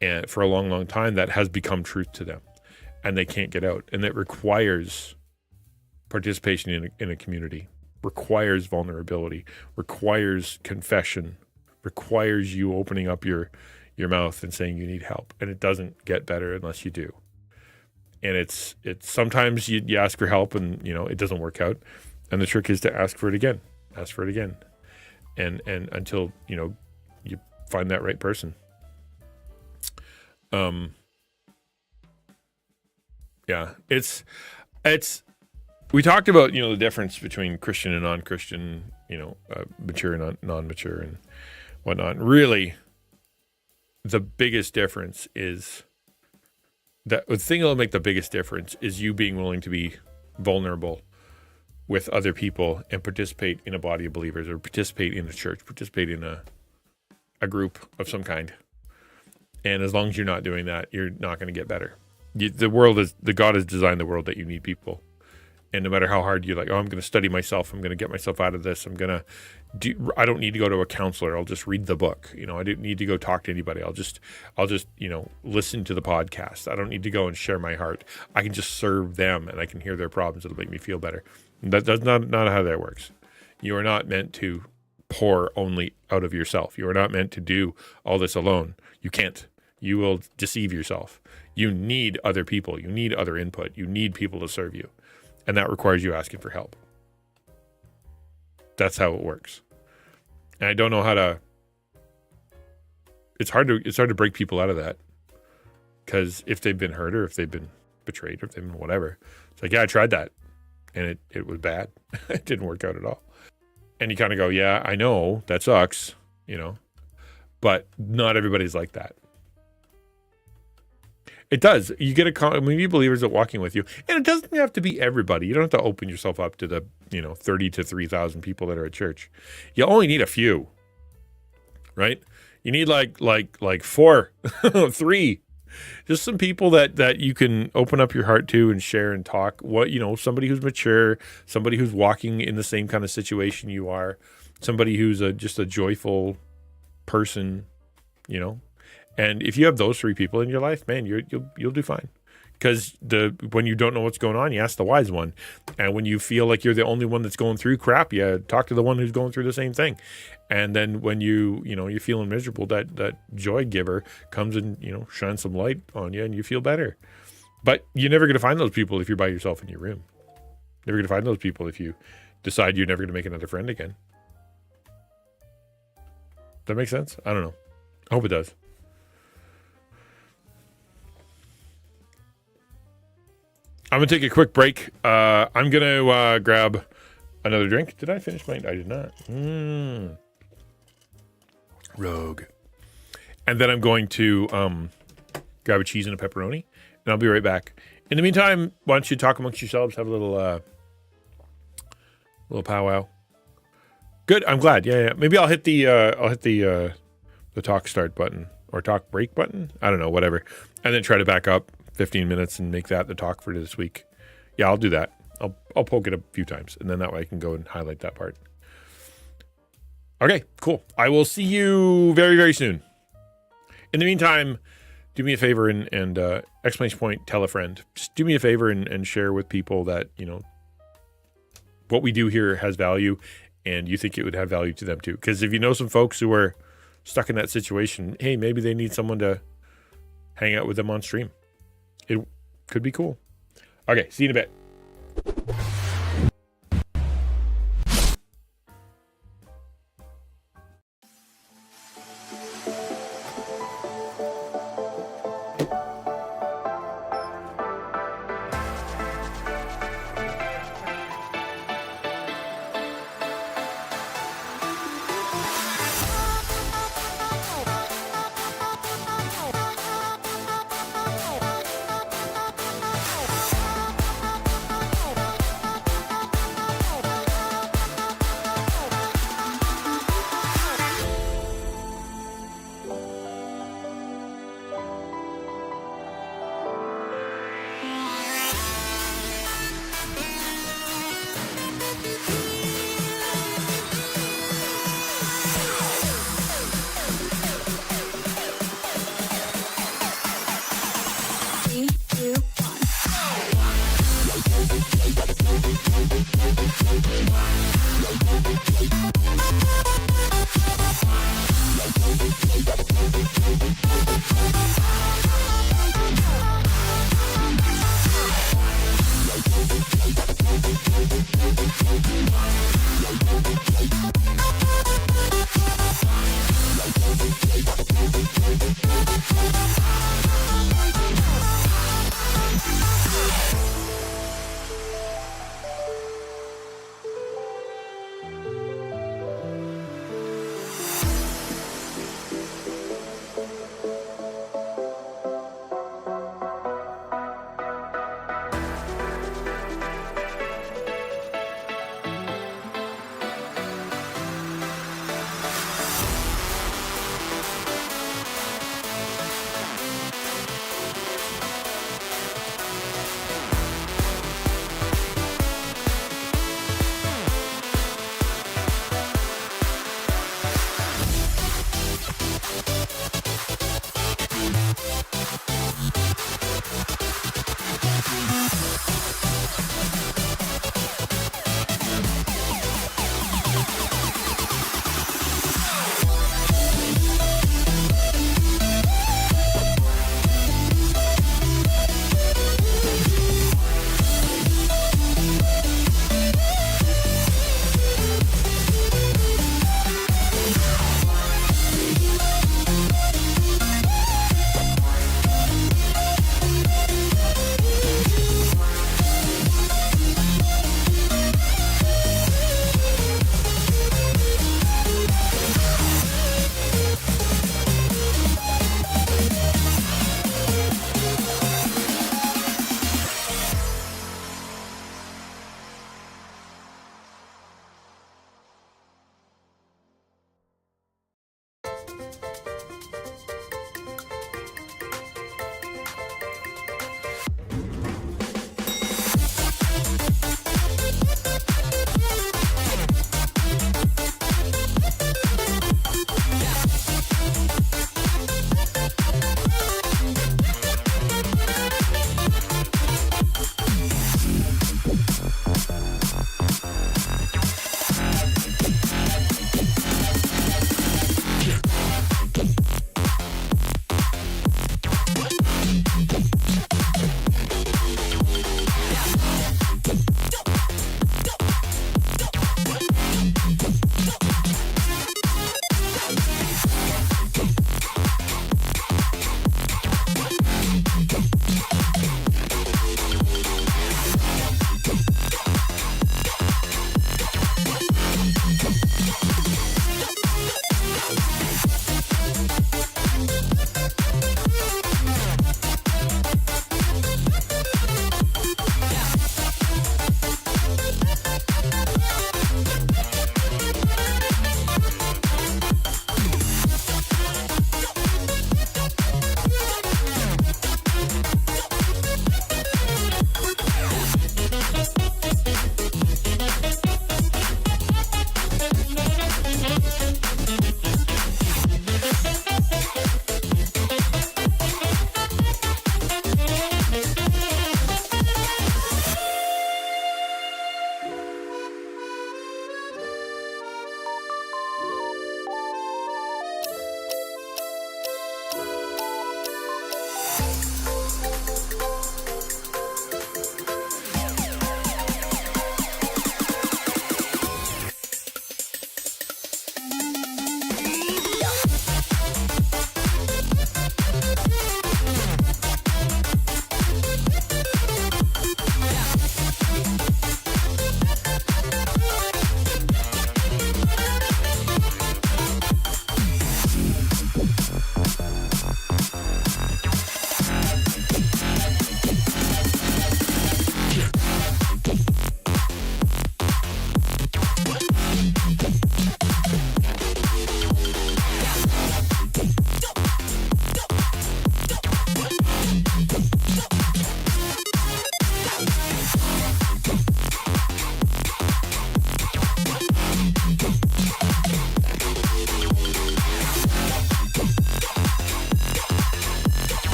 Speaker 1: And for a long, long time, that has become truth to them. And they can't get out. And it requires participation in a community, requires vulnerability, requires confession, requires you opening up your mouth and saying you need help. And it doesn't get better unless you do. And it's sometimes you ask for help and it doesn't work out, and the trick is to ask for it again, and until you find that right person. It's we talked about the difference between Christian and non-Christian, mature and non-mature and whatnot. Really, the biggest difference is. The thing that'll make the biggest difference is you being willing to be vulnerable with other people and participate in a body of believers, or participate in a church, participate in a group of some kind. And as long as you're not doing that, you're not going to get better. God has designed the world that you need people. And no matter how hard you're like, I'm going to study myself, I'm going to get myself out of this, I don't need to go to a counselor. I'll just read the book. I don't need to go talk to anybody. I'll just listen to the podcast. I don't need to go and share my heart. I can just serve them, and I can hear their problems. It'll make me feel better. That's not how that works. You are not meant to pour only out of yourself. You are not meant to do all this alone. You can't. You will deceive yourself. You need other people. You need other input. You need people to serve you. And that requires you asking for help. That's how it works. And I don't know how to. It's hard to break people out of that, because if they've been hurt or if they've been betrayed or if they've been whatever, it's like, yeah, I tried that and it was bad. It didn't work out at all. And you kind of go, yeah, I know that sucks, but not everybody's like that. It does. You get we need believers that walking with you, and it doesn't have to be everybody. You don't have to open yourself up to the 30 to 3,000 people that are at church. You only need a few, right? You need like 4, 3, just some people that you can open up your heart to and share and talk. Somebody who's mature, somebody who's walking in the same kind of situation you are, somebody who's just a joyful person, And if you have those 3 people in your life, man, you'll do fine. Because when you don't know what's going on, you ask the wise one. And when you feel like you're the only one that's going through crap, you talk to the one who's going through the same thing. And then when you're feeling miserable, that joy giver comes and shines some light on you, and you feel better. But you're never going to find those people if you're by yourself in your room. Never going to find those people if you decide you're never going to make another friend again. That makes sense? I don't know. I hope it does. I'm going to take a quick break. I'm going to grab another drink. Did I finish mine? I did not. Rogue. And then I'm going to grab a cheese and a pepperoni, and I'll be right back. In the meantime, why don't you talk amongst yourselves, have a little powwow. Good. I'm glad. Yeah. Maybe I'll hit the talk start button or talk break button. I don't know, whatever. And then try to back up 15 minutes and make that the talk for this week. Yeah, I'll do that. I'll poke it a few times, and then that way I can go and highlight that part. Okay, cool. I will see you very, very soon. In the meantime, do me a favor and exclamation point, tell a friend. Just do me a favor and share with people that, what we do here has value, and you think it would have value to them too. Because if you know some folks who are stuck in that situation, hey, maybe they need someone to hang out with them on stream. It could be cool. Okay, see you in a bit.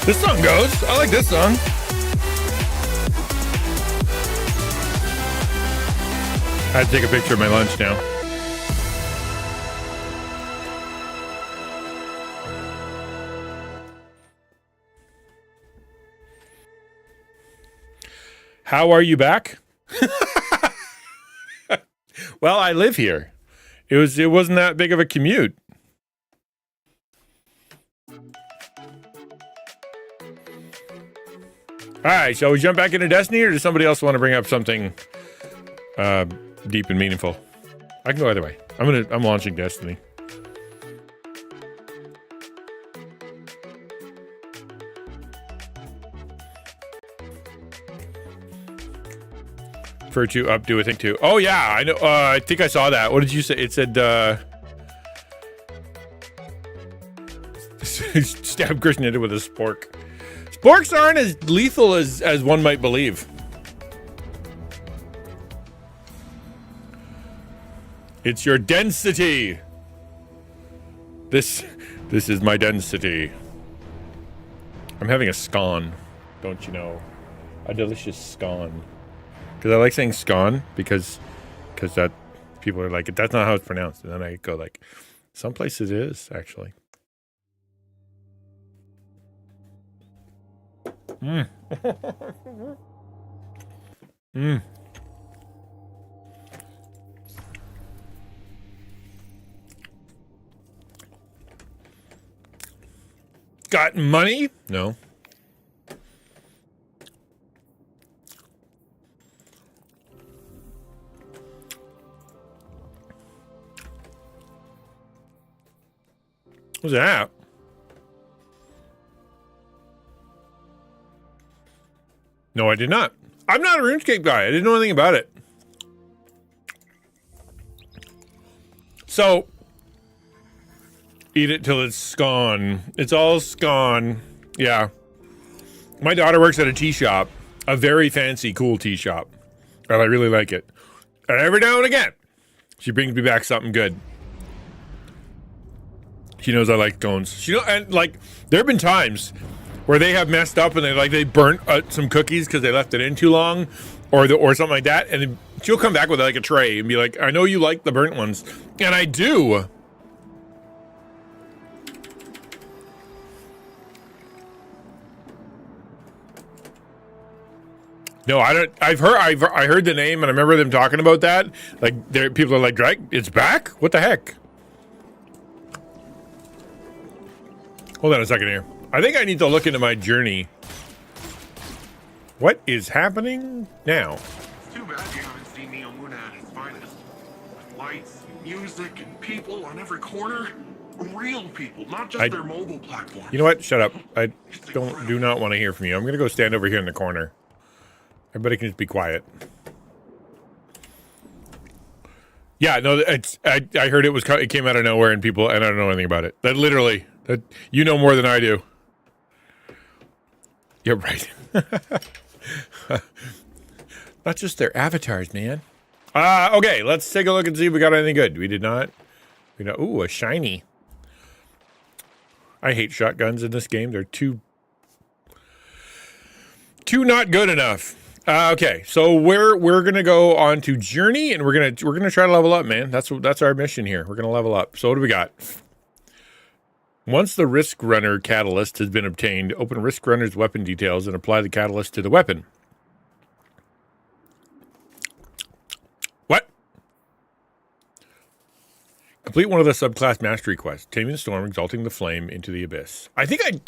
Speaker 1: This song goes. I like this song. I had to take a picture of my lunch now. How are you back? Well, I live here. It wasn't that big of a commute. All right, shall we jump back into Destiny, or does somebody else want to bring up something deep and meaningful? I can go either way. I'm launching Destiny. For to updo a thing too. Oh yeah, I know. I think I saw that. What did you say? It said stab Christian with a spork. Sporks aren't as lethal as one might believe. It's your density. This is my density. I'm having a scone, don't you know? A delicious scone. Because I like saying scone because that people are like, that's not how it's pronounced. And then I go like, some places it is actually. Got money? No. What's that? No, I did not. I'm not a RuneScape guy. I didn't know anything about it. So, eat it till it's gone. It's all gone. Yeah. My daughter works at a tea shop. A very fancy, cool tea shop. And I really like it. And every now and again, she brings me back something good. She knows I like scones. And like, there have been times where they have messed up and they burnt some cookies because they left it in too long, or something like that. And then she'll come back with like a tray and be like, "I know you like the burnt ones," and I do. No, I don't. I heard the name, and I remember them talking about that. Like, people are like, "Drake, it's back? What the heck?" Hold on a second here. I think I need to look into my journey. What is happening now?
Speaker 10: It's too bad you haven't seen Neo Muna at his finest. With lights, music, and people on every corner. Real people, not just their mobile platform.
Speaker 1: You know what? Shut up. I do not want to hear from you. I'm going to go stand over here in the corner. Everybody can just be quiet. Yeah, no, I heard it came out of nowhere and I don't know anything about it. That you know more than I do. You're right. Not just their avatars, man. Okay, let's take a look and see if we got anything good. We did not. Ooh, a shiny. I hate shotguns in this game. They're too not good enough. Okay, so we're gonna go on to Journey, and we're gonna try to level up, man. That's our mission here. We're gonna level up. So what do we got? Once the Risk Runner catalyst has been obtained, open Risk Runner's weapon details and apply the catalyst to the weapon. What? Complete one of the subclass mastery quests. Taming the Storm, exalting the flame into the abyss.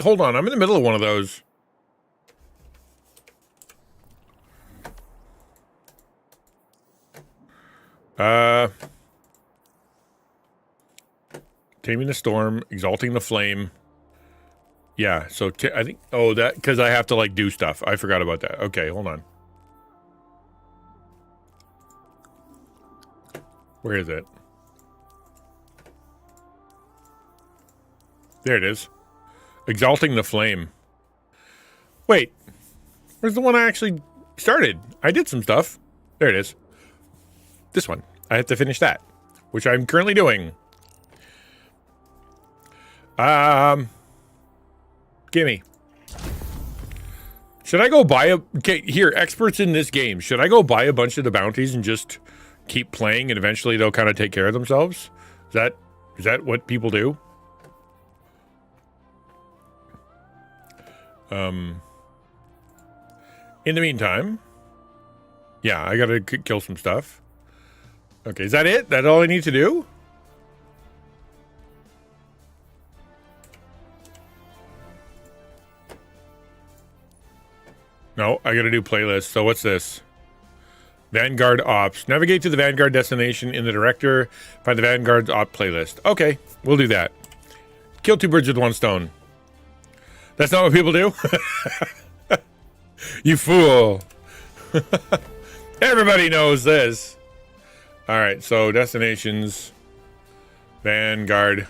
Speaker 1: Hold on, I'm in the middle of one of those. Taming the Storm, exalting the flame. Yeah, so I think, that, because I have to, like, do stuff. I forgot about that. Okay, hold on. Where is it? There it is. Exalting the flame. Wait. Where's the one I actually started? I did some stuff. There it is. This one. I have to finish that, which I'm currently doing. Gimme. Should I go buy okay, here, experts in this game. Should I go buy a bunch of the bounties and just keep playing and eventually they'll kind of take care of themselves? Is that what people do? In the meantime, yeah, I gotta kill some stuff. Okay, is that it? That's all I need to do? No, I gotta do playlists. So what's this? Vanguard Ops. Navigate to the Vanguard destination in the director. Find the Vanguard's Op playlist. Okay, we'll do that. Kill two birds with one stone. That's not what people do? You fool. Everybody knows this. All right, so destinations. Vanguard.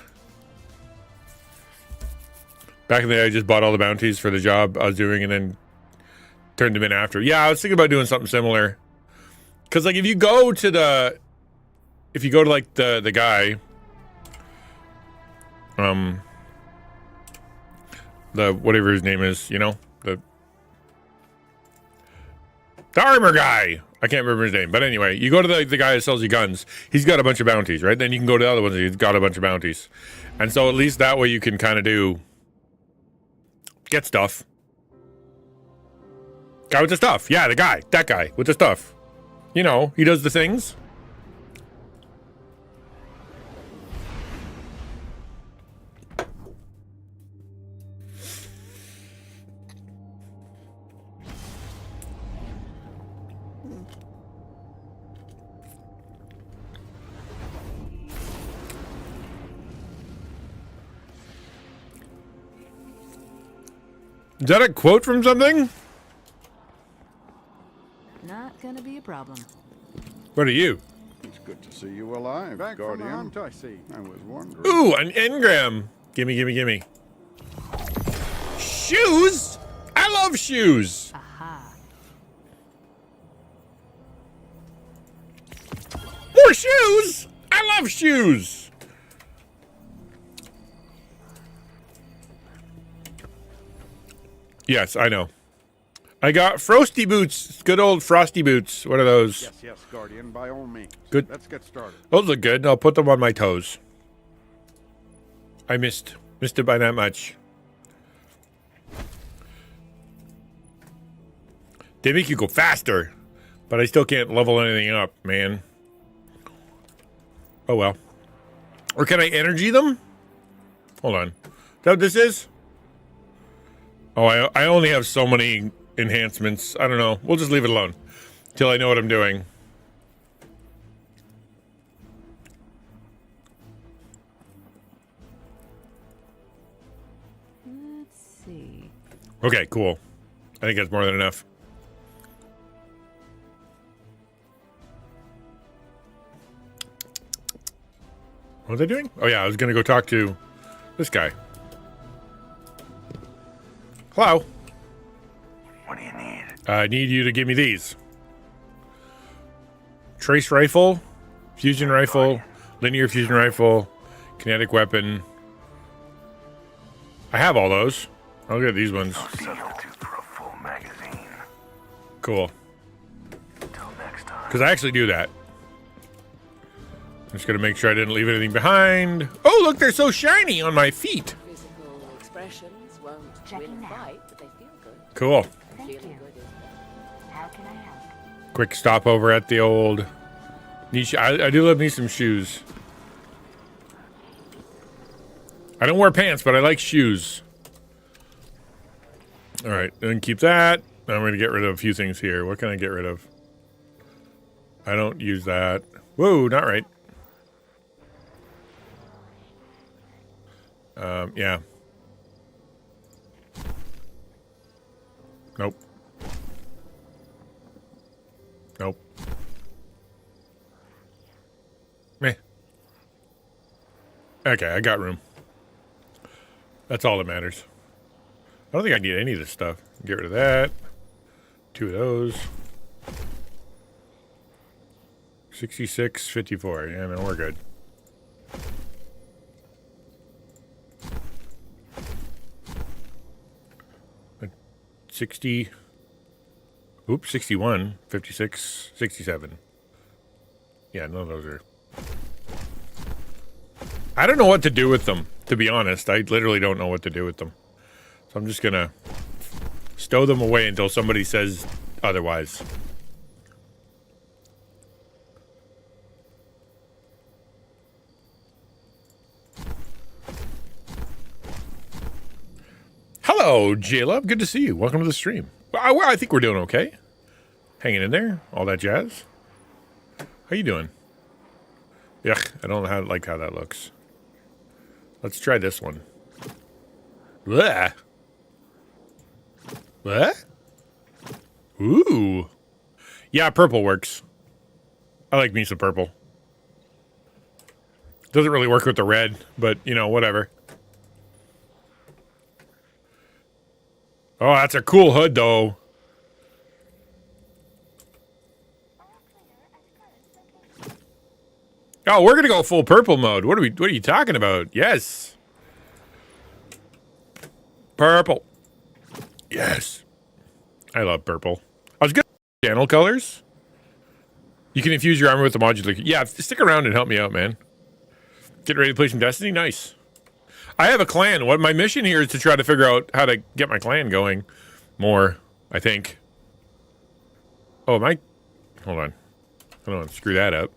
Speaker 1: Back in the day, I just bought all the bounties for the job I was doing and then turned them in after. Yeah, I was thinking about doing something similar. Because, like, if you go to like the guy, the whatever his name is, you know, the armor guy. I can't remember his name, but anyway, you go to the guy that sells you guns. He's got a bunch of bounties, right? Then you can go to the other ones. He's got a bunch of bounties, and so at least that way you can kind of get stuff. Guy with the stuff, yeah, that guy with the stuff. You know, he does the things. Is that a quote from something?
Speaker 4: Not gonna be a problem.
Speaker 1: What are you?
Speaker 11: It's good to see you alive, back Guardian. From the hunt, I see. I was wondering.
Speaker 1: Ooh, an engram. Gimme. Shoes? I love shoes.
Speaker 4: Aha.
Speaker 1: More shoes? I love shoes. Yes, I know. I got frosty boots. Good old frosty boots. What are those?
Speaker 11: Yes, Guardian, by all means.
Speaker 1: Good.
Speaker 11: Let's get started.
Speaker 1: Those look good. I'll put them on my toes. I missed it by that much. They make you go faster, but I still can't level anything up, man. Oh well. Or can I energy them? Hold on. Is that what this is? Oh, I only have so many enhancements. I don't know. We'll just leave it alone till I know what I'm doing.
Speaker 4: Let's see.
Speaker 1: Okay, cool. I think that's more than enough. What was I doing? Oh yeah, I was gonna go talk to this guy. Hello.
Speaker 3: What do you need?
Speaker 1: I need you to give me these. Trace rifle, fusion rifle, linear fusion rifle, kinetic weapon. I have all those. I'll get these ones.
Speaker 3: No substitute for a full magazine.
Speaker 1: Cool.
Speaker 3: Till next time.
Speaker 1: Because I actually do that. I'm just gonna make sure I didn't leave anything behind. Oh, look, they're so shiny on my feet.
Speaker 12: Physical expressions won't win a fight, but they feel good.
Speaker 1: Cool.
Speaker 12: Thank you. How can I help?
Speaker 1: Quick stop over at the old niche. I do love me some shoes. I don't wear pants, but I like shoes. All right, then keep that. I'm going to get rid of a few things here. What can I get rid of? I don't use that. Whoa, not right. Yeah. Nope. Nope. Meh. Okay, I got room. That's all that matters. I don't think I need any of this stuff. Get rid of that. 2 of those. 66, 54. Yeah, no, we're good. Uh, 60. Oops, 61, 56, 67. Yeah, none of those are. I don't know what to do with them, to be honest. I literally don't know what to do with them. So I'm just going to stow them away until somebody says otherwise. Hello, J-Love. Good to see you. Welcome to the stream. I think we're doing okay. Hanging in there. All that jazz. How you doing? Yuck. I don't like how that looks. Let's try this one. Blech. What? Ooh. Yeah, purple works. I like me some purple. Doesn't really work with the red, but, you know, whatever. Oh, that's a cool hood, though. Oh, we're gonna go full purple mode. What are you talking about? Yes. Purple. Yes. I love purple. I was good at channel colors. You can infuse your armor with the modular. Yeah, stick around and help me out, man. Get ready to play some Destiny? Nice. I have a clan. What my mission here is to try to figure out how to get my clan going more, I think. Oh, am I? Hold on. I don't want to screw that up.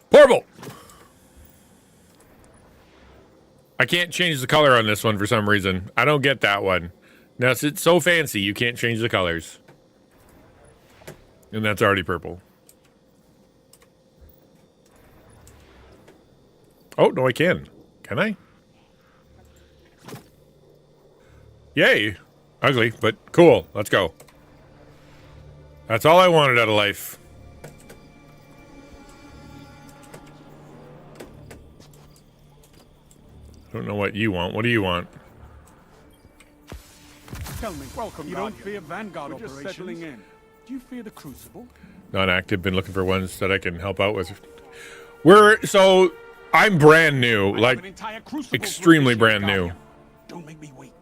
Speaker 1: Purple! I can't change the color on this one for some reason. I don't get that one. Now, it's so fancy, you can't change the colors. And that's already purple. Oh, no, I can. Can I? Yay. Ugly, but cool. Let's go. That's all I wanted out of life. I don't know what you want. What do you want?
Speaker 11: Tell me, welcome. You don't fear Vanguard operations? Just settling in. Do you fear the Crucible?
Speaker 1: Not active. Been looking for ones that I can help out with. I'm brand new, like extremely brand new.
Speaker 11: Don't make me wait.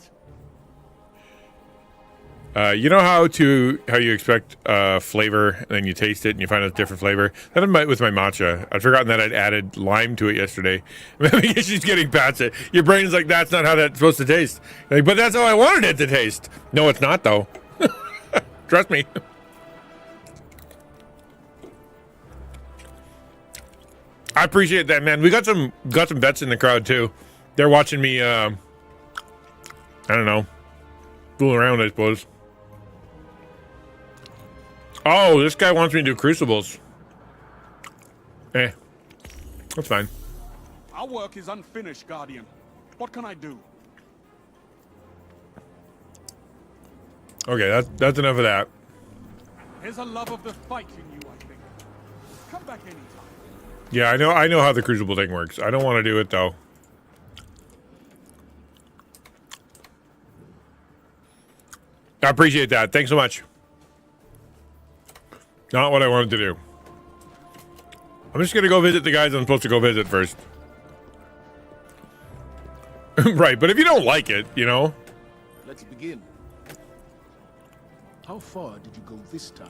Speaker 1: You know how you expect flavor and then you taste it and you find out a different flavor? That happened with my matcha. I'd forgotten that I'd added lime to it yesterday. Maybe she's getting past it. Your brain's like, that's not how that's supposed to taste. Like, but that's how I wanted it to taste. No, it's not though. Trust me. I appreciate that, man. We got some vets in the crowd too. They're watching me. I don't know, fool around, I suppose. Oh, this guy wants me to do crucibles. That's fine.
Speaker 11: Our work is unfinished, Guardian. What can I do?
Speaker 1: Okay, that's enough of that.
Speaker 11: There's a love of the fight in you, I think. Come back anytime.
Speaker 1: Yeah, I know how the crucible thing works. I don't want to do it though. I appreciate that. Thanks so much. Not what I wanted to do. I'm just gonna go visit the guys I'm supposed to go visit first. Right, but if you don't like it, you know.
Speaker 6: Let's begin. How far did you go this time?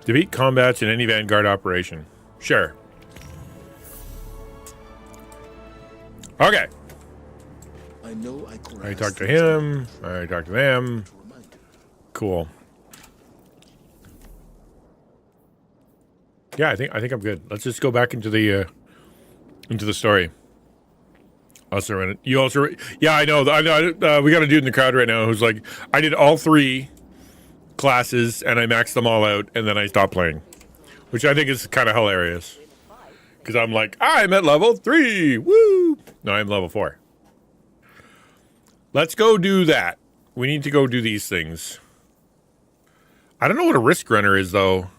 Speaker 1: Defeat combats in any Vanguard operation. Sure. Okay.
Speaker 6: I know
Speaker 1: I talked to him. I talked to them. Cool. Yeah, I think I'm good. Let's just go back into the story. Also, you also, yeah, I know. We got a dude in the crowd right now who's like, I did all 3 classes and I maxed them all out and then I stopped playing, which I think is kind of hilarious. Because I'm like, I'm at level 3. Woo! No, I'm level 4. Let's go do that. We need to go do these things. I don't know what a risk runner is, though.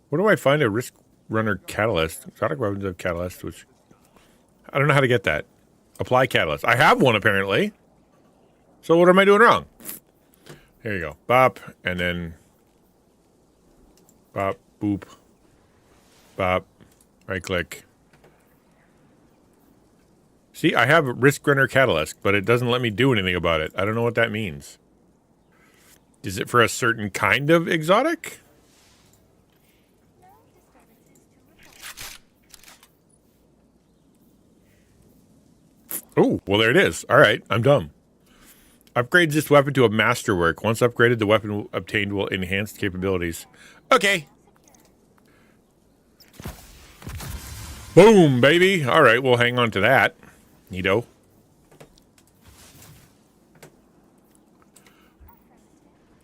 Speaker 1: Where do I find a risk runner catalyst? Exotic weapons of catalyst, which I don't know how to get that. Apply catalyst. I have one, apparently. So what am I doing wrong? Here you go. Bop, and then bop, boop, bop. Right click. See, I have Risk Runner Catalyst, but it doesn't let me do anything about it. I don't know what that means. Is it for a certain kind of exotic? Oh, well, there it is. All right, I'm dumb. Upgrades this weapon to a masterwork. Once upgraded, the weapon obtained will enhance capabilities. Okay. Boom, baby. All right, we'll hang on to that. Neato.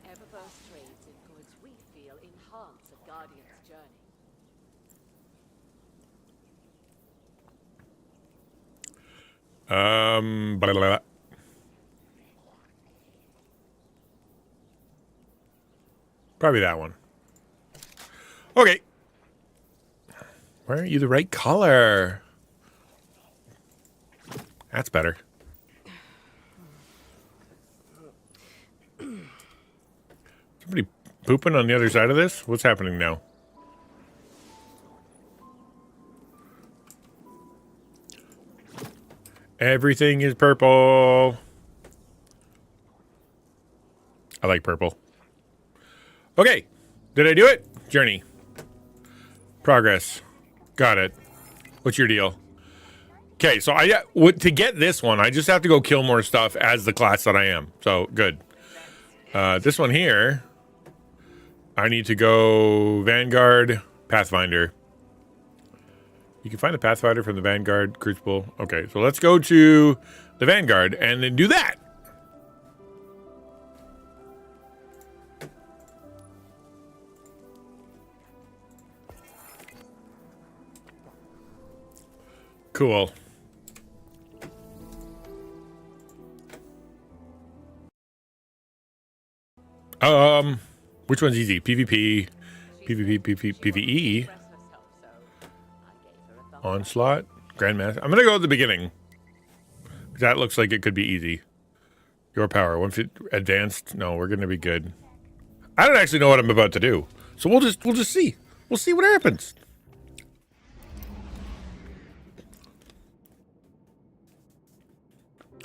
Speaker 12: Eververse trades in goods we feel enhance a Guardian's journey.
Speaker 1: Blah, blah, blah. Probably that one. Okay. Why aren't you the right color? That's better. Somebody pooping on the other side of this? What's happening now? Everything is purple. I like purple. Okay. Did I do it? Journey. Progress. Got it. What's your deal? Okay, so to get this one, I just have to go kill more stuff as the class that I am. So, good. This one here, I need to go Vanguard, Pathfinder. You can find the Pathfinder from the Vanguard Crucible. Okay, so let's go to the Vanguard and then do that. Cool. Which one's easy? PvP, PvE, Onslaught, Grandmaster. I'm gonna go at the beginning. That looks like it could be easy. Your power, 150 advanced. No, we're gonna be good. I don't actually know what I'm about to do, so we'll just see. We'll see what happens.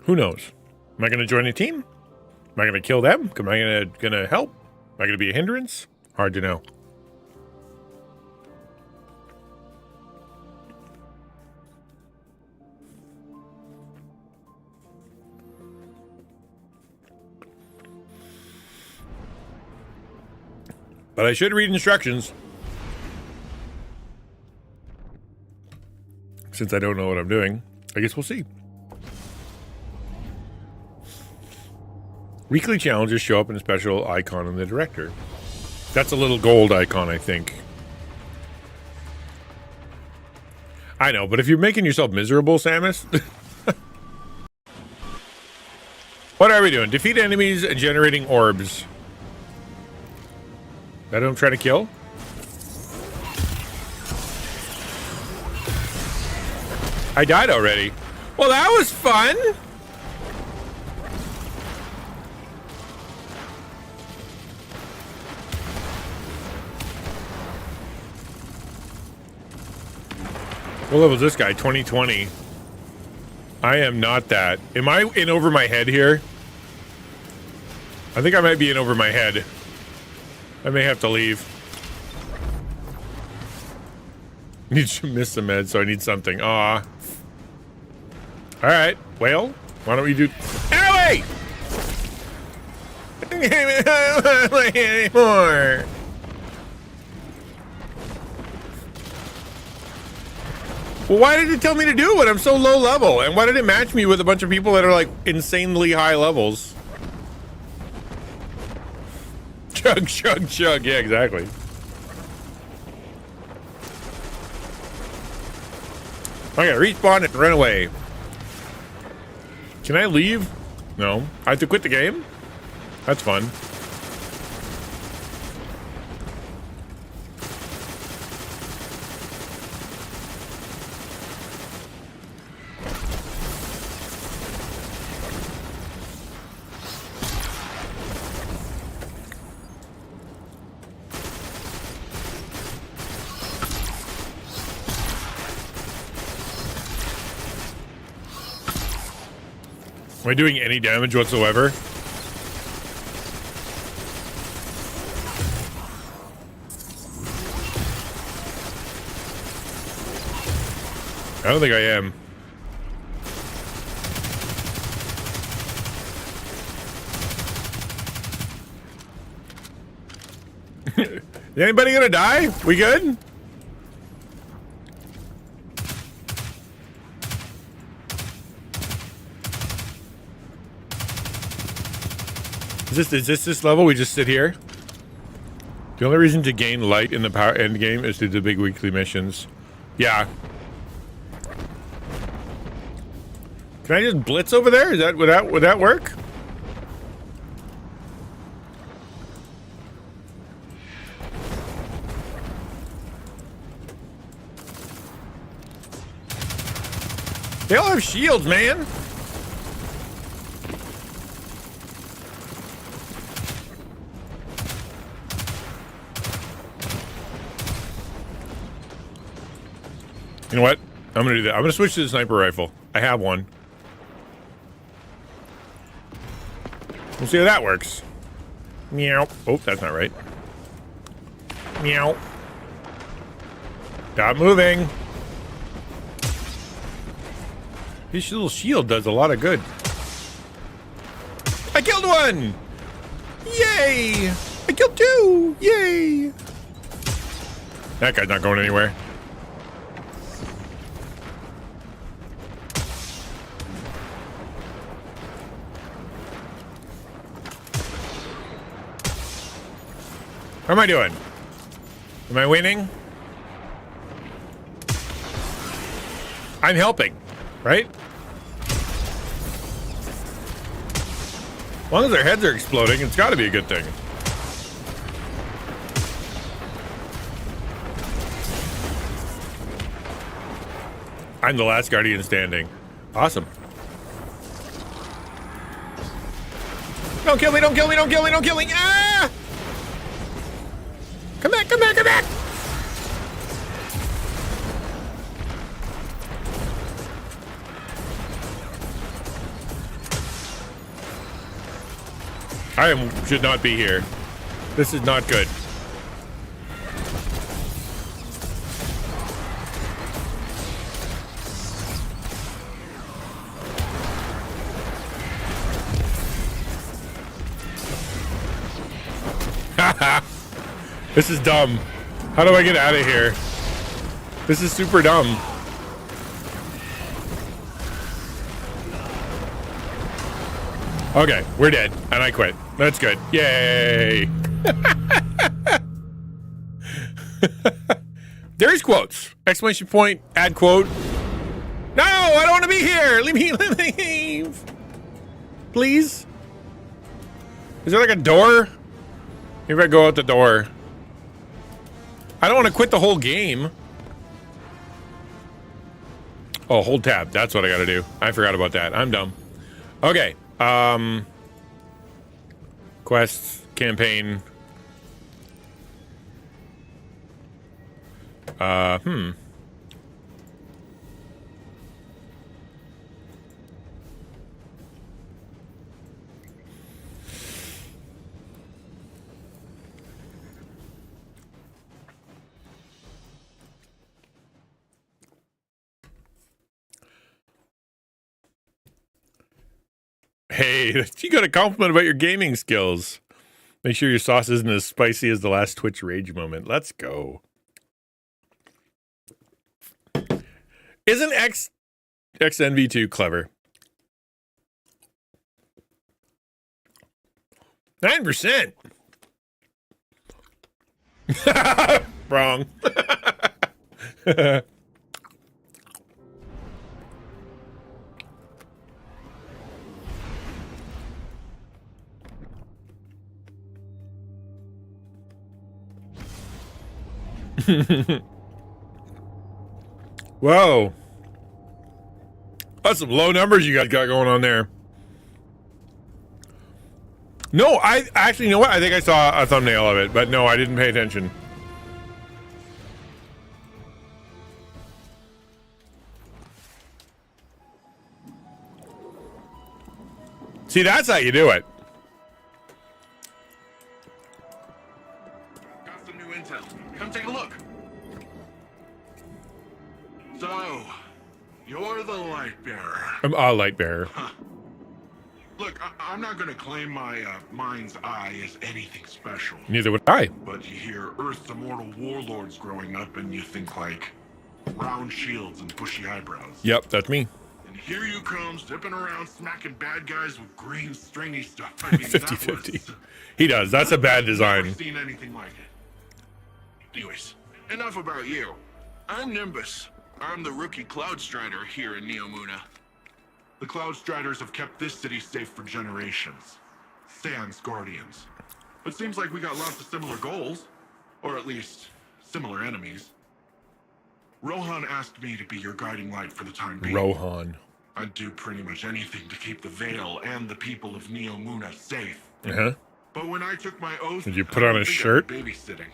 Speaker 1: Who knows? Am I going to join a team? Am I going to kill them? Am I going to help? Am I going to be a hindrance? Hard to know. But I should read instructions. Since I don't know what I'm doing, I guess we'll see. Weekly challenges show up in a special icon in the director. That's a little gold icon, I think. I know, but if you're making yourself miserable, Samus... What are we doing? Defeat enemies and generating orbs. That I'm trying to kill? I died already. Well, that was fun! What level is this guy? 2020. I am not that. Am I in over my head here? I think I might be in over my head. I may have to leave. Need to miss some meds, so I need something. Aw. Alright. Well, why don't we do... Owie! I don't play anymore. Well, why did it tell me to do it? I'm so low level. And why did it match me with a bunch of people that are like insanely high levels? Chug, chug, chug. Yeah, exactly. I gotta respawn and run away. Can I leave? No. I have to quit the game? That's fun. Am I doing any damage whatsoever? I don't think I am. Is anybody gonna die? We good? Is this level? We just sit here? The only reason to gain light in the power end game is to do the big weekly missions. Yeah. Can I just blitz over there? Is that would that work? They all have shields, man. You know what? I'm gonna do that. I'm gonna switch to the sniper rifle. I have one. We'll see how that works. Meow. Oh, that's not right. Meow. Stop moving. This little shield does a lot of good. I killed one! Yay! I killed two! Yay! That guy's not going anywhere. How am I doing? Am I winning? I'm helping, right? As long as their heads are exploding, it's got to be a good thing. I'm the last guardian standing. Awesome. Don't kill me, don't kill me, don't kill me, don't kill me! Ah! Come back, come back, come back! Should not be here. This is not good. This is dumb. How do I get out of here? This is super dumb. Okay, we're dead, and I quit. That's good. Yay! There's quotes! Exclamation point, add quote. No, I don't want to be here! Leave me, leave! Please? Is there like a door? Maybe I go out the door. I don't want to quit the whole game. Oh, hold tab. That's what I gotta do. I forgot about that. I'm dumb. Okay. Quests, campaign. Hey, you got a compliment about your gaming skills. Make sure your sauce isn't as spicy as the last Twitch rage moment. Let's go. Isn't XNV2 clever? 9%. Wrong. Whoa. That's some low numbers you guys got going on there. No, I actually, you know what? I think I saw a thumbnail of it, but no, I didn't pay attention. See, that's how you do it.
Speaker 10: Got some new intel. Come take a look. So, you're the light bearer.
Speaker 1: I'm a light bearer.
Speaker 10: Huh. Look, I'm not gonna claim my mind's eye is anything special.
Speaker 1: Neither would I.
Speaker 10: But you hear Earth's immortal warlords growing up and you think like round shields and bushy eyebrows.
Speaker 1: Yep, that's me.
Speaker 10: And here you come, zipping around, smacking bad guys with green stringy stuff. I mean,
Speaker 1: 50-50. He does. That's a bad design.
Speaker 10: Never seen anything like it. Anyways, enough about you. I'm Nimbus. I'm the rookie Cloud Strider here in Neomuna. The Cloud Striders have kept this city safe for generations. Sans guardians. But seems like we got lots of similar goals. Or at least, similar enemies. Rohan asked me to be your guiding light for the time being.
Speaker 1: Rohan.
Speaker 10: I'd do pretty much anything to keep the Vale and the people of Neomuna safe.
Speaker 1: Uh-huh.
Speaker 10: But when I took my oath...
Speaker 1: Did you put on a shirt?
Speaker 10: Babysitting.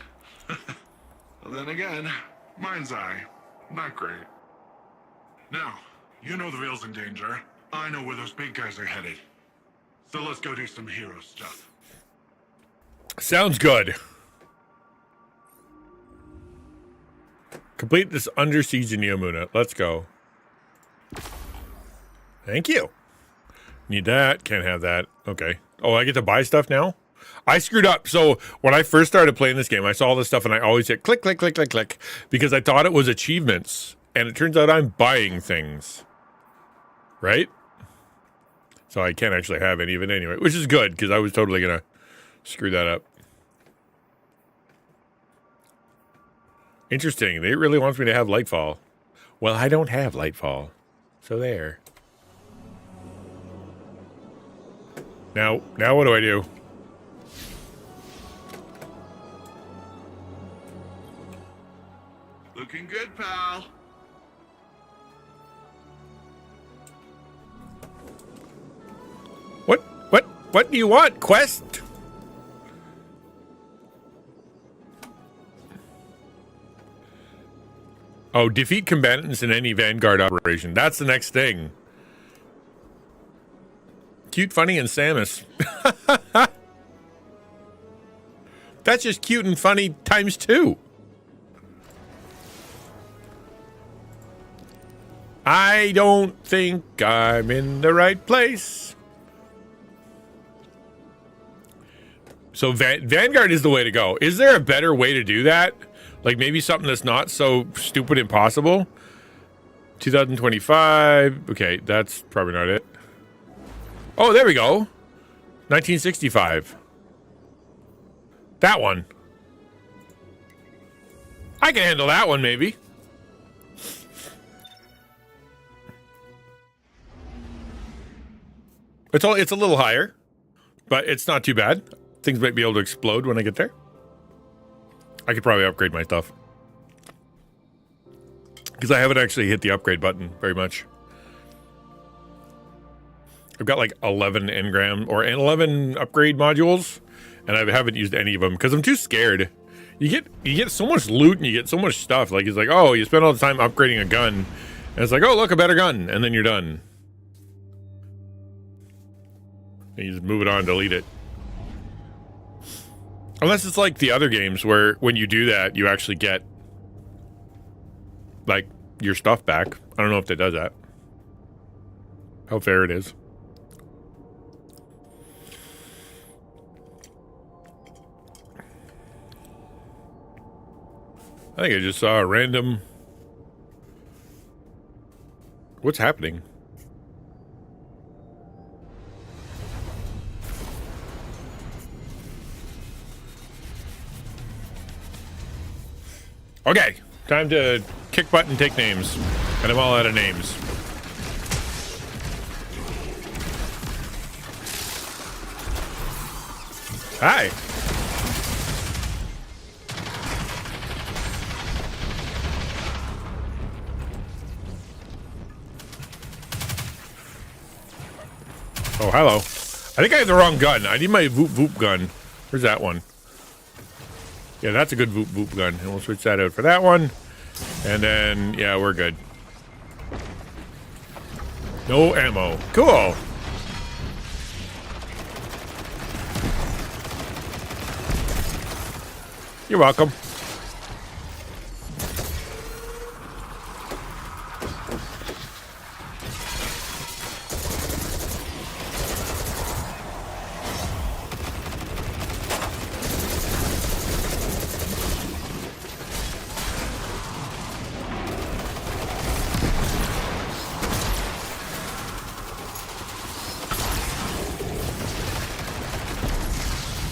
Speaker 10: Well, then again, mind's eye. Not great. Now, you know the Vale's in danger. I know where those big guys are headed. So let's go do some hero stuff.
Speaker 1: Sounds good. Complete this Under Siege in Neomuna. Let's go. Thank you. Need that. Can't have that. Okay. Oh, I get to buy stuff now? I screwed up. So when I first started playing this game, I saw all this stuff and I always hit click, click, click, click, click, because I thought it was achievements. And it turns out I'm buying things. Right? So I can't actually have any of it anyway, which is good because I was totally going to screw that up. Interesting. It really wants me to have Lightfall. Well, I don't have Lightfall. So there. Now what do I do?
Speaker 10: Looking good, pal.
Speaker 1: What do you want, quest? Oh, defeat combatants in any Vanguard operation. That's the next thing. Cute, funny, and Samus. That's just cute and funny times 2. I don't think I'm in the right place. So Vanguard is the way to go. Is there a better way to do that? Like maybe something that's not so stupid impossible? 2025. Okay, that's probably not it. Oh, there we go. 1965. That one. I can handle that one, maybe. It's a little higher, but it's not too bad. Things might be able to explode when I get there. I could probably upgrade my stuff. Because I haven't actually hit the upgrade button very much. I've got like 11 engram or 11 upgrade modules, and I haven't used any of them because I'm too scared. You get so much loot and you get so much stuff. Like it's like, oh, you spend all the time upgrading a gun, and it's like, oh, look, a better gun, and then you're done. And you just move it on, delete it. Unless it's like the other games where when you do that, you actually get like your stuff back. I don't know if it does that. How fair it is. I think I just saw a random... What's happening? Okay, time to kick butt and take names. And I'm all out of names. Hi. Oh, hello. I think I have the wrong gun. I need my Voop Voop gun. Where's that one? Yeah, that's a good Voop Voop gun. And we'll switch that out for that one. And then, yeah, we're good. No ammo. Cool. You're welcome.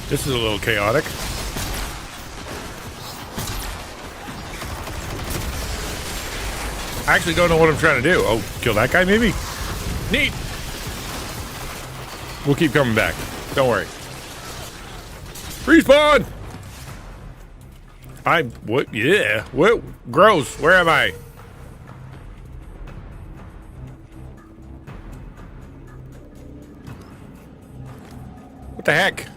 Speaker 1: This is a little chaotic. I actually don't know what I'm trying to do. Oh, kill that guy maybe? Neat. We'll keep coming back. Don't worry. Respawn! What? Yeah. What? Gross. Where am I? What the heck?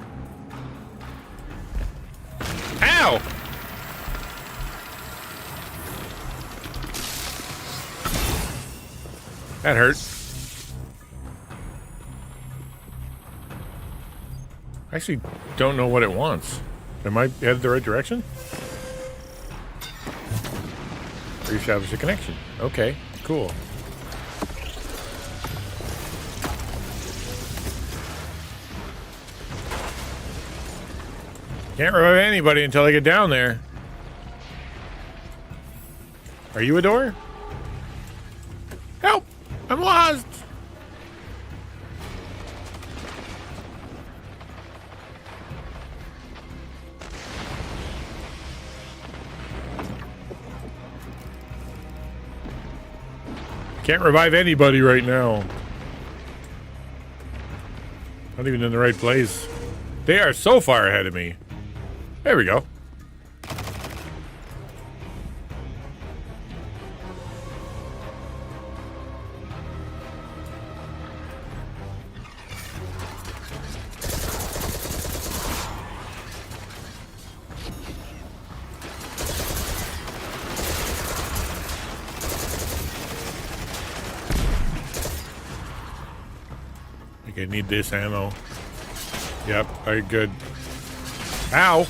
Speaker 1: Ow! That hurt. I actually don't know what it wants. Am I headed the right direction? Reestablish a connection. Okay, cool. Can't revive anybody until I get down there. Are you a door? Help! I'm lost! Can't revive anybody right now. Not even in the right place. They are so far ahead of me. There we go. I think I need this ammo. Yep, very good. Ow!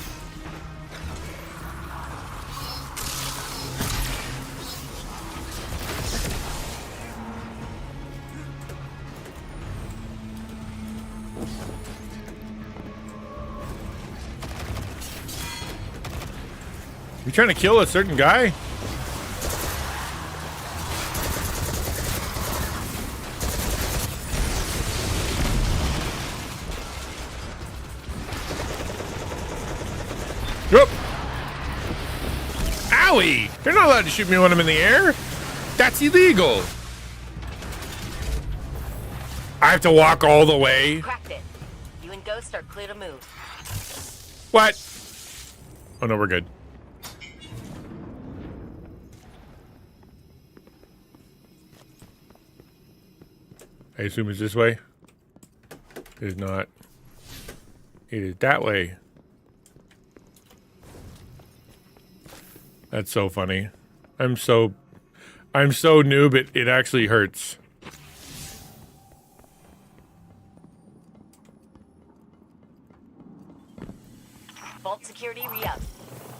Speaker 1: You trying to kill a certain guy? Whoop! Owie! They're not allowed to shoot me when I'm in the air. That's illegal. I have to walk all the way.
Speaker 5: Cracked it. You and Ghost are clear to move.
Speaker 1: What? Oh no, we're good. I assume it's this way. It is not. It is that way. That's so funny. I'm so noob, it actually hurts.
Speaker 5: Vault security re-up.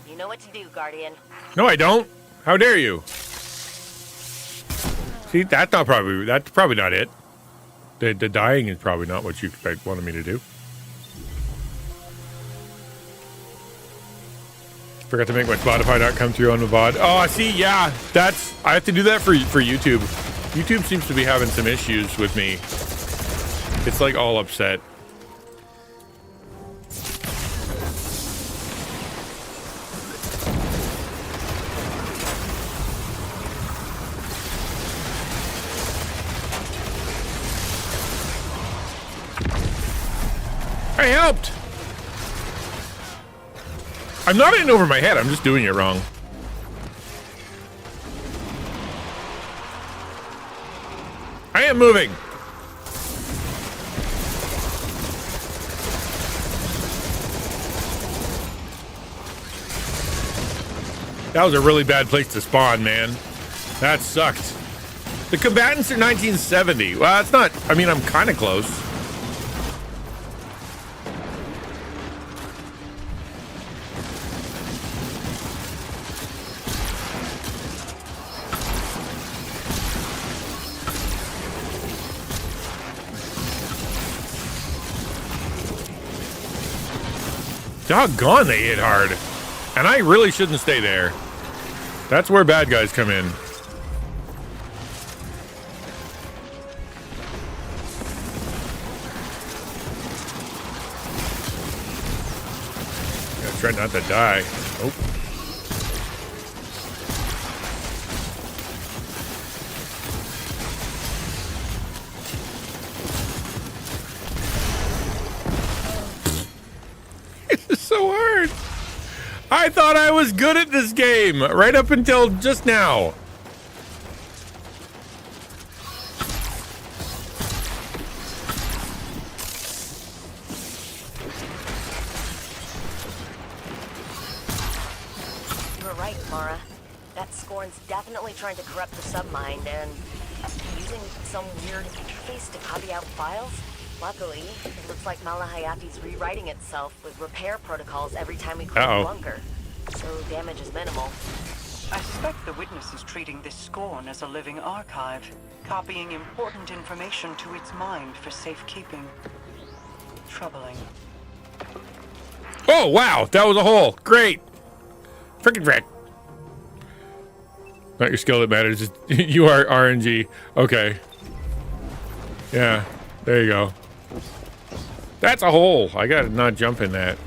Speaker 5: You know what to do, Guardian.
Speaker 1: No, I don't. How dare you? See, that's probably not it. The dying is probably not what you wanted me to do. Forgot to make my Spotify not come through on the VOD. Oh, see, yeah, I have to do that for YouTube. YouTube seems to be having some issues with me. It's like all upset. I helped. I'm not in over my head. I'm just doing it wrong. I am moving. That was a really bad place to spawn, man. That sucked. The combatants are 1970. Well, that's not... I mean, I'm kind of close. Doggone, they hit hard. And I really shouldn't stay there. That's where bad guys come in. Gotta try not to die. Oh. This is so hard. I thought I was good at this game right up until just now.
Speaker 5: You were right, Mara. That Scorn's definitely trying to corrupt the submind and using some weird interface to copy out files. Luckily, it looks like Malahayati's rewriting itself with repair protocols every time we clear the bunker. So damage is minimal.
Speaker 13: I suspect the witness is treating this Scorn as a living archive, copying important information to its mind for safekeeping. Troubling.
Speaker 1: Oh, wow. That was a hole. Great. Frickin' frick. Not your skill that matters. Just, you are RNG. Okay. Yeah. There you go. That's a hole. I gotta not jump in that.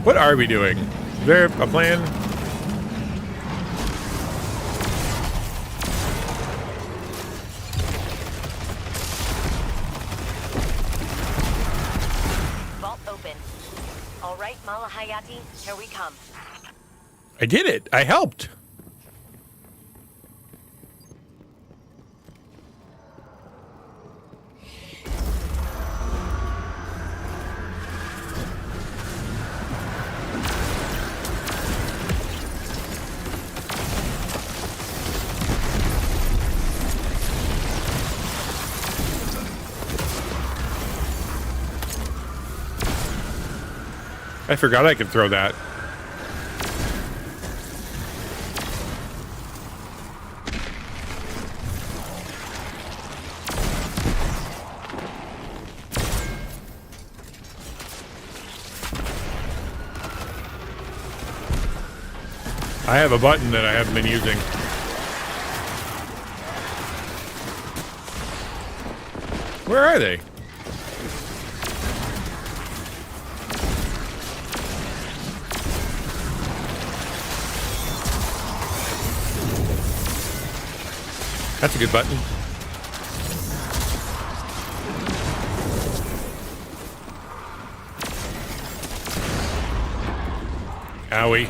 Speaker 1: What are we doing? Is there a plan?
Speaker 5: Vault open. All right, Malahayati, here we come.
Speaker 1: I did it. I helped. I forgot I could throw that. I have a button that I haven't been using. Where are they? That's a good button. Owie.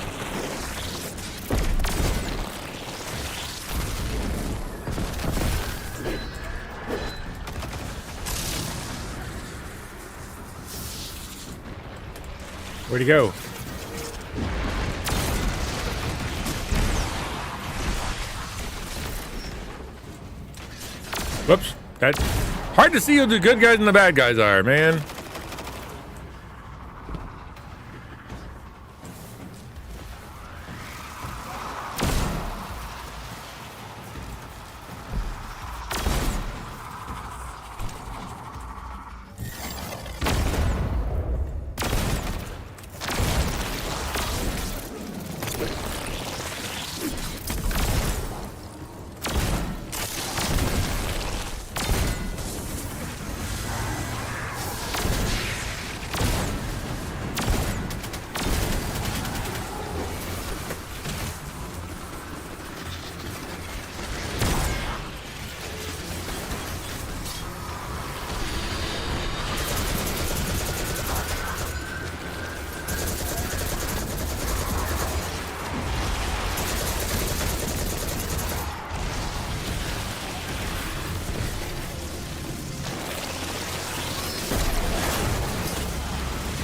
Speaker 1: Where'd he go? Whoops. That's hard to see who the good guys and the bad guys are, man.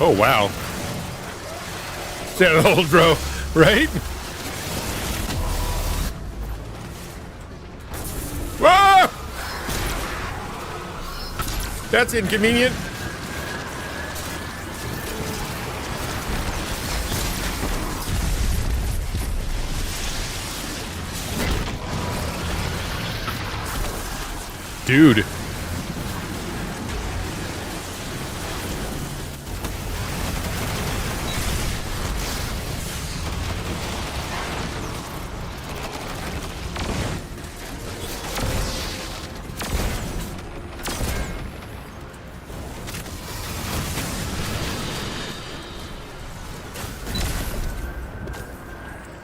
Speaker 1: Oh, wow. Stand the hold, bro. Right? Whoa! That's inconvenient. dude.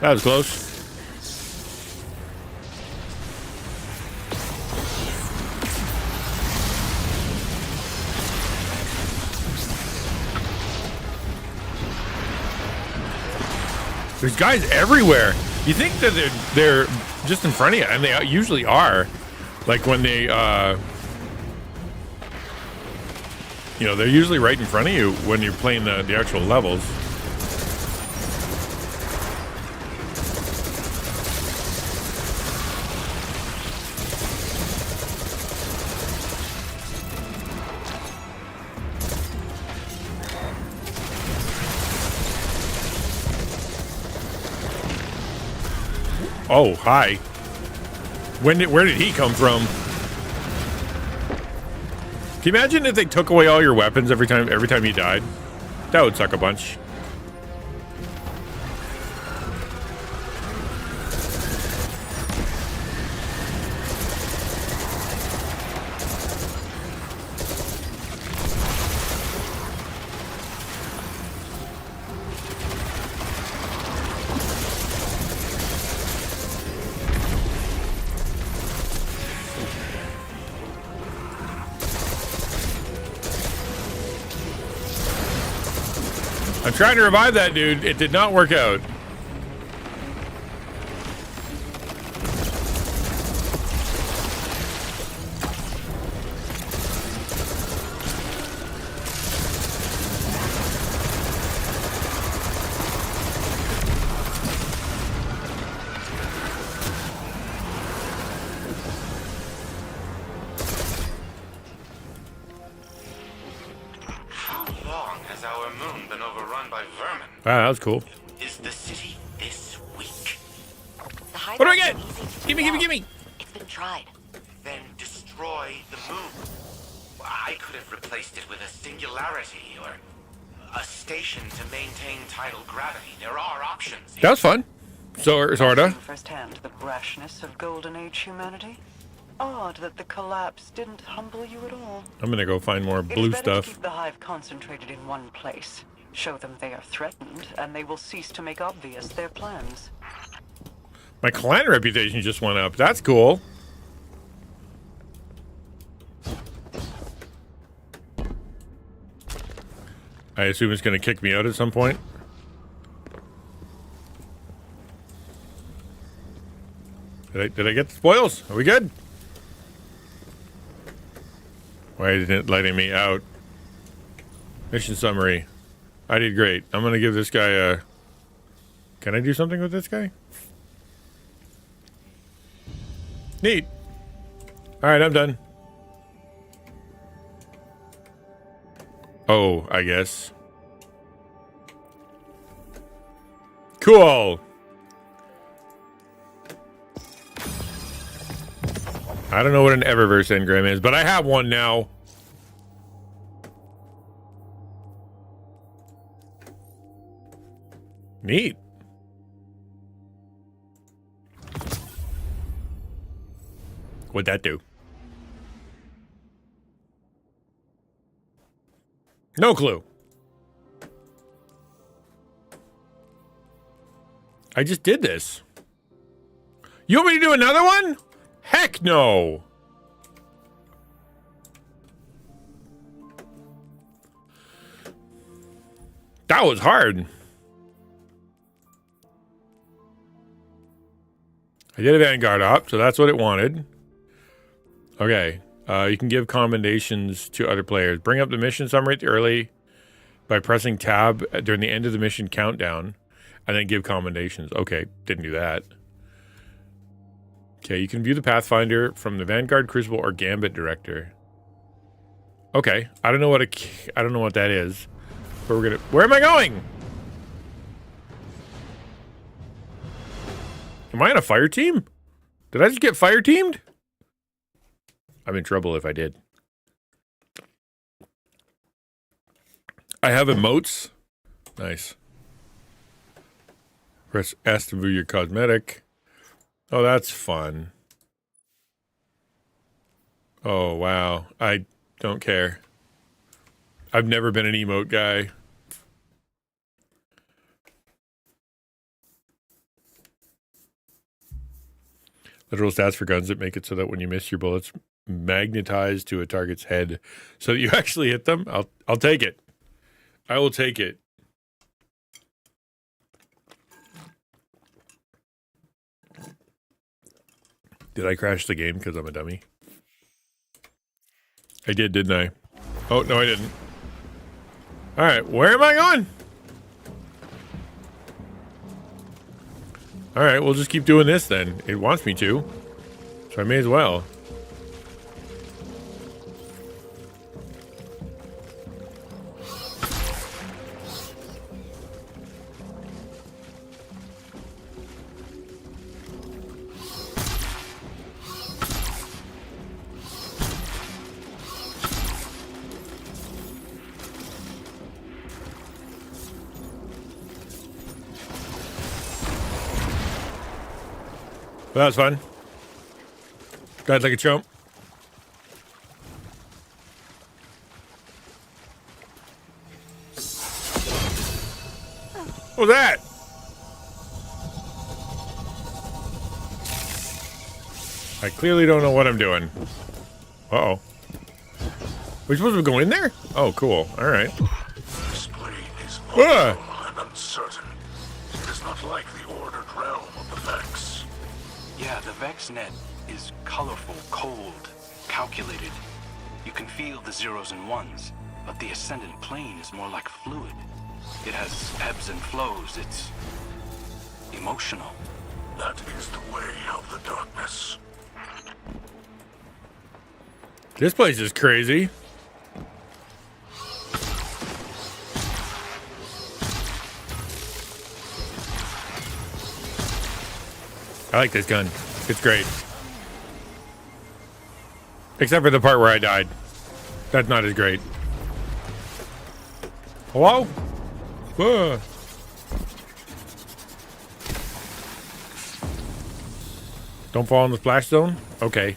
Speaker 1: That was close. There's guys everywhere. You think that they're just in front of you, and they usually are. Like when they, they're usually right in front of you when you're playing the actual levels. Oh, hi. Where did he come from? Can you imagine if they took away all your weapons every time you died? That would suck a bunch. I'm trying to revive that dude. It did not work out. Wow, that was cool.
Speaker 14: Is the city this weak?
Speaker 1: What do I get? Gimme!
Speaker 5: It's been tried.
Speaker 14: Then destroy the moon. I could have replaced it with a singularity or a station to maintain tidal gravity. There are options.
Speaker 1: That was fun. Sorta.
Speaker 13: Firsthand the brashness of Golden Age humanity. Odd that the collapse didn't humble you at all.
Speaker 1: I'm gonna go find more blue
Speaker 13: It's better
Speaker 1: stuff.
Speaker 13: to keep the hive concentrated in one place. Show them they are threatened, and they will cease to make obvious their plans.
Speaker 1: My clan reputation just went up. That's cool. I assume it's going to kick me out at some point. Did I get the spoils? Are we good? Why isn't it letting me out? Mission summary. I did great. I'm going to give this guy a... Can I do something with this guy? Neat. Alright, I'm done. Oh, I guess. Cool. I don't know what an Eververse engram is, but I have one now. Neat. What'd that do? No clue. I just did this. You want me to do another one? Heck no. That was hard. I did a Vanguard op, so that's what it wanted. Okay. You can give commendations to other players. Bring up the mission summary early by pressing tab during the end of the mission countdown, and then give commendations. Okay, didn't do that. Okay, you can view the Pathfinder from the Vanguard, Crucible, or Gambit director. Okay, I don't know what that is, but we're gonna. Where am I going? Am I on a fire team? Did I just get fire teamed? I'm in trouble if I did. I have emotes. Nice. Press S to view your cosmetic. Oh, that's fun. Oh, wow. I don't care. I've never been an emote guy. Literal stats for guns that make it so that when you miss, your bullets magnetize to a target's head so that you actually hit them. I'll take it. I will take it. Did I crash the game because I'm a dummy? I did, didn't I? Oh, no, I didn't. All right, where am I going? All right, we'll just keep doing this then. It wants me to, so I may as well. Well, that was fun. Died like a chump. What was that? I clearly don't know what I'm doing. Uh-oh. We're supposed to go in there? Oh, cool. All right.
Speaker 9: This plane is volatile and uncertain. It is not like the ordered realm of the Vex.
Speaker 15: Yeah, the Vex net is colorful, cold, calculated. You can feel the zeros and ones, but the ascendant plane is more like fluid. It has ebbs and flows. It's emotional.
Speaker 9: That is the way of the darkness.
Speaker 1: This place is crazy. I like this gun. It's great. Except for the part where I died. That's not as great. Hello? Don't fall in the splash zone? Okay.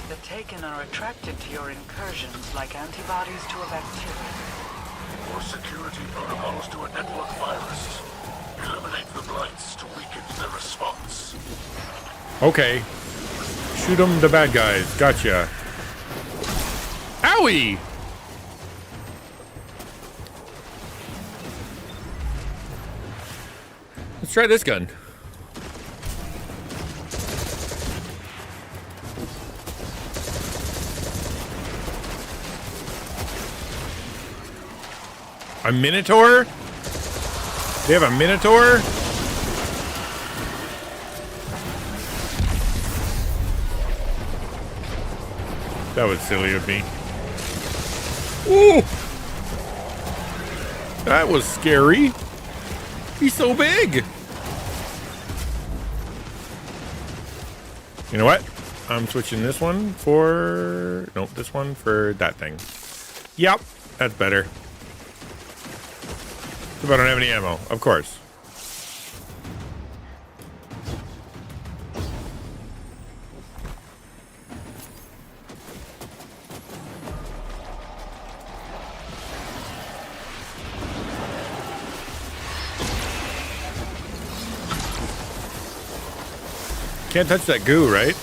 Speaker 13: The Taken are attracted to your incursions like antibodies to a bacteria.
Speaker 9: Or security protocols to a network virus. Eliminate the blights to weaken their response.
Speaker 1: Okay. Shoot them, the bad guys. Gotcha. Owie! Let's try this gun. A Minotaur? They have a Minotaur? That was silly of me. Ooh! That was scary. He's so big. You know what? I'm switching this one for... Nope, this one for that thing. Yep, that's better. If I don't have any ammo, of course. Can't touch that goo, right?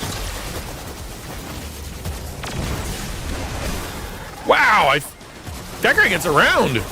Speaker 1: Wow, that guy gets around.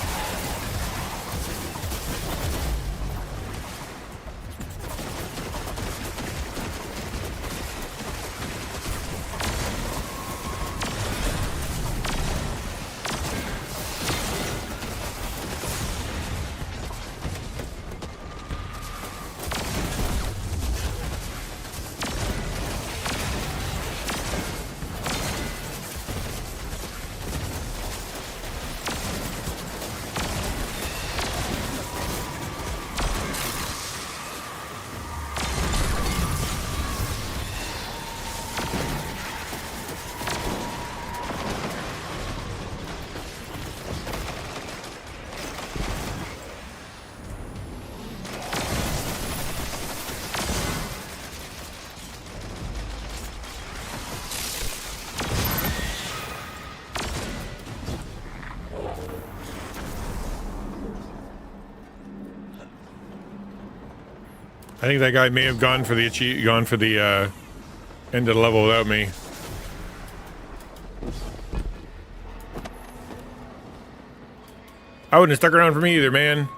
Speaker 1: I think that guy may have gone for the end of the level without me. I wouldn't have stuck around for me either, man.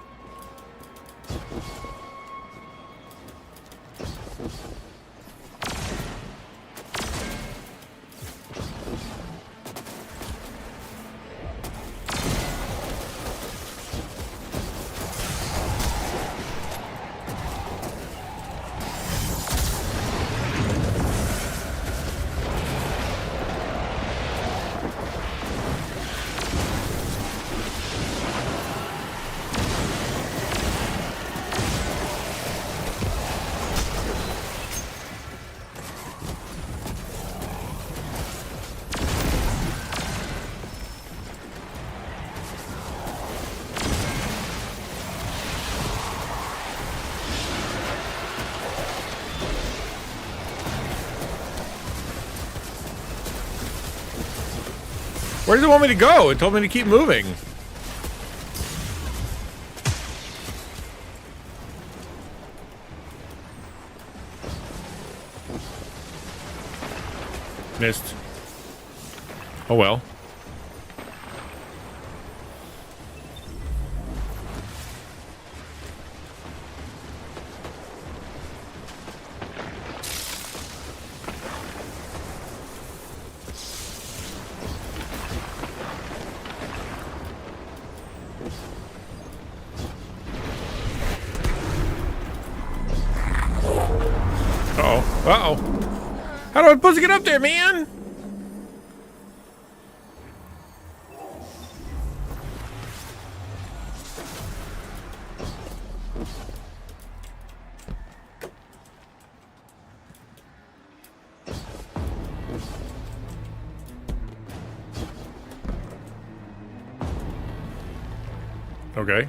Speaker 1: Where does it want me to go? It told me to keep moving. Missed. Oh well. Uh-oh. How do I supposed to get up there, man? Okay.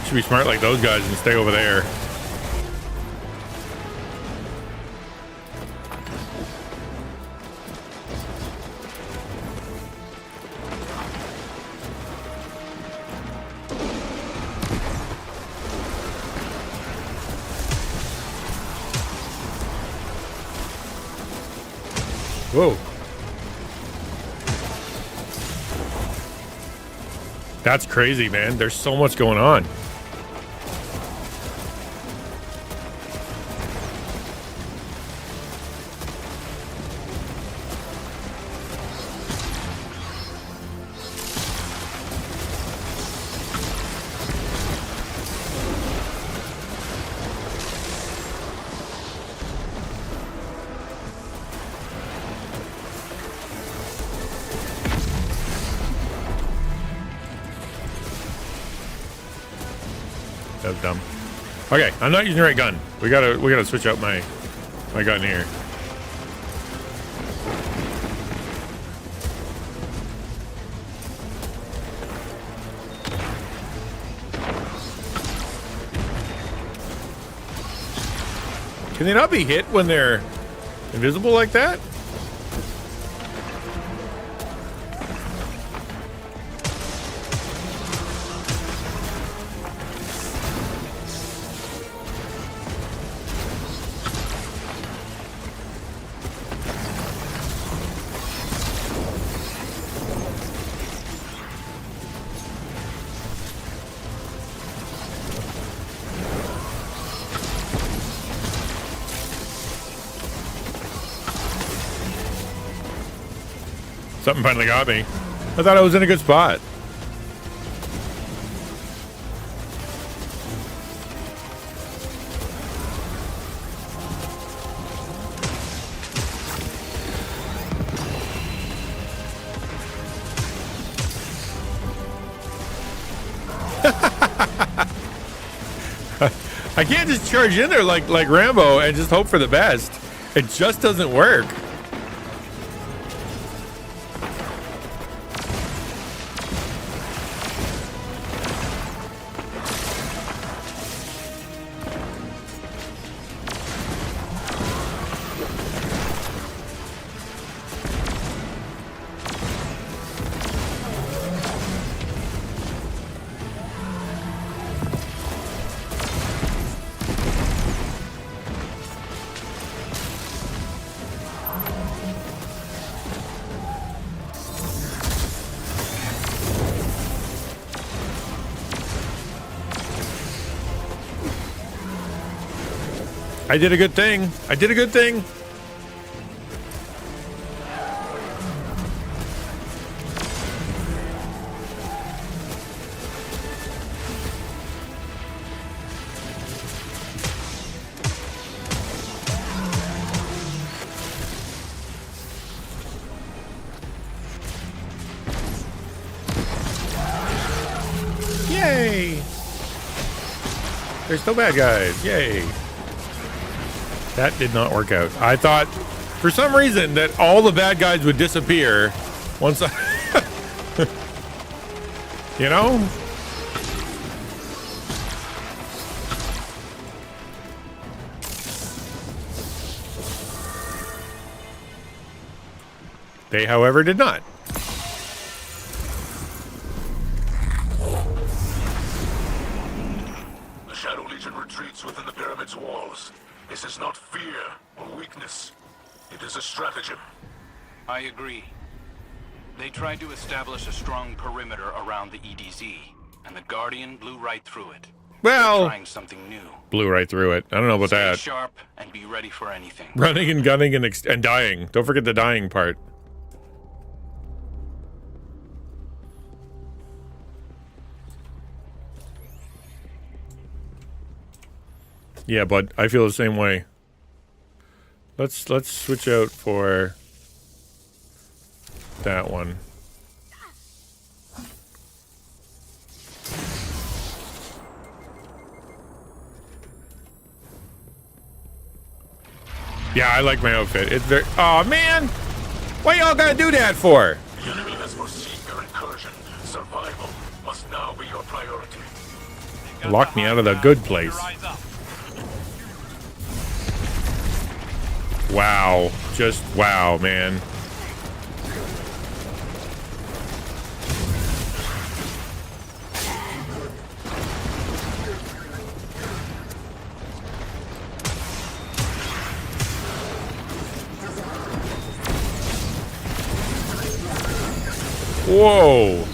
Speaker 1: Should be smart like those guys and stay over there. Whoa. That's crazy, man. There's so much going on. That was dumb. Okay, I'm not using the right gun. We gotta switch out my gun here. Can they not be hit when they're invisible like that? Something finally got me. I thought I was in a good spot. I can't just charge in there like Rambo and just hope for the best. It just doesn't work. I did a good thing. I did a good thing. Yay! There's no bad guys. Yay. That did not work out. I thought, for some reason, that all the bad guys would disappear once I... you know? They, however, did not.
Speaker 16: The Shadow Legion retreats within the pyramid's walls. This is not fear or weakness. It is a stratagem.
Speaker 15: I agree. They tried to establish a strong perimeter around the EDZ, and the Guardian blew right through it.
Speaker 1: Well,
Speaker 15: they're trying something new.
Speaker 1: Blew right through it. I don't know about
Speaker 15: Stay
Speaker 1: that.
Speaker 15: sharp and be ready for anything.
Speaker 1: Running and gunning and dying. Don't forget the dying part. Yeah, but I feel the same way. Let's switch out for that one. Yeah, I like my outfit. It's very... Oh, man! Why y'all gotta do that for?
Speaker 16: The enemy has foreseen your incursion. Survival must now be your priority.
Speaker 1: Lock me out of the good place. Wow. Just wow, man. Whoa.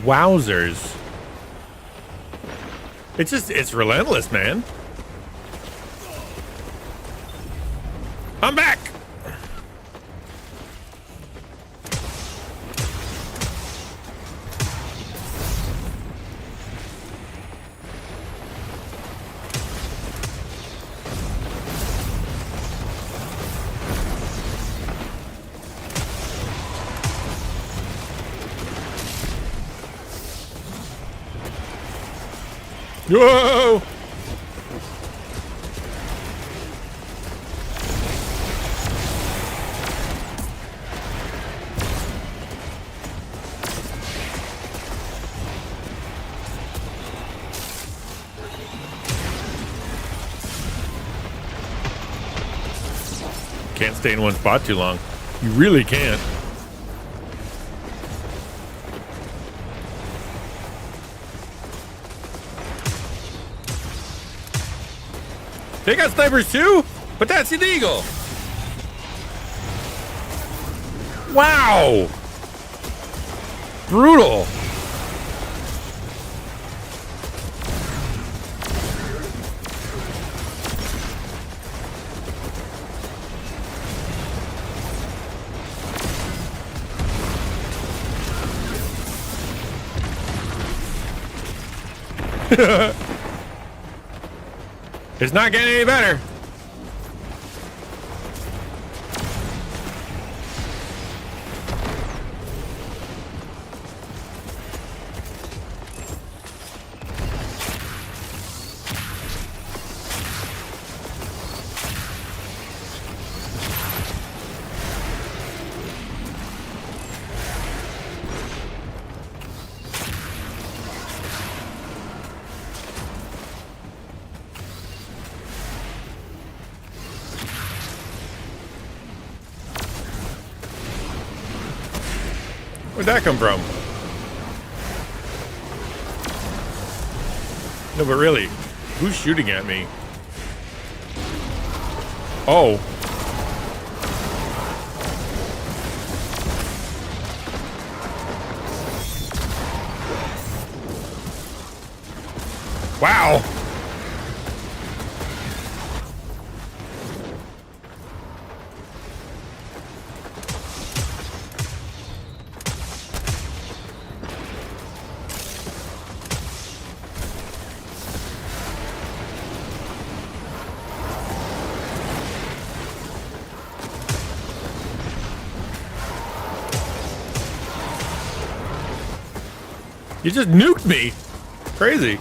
Speaker 1: Wowzers. It's relentless, man. I'm back. Whoa! Can't stay in one spot too long. You really can't. They got snipers too, but that's illegal. Wow. brutal. It's not getting any better. Where'd that come from? No, but really, who's shooting at me? Oh. Wow. You just nuked me. Crazy.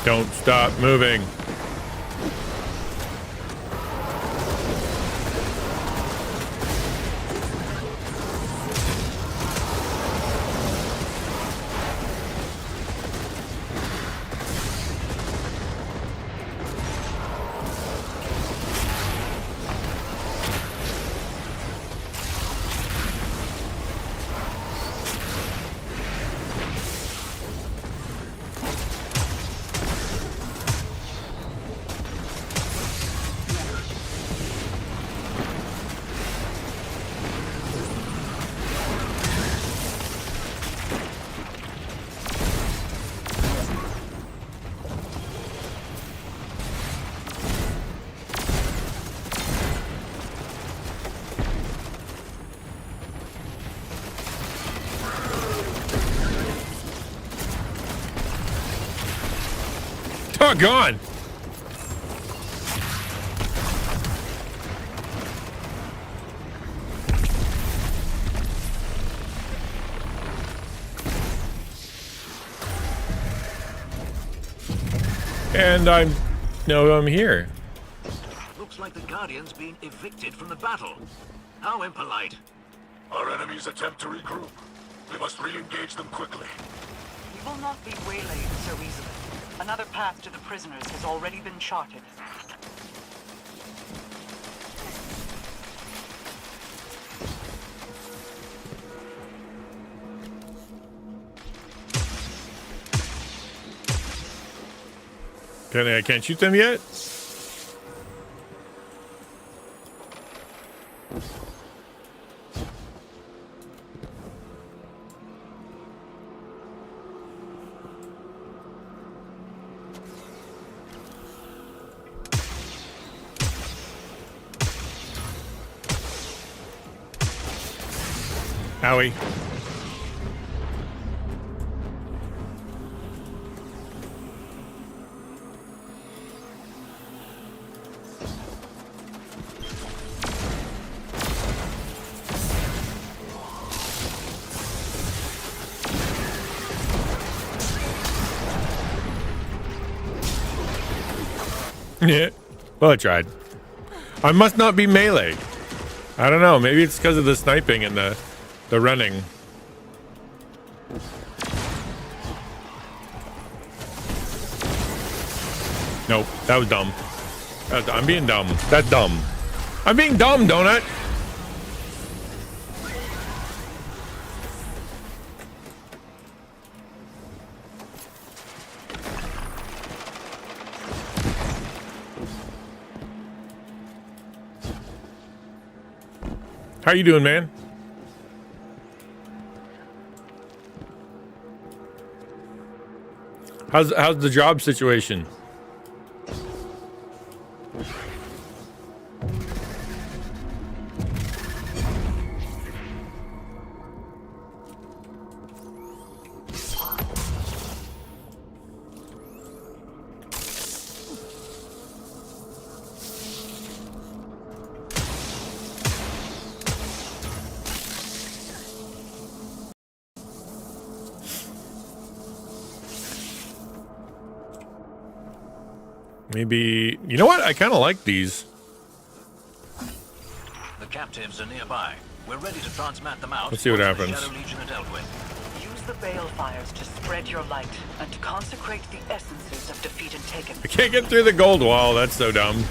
Speaker 1: Don't stop moving. Doggone. And I'm here.
Speaker 16: Looks like the Guardian's been evicted from the battle. How impolite. Our enemies attempt to regroup. We must re-engage them quickly.
Speaker 13: We will not be waylaid so easily. Another path to the prisoners has already been charted.
Speaker 1: I can't shoot them yet? Howie. Yeah. Well, I tried. I must not be melee. I don't know. Maybe it's because of the sniping and the running. Nope. That was dumb. I'm being dumb. That's dumb. I'm being dumb, Donut. How you doing, man? How's the job situation? Maybe, you know what? I kind of like these.
Speaker 16: The captives are nearby. We're ready to transmat them out.
Speaker 1: Let's see what
Speaker 16: once the
Speaker 1: happens.
Speaker 16: Shadow Legion are dealt with.
Speaker 13: Use the balefires to spread your light and to consecrate the essences of defeat and taken.
Speaker 1: I can't get through the gold wall. That's so dumb.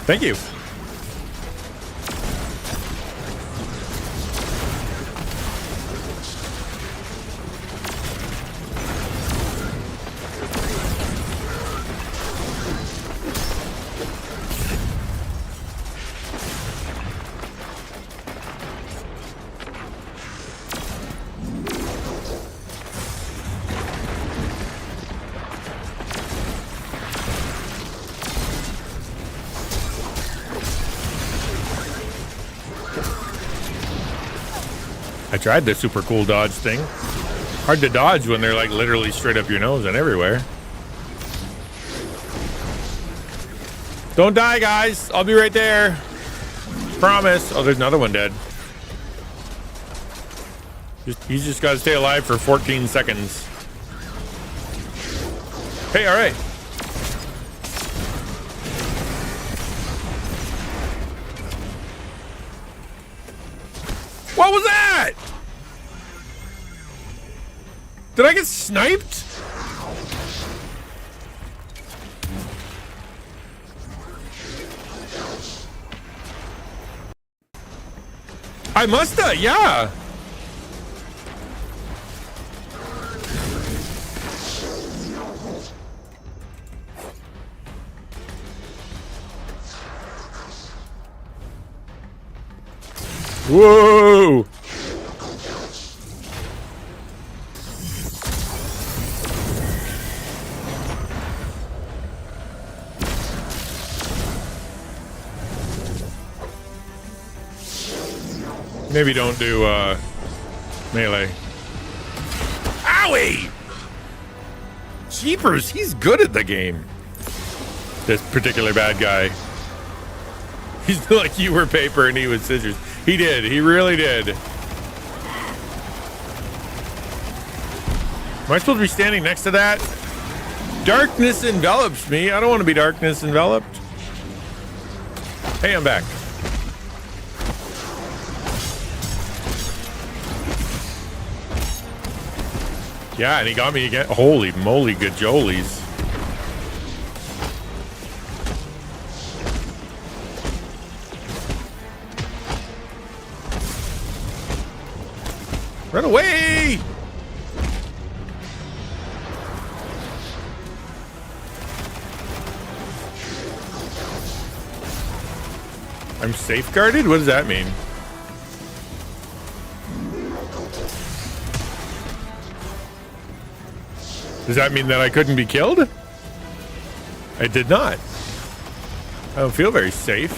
Speaker 1: Thank you. I tried the super cool dodge thing. Hard to dodge when they're like literally straight up your nose and everywhere. Don't die, guys. I'll be right there. Promise. Oh, there's another one dead. He's just got to stay alive for 14 seconds. Hey, all right. What was that? Did I get sniped? I must have, yeah. Whoa! Maybe don't do melee. Owie! Jeepers, he's good at the game. This particular bad guy. He's like you were paper and he was scissors. He did. He really did. Am I supposed to be standing next to that? Darkness envelops me. I don't want to be darkness enveloped. Hey, I'm back. Yeah, and he got me again. Holy moly, good jolies. Run away! I'm safeguarded? What does that mean? Does that mean that I couldn't be killed? I did not. I don't feel very safe.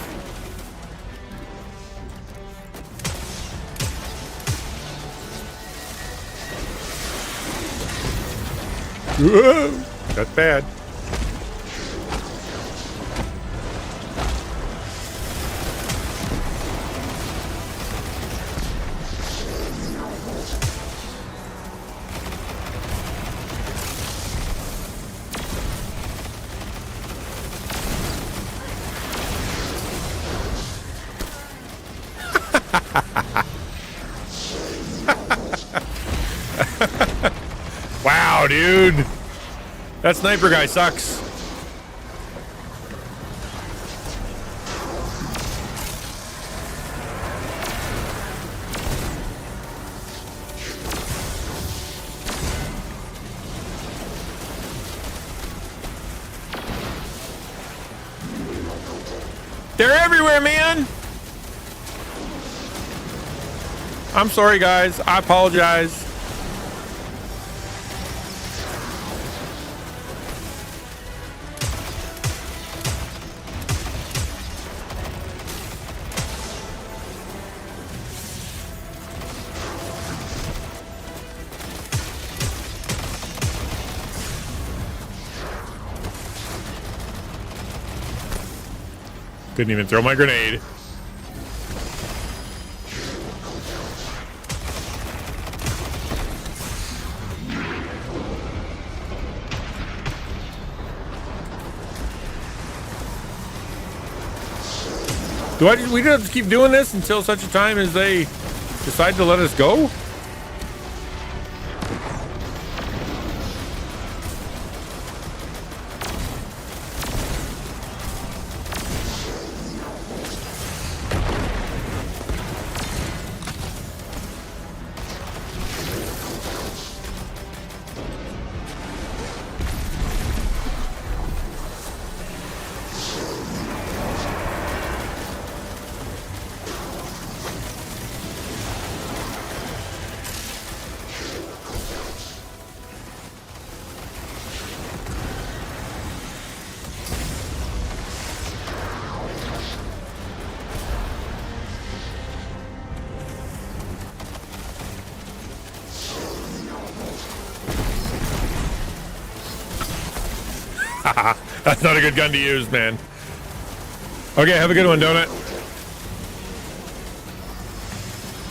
Speaker 1: Whoa! That's bad. Wow, dude. That sniper guy sucks. They're everywhere, man. I'm sorry, guys. I apologize. Didn't even throw my grenade. We just have to keep doing this until such a time as they decide to let us go? That's not a good gun to use, man. Okay, have a good one, Donut.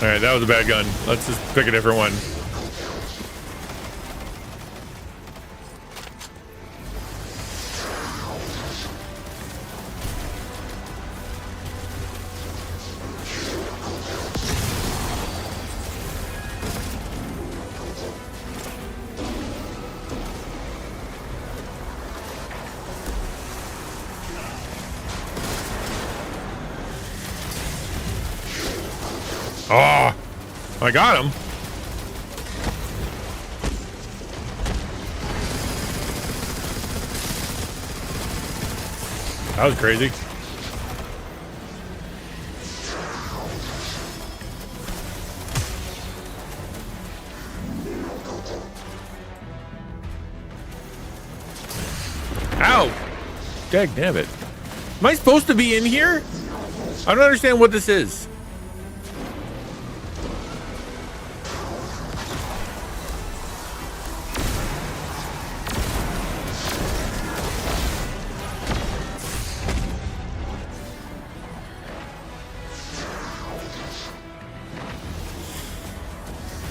Speaker 1: Alright, that was a bad gun. Let's just pick a different one. Oh, I got him. That was crazy. Ow! Dag damn it. Am I supposed to be in here? I don't understand what this is.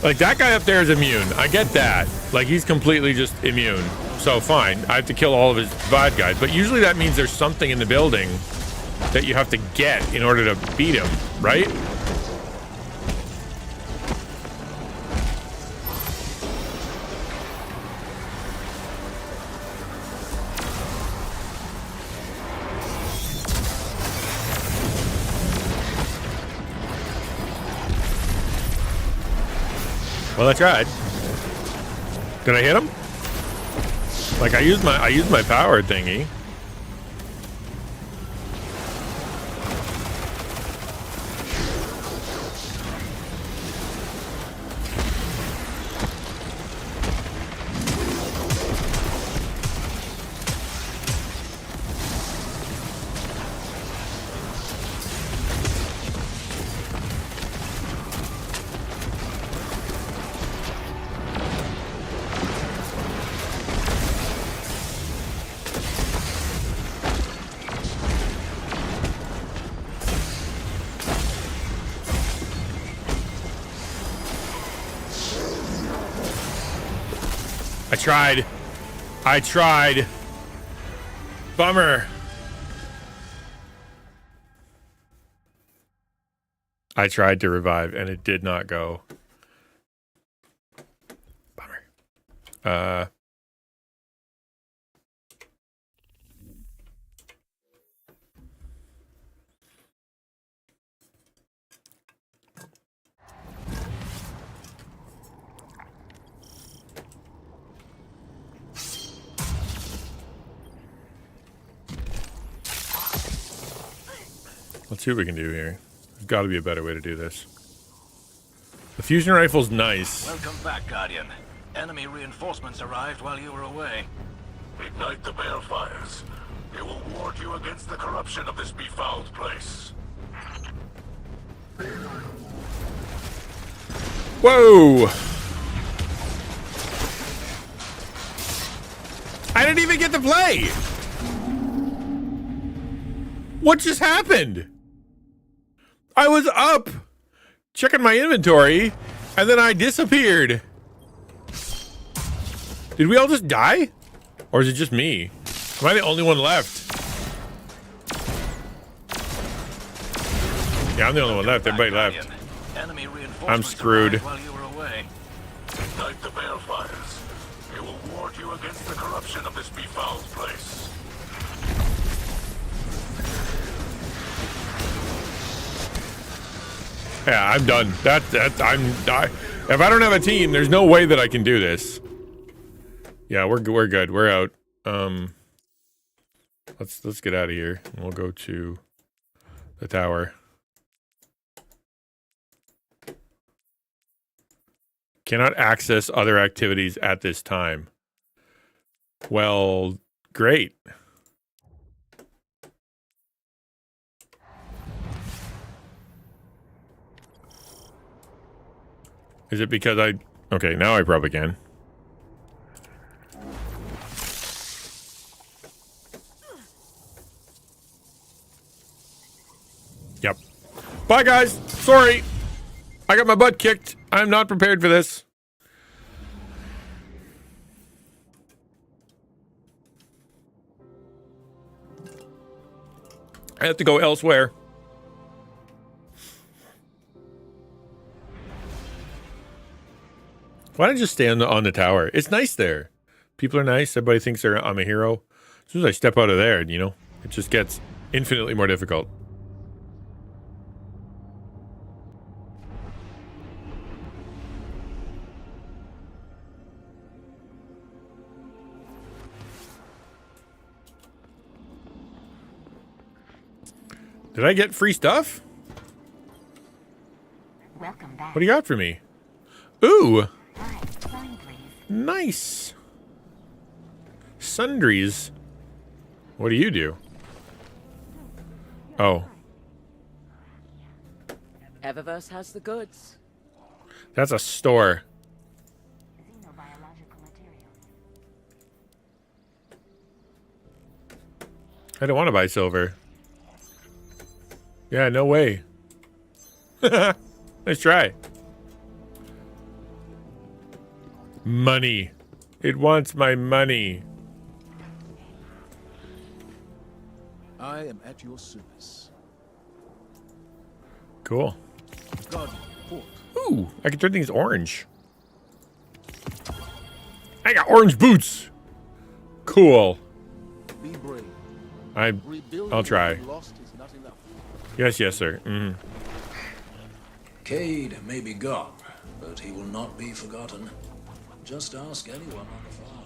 Speaker 1: Like, that guy up there is immune. I get that. Like, he's completely just immune. So, fine. I have to kill all of his bad guys. But usually that means there's something in the building that you have to get in order to beat him, right? Well, I tried. Did I hit him? Like, I used my power thingy. I tried. Bummer. I tried to revive and it did not go. Bummer. Let's see what we can do here. There's got to be a better way to do this. The fusion rifle's nice.
Speaker 16: Welcome back, Guardian. Enemy reinforcements arrived while you were away. Ignite the balefires. It will ward you against the corruption of this befouled place.
Speaker 1: Whoa! I didn't even get to play! What just happened? I was up checking my inventory and then I disappeared. Did we all just die? Or is it just me? Am I the only one left? Yeah, I'm the only one left. Everybody left. I'm screwed.
Speaker 16: While you were away. Ignite the balefires. It will ward you against the corruption of this befouled place.
Speaker 1: Yeah, I'm done. If I don't have a team, there's no way that I can do this. Yeah, we're good. We're out. Let's get out of here. We'll go to the tower. Cannot access other activities at this time. Well, great. Is it because okay, now I probably can. Yep. Bye, guys. Sorry. I got my butt kicked. I'm not prepared for this. I have to go elsewhere. Why don't I just stay on the tower? It's nice there. People are nice. Everybody thinks I'm a hero. As soon as I step out of there, you know, it just gets infinitely more difficult. Did I get free stuff?
Speaker 4: Welcome back.
Speaker 1: What do you got for me? Ooh! Nice! Sundries. What do you do? Oh.
Speaker 12: Eververse has the goods.
Speaker 1: That's a store. I don't want to buy silver. Yeah, no way. Nice try. Money. It wants my money.
Speaker 17: I am at your service.
Speaker 1: Cool.
Speaker 17: Guardian, port.
Speaker 1: Ooh, I can turn things orange. I got orange boots. Cool.
Speaker 17: Be brave.
Speaker 1: I'll try.
Speaker 17: Lost is not enough.
Speaker 1: Yes, sir. Mm-hmm.
Speaker 18: Cade may be gone, but he will not be forgotten. Just ask anyone on the farm.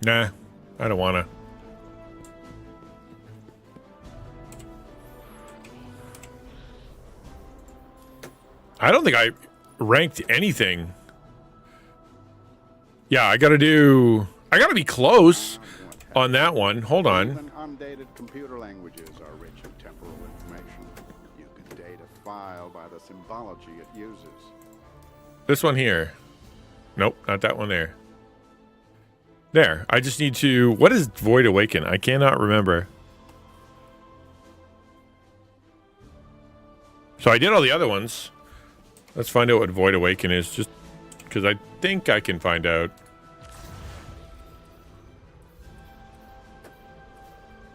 Speaker 1: Nah, I don't wanna. I don't think I ranked anything. Yeah, I gotta be close on that one. Hold on.
Speaker 11: Even undated computer languages are rich in temporal information. You can date a file by the symbology it uses.
Speaker 1: This one here. Nope, not that one there. There. I just need to... What is Void Awaken? I cannot remember. So I did all the other ones. Let's find out what Void Awaken is, just because I think I can find out.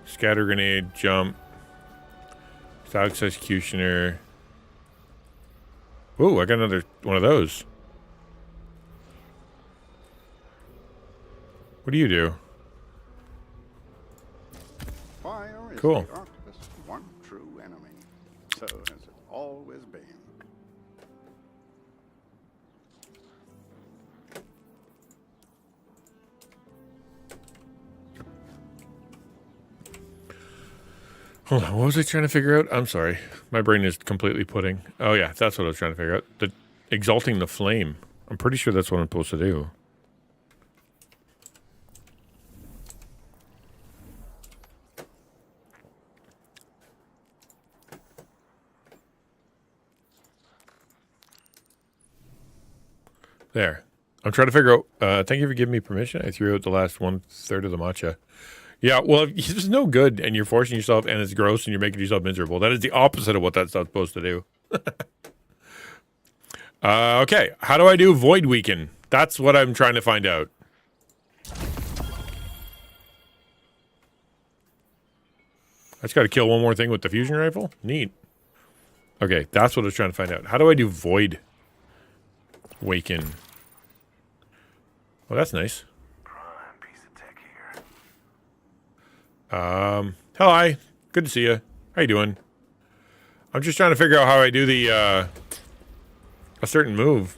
Speaker 1: Scatter Grenade, Jump. Silence Executioner. Ooh, I got another one of those. What do you do?
Speaker 11: Fire is
Speaker 1: cool.
Speaker 11: the Arctopus' one true enemy. So has it always been.
Speaker 1: Hold on, what was I trying to figure out? I'm sorry. My brain is completely pudding. Oh, yeah, that's what I was trying to figure out. The exalting the flame. I'm pretty sure that's what I'm supposed to do. There. I'm trying to figure out... thank you for giving me permission. I threw out the last 1/3 of the matcha. Yeah, well, if it's no good and you're forcing yourself and it's gross and you're making yourself miserable, that is the opposite of what that's supposed to do. Okay, how do I do Void Weaken? That's what I'm trying to find out. I just got to kill one more thing with the fusion rifle? Neat. Okay, that's what I was trying to find out. How do I do Void Waken? Oh, that's nice. Hello. Good to see you. How you doing? I'm just trying to figure out how I do the, a certain move.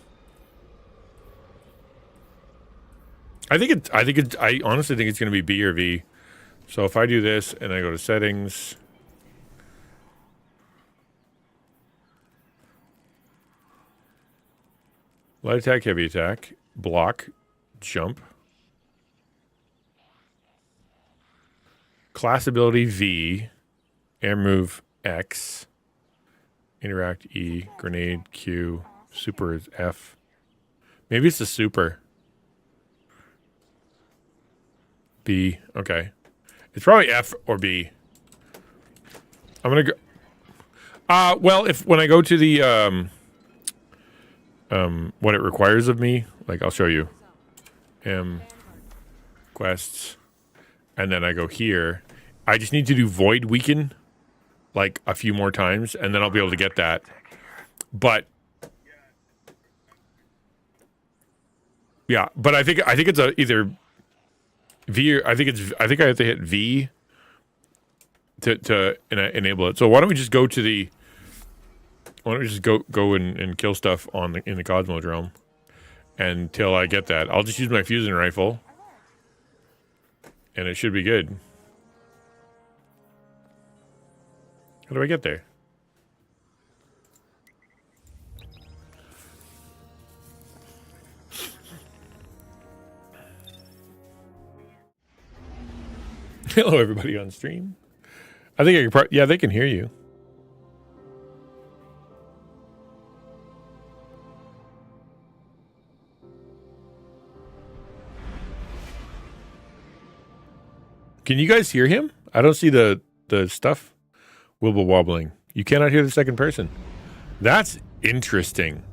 Speaker 1: I honestly think it's going to be B or V. So if I do this and I go to settings. Light attack, heavy attack, block, jump. Class ability V, air move X, interact E, grenade Q, super is F. Maybe it's the super. B, okay. It's probably F or B. I'm gonna go. Well, when I go to the what it requires of me, like I'll show you. Quests, and then I go here. I just need to do Void Weaken like a few more times, and then I'll be able to get that. But yeah, but I think it's either V or I think I have to hit V to enable it. So why don't we just go to the go and kill stuff in the Cosmodrome until I get that. I'll just use my fusion rifle, and it should be good. How do I get there? Hello, everybody on stream. I think I can. Yeah, they can hear you. Can you guys hear him? I don't see the stuff wibble wobbling. You cannot hear the second person. That's interesting.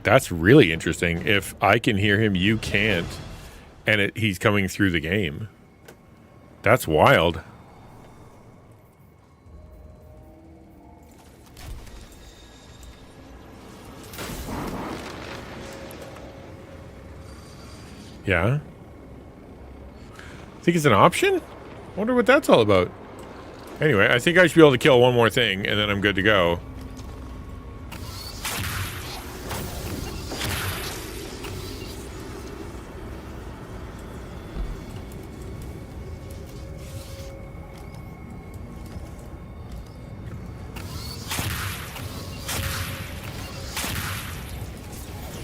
Speaker 1: That's really interesting. If I can hear him, you can't, and he's coming through the game. That's wild. Yeah. Think it's an option? Wonder what that's all about. Anyway, I think I should be able to kill one more thing, and then I'm good to go.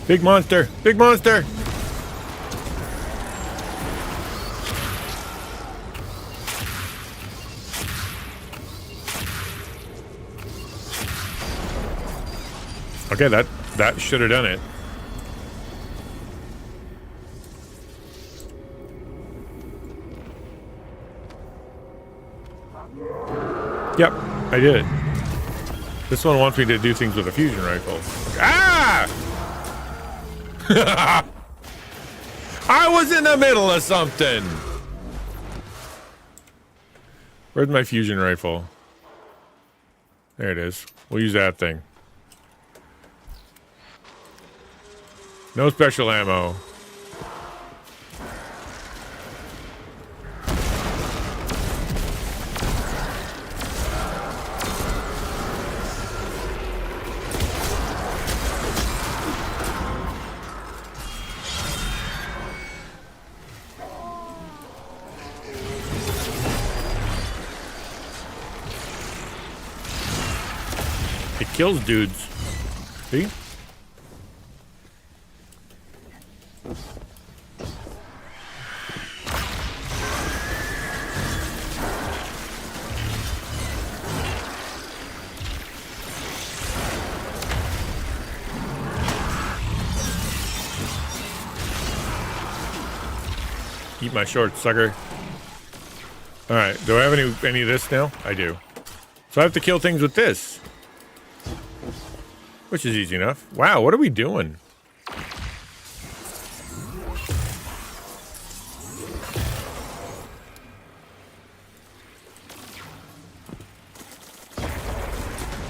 Speaker 1: Big monster! Big monster! Okay, that should have done it. Yep, I did it. This one wants me to do things with a fusion rifle. Ah! I was in the middle of something. Where's my fusion rifle? There it is. We'll use that thing. No special ammo. kills dudes. See? Eat my shorts, sucker. Alright, do I have any of this now? I do. So I have to kill things with this. Which is easy enough. Wow, what are we doing?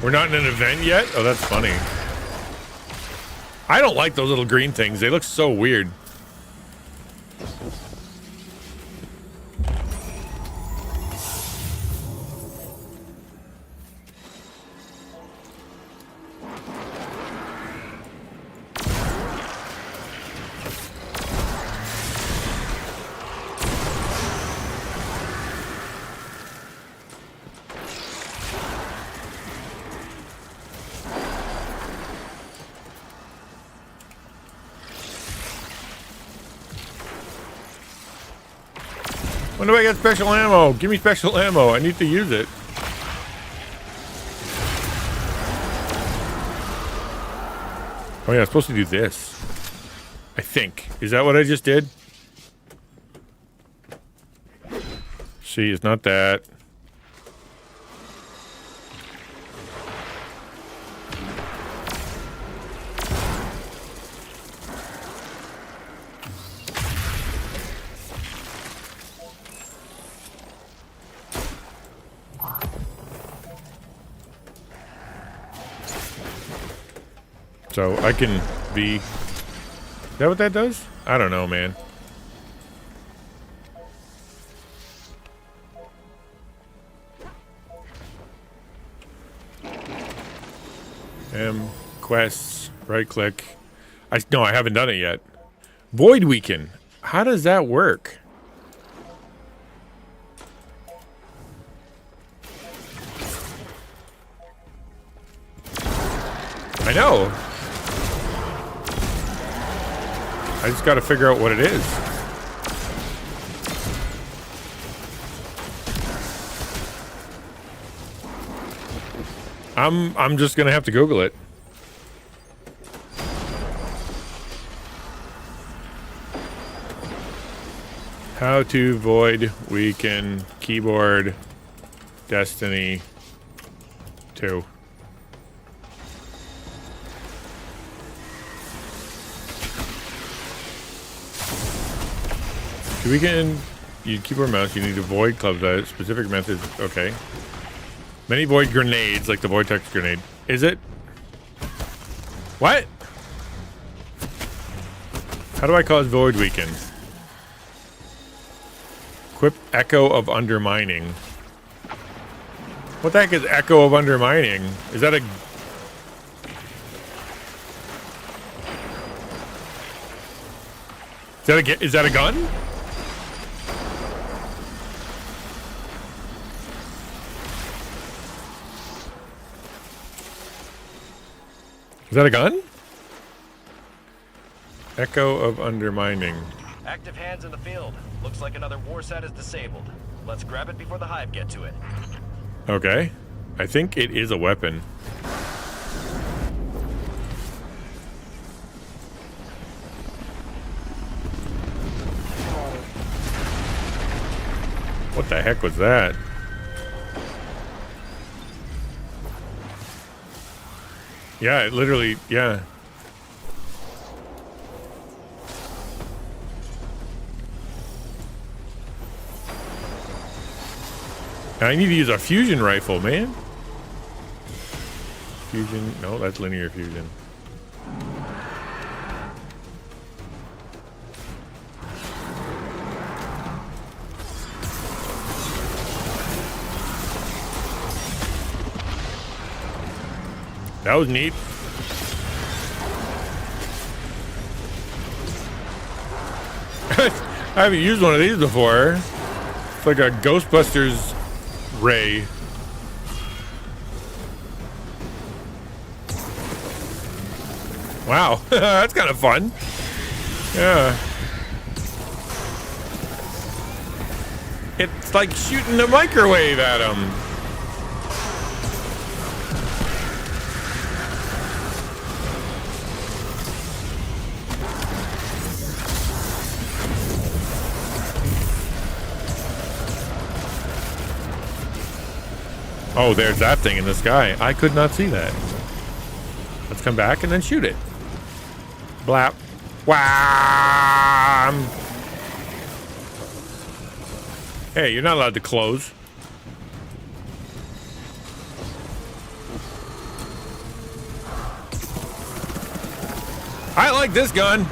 Speaker 1: We're not in an event yet? Oh, that's funny. I don't like those little green things. They look so weird. When do I get special ammo? Give me special ammo. I need to use it. Oh yeah, I'm supposed to do this. I think. Is that what I just did? See, it's not that. So I can be... Is that what that does? I don't know, man. Quests, right click. No, I haven't done it yet. Void Weaken. How does that work? I know. I just got to figure out what it is. I'm just gonna have to Google it. How to void weaken keyboard Destiny 2. To weaken you keyboard mouse, you need to void clubs. Specific methods. Okay. Many void grenades, like the vortex grenade. Is it? What? How do I cause void weaken? Equip Echo of Undermining. What the heck is Echo of Undermining? Is that a... Is that a gun? Is that a gun? Echo of Undermining.
Speaker 19: Active hands in the field. Looks like another war set is disabled. Let's grab it before the Hive get to it.
Speaker 1: Okay. I think it is a weapon. What the heck was that? Yeah, it literally, yeah. I need to use a fusion rifle, man. Fusion, no, that's linear fusion. That was neat. I haven't used one of these before. It's like a Ghostbusters ray. Wow, that's kind of fun. Yeah. It's like shooting a microwave at him. Oh, there's that thing in the sky. I could not see that. Let's come back and then shoot it. Blap. Wham! Hey, you're not allowed to close. I like this gun.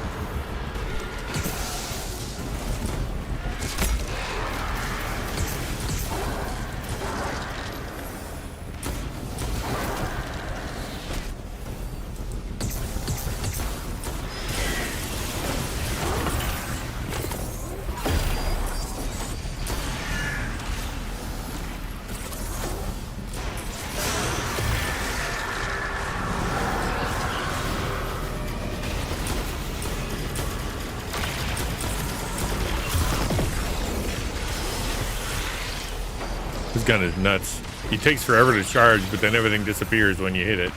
Speaker 1: This gun is nuts. It takes forever to charge, but then everything disappears when you hit it.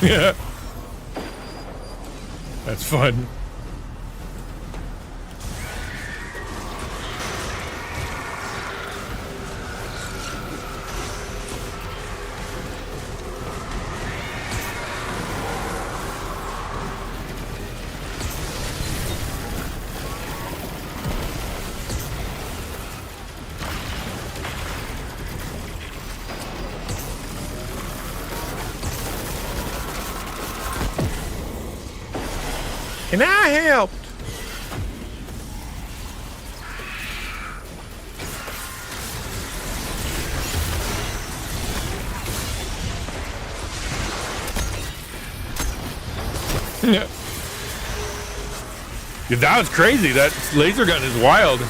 Speaker 1: Yeah. That's fun. And I helped. Yeah. That was crazy. That laser gun is wild.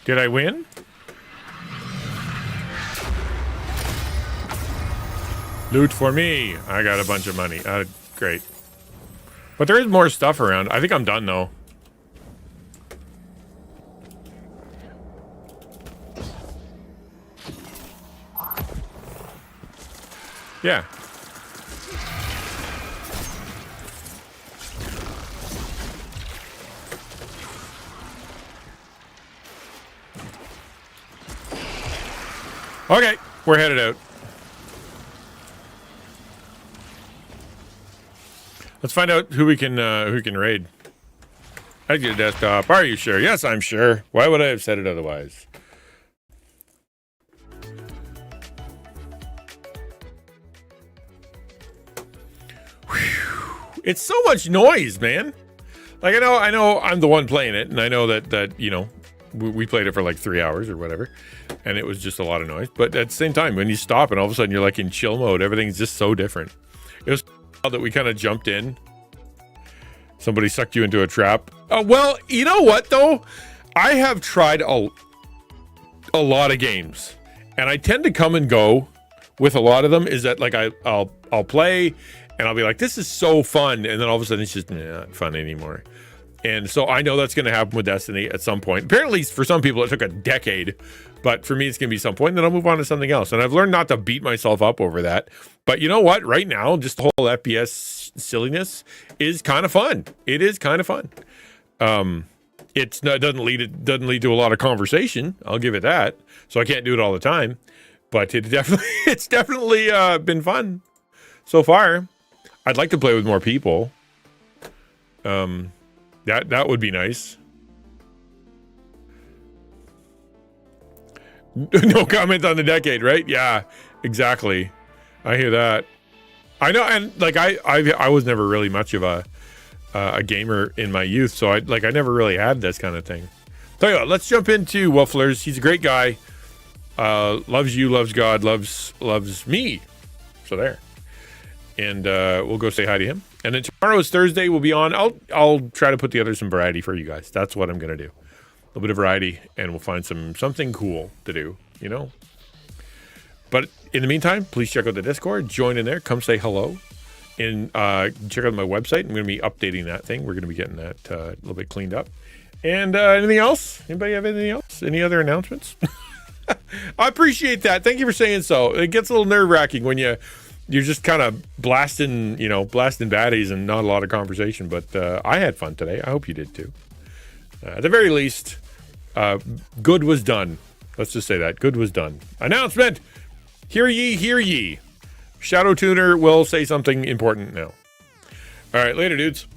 Speaker 1: Did I win? Loot for me. I got a bunch of money. Great. But there is more stuff around. I think I'm done, though. Yeah. Okay, we're headed out. Let's find out who we can raid. Exit desktop. Are you sure? Yes, I'm sure. Why would I have said it otherwise? Whew. It's so much noise, man. Like I know I'm the one playing it, and I know that you know we played it for like 3 hours or whatever, and it was just a lot of noise. But at the same time, when you stop and all of a sudden you're like in chill mode, everything's just so different. It was that we kind of jumped in. Somebody sucked you into a trap. Well, you know what though? I have tried a lot of games, and I tend to come and go with a lot of them. Is that like I'll play, and I'll be like, this is so fun, and then all of a sudden it's just not fun anymore. And so I know that's going to happen with Destiny at some point. Apparently, for some people, it took a decade. But for me, it's going to be some point, and then I'll move on to something else. And I've learned not to beat myself up over that. But you know what? Right now, just the whole FPS silliness is kind of fun. It is kind of fun. It doesn't lead to a lot of conversation. I'll give it that. So I can't do it all the time. But it's definitely been fun so far. I'd like to play with more people. That would be nice. No comment on the decade, right? Yeah, exactly. I hear that. I know, and like I was never really much of a gamer in my youth, so I never really had this kind of thing. Tell you what, let's jump into Wufflers. He's a great guy. Loves you, loves God, loves me. So there. And we'll go say hi to him. And then tomorrow is Thursday. We'll be on. I'll try to put together some variety for you guys. That's what I'm gonna do. A little bit of variety, and we'll find something cool to do. You know. But in the meantime, please check out the Discord. Join in there. Come say hello. And check out my website. I'm going to be updating that thing. We're going to be getting that a little bit cleaned up. And anything else? Anybody have anything else? Any other announcements? I appreciate that. Thank you for saying so. It gets a little nerve-wracking when you're just kind of blasting baddies and not a lot of conversation. But I had fun today. I hope you did too. At the very least, good was done. Let's just say that. Good was done. Announcement! Hear ye, hear ye. Shadow Tuner will say something important now. All right, later, dudes.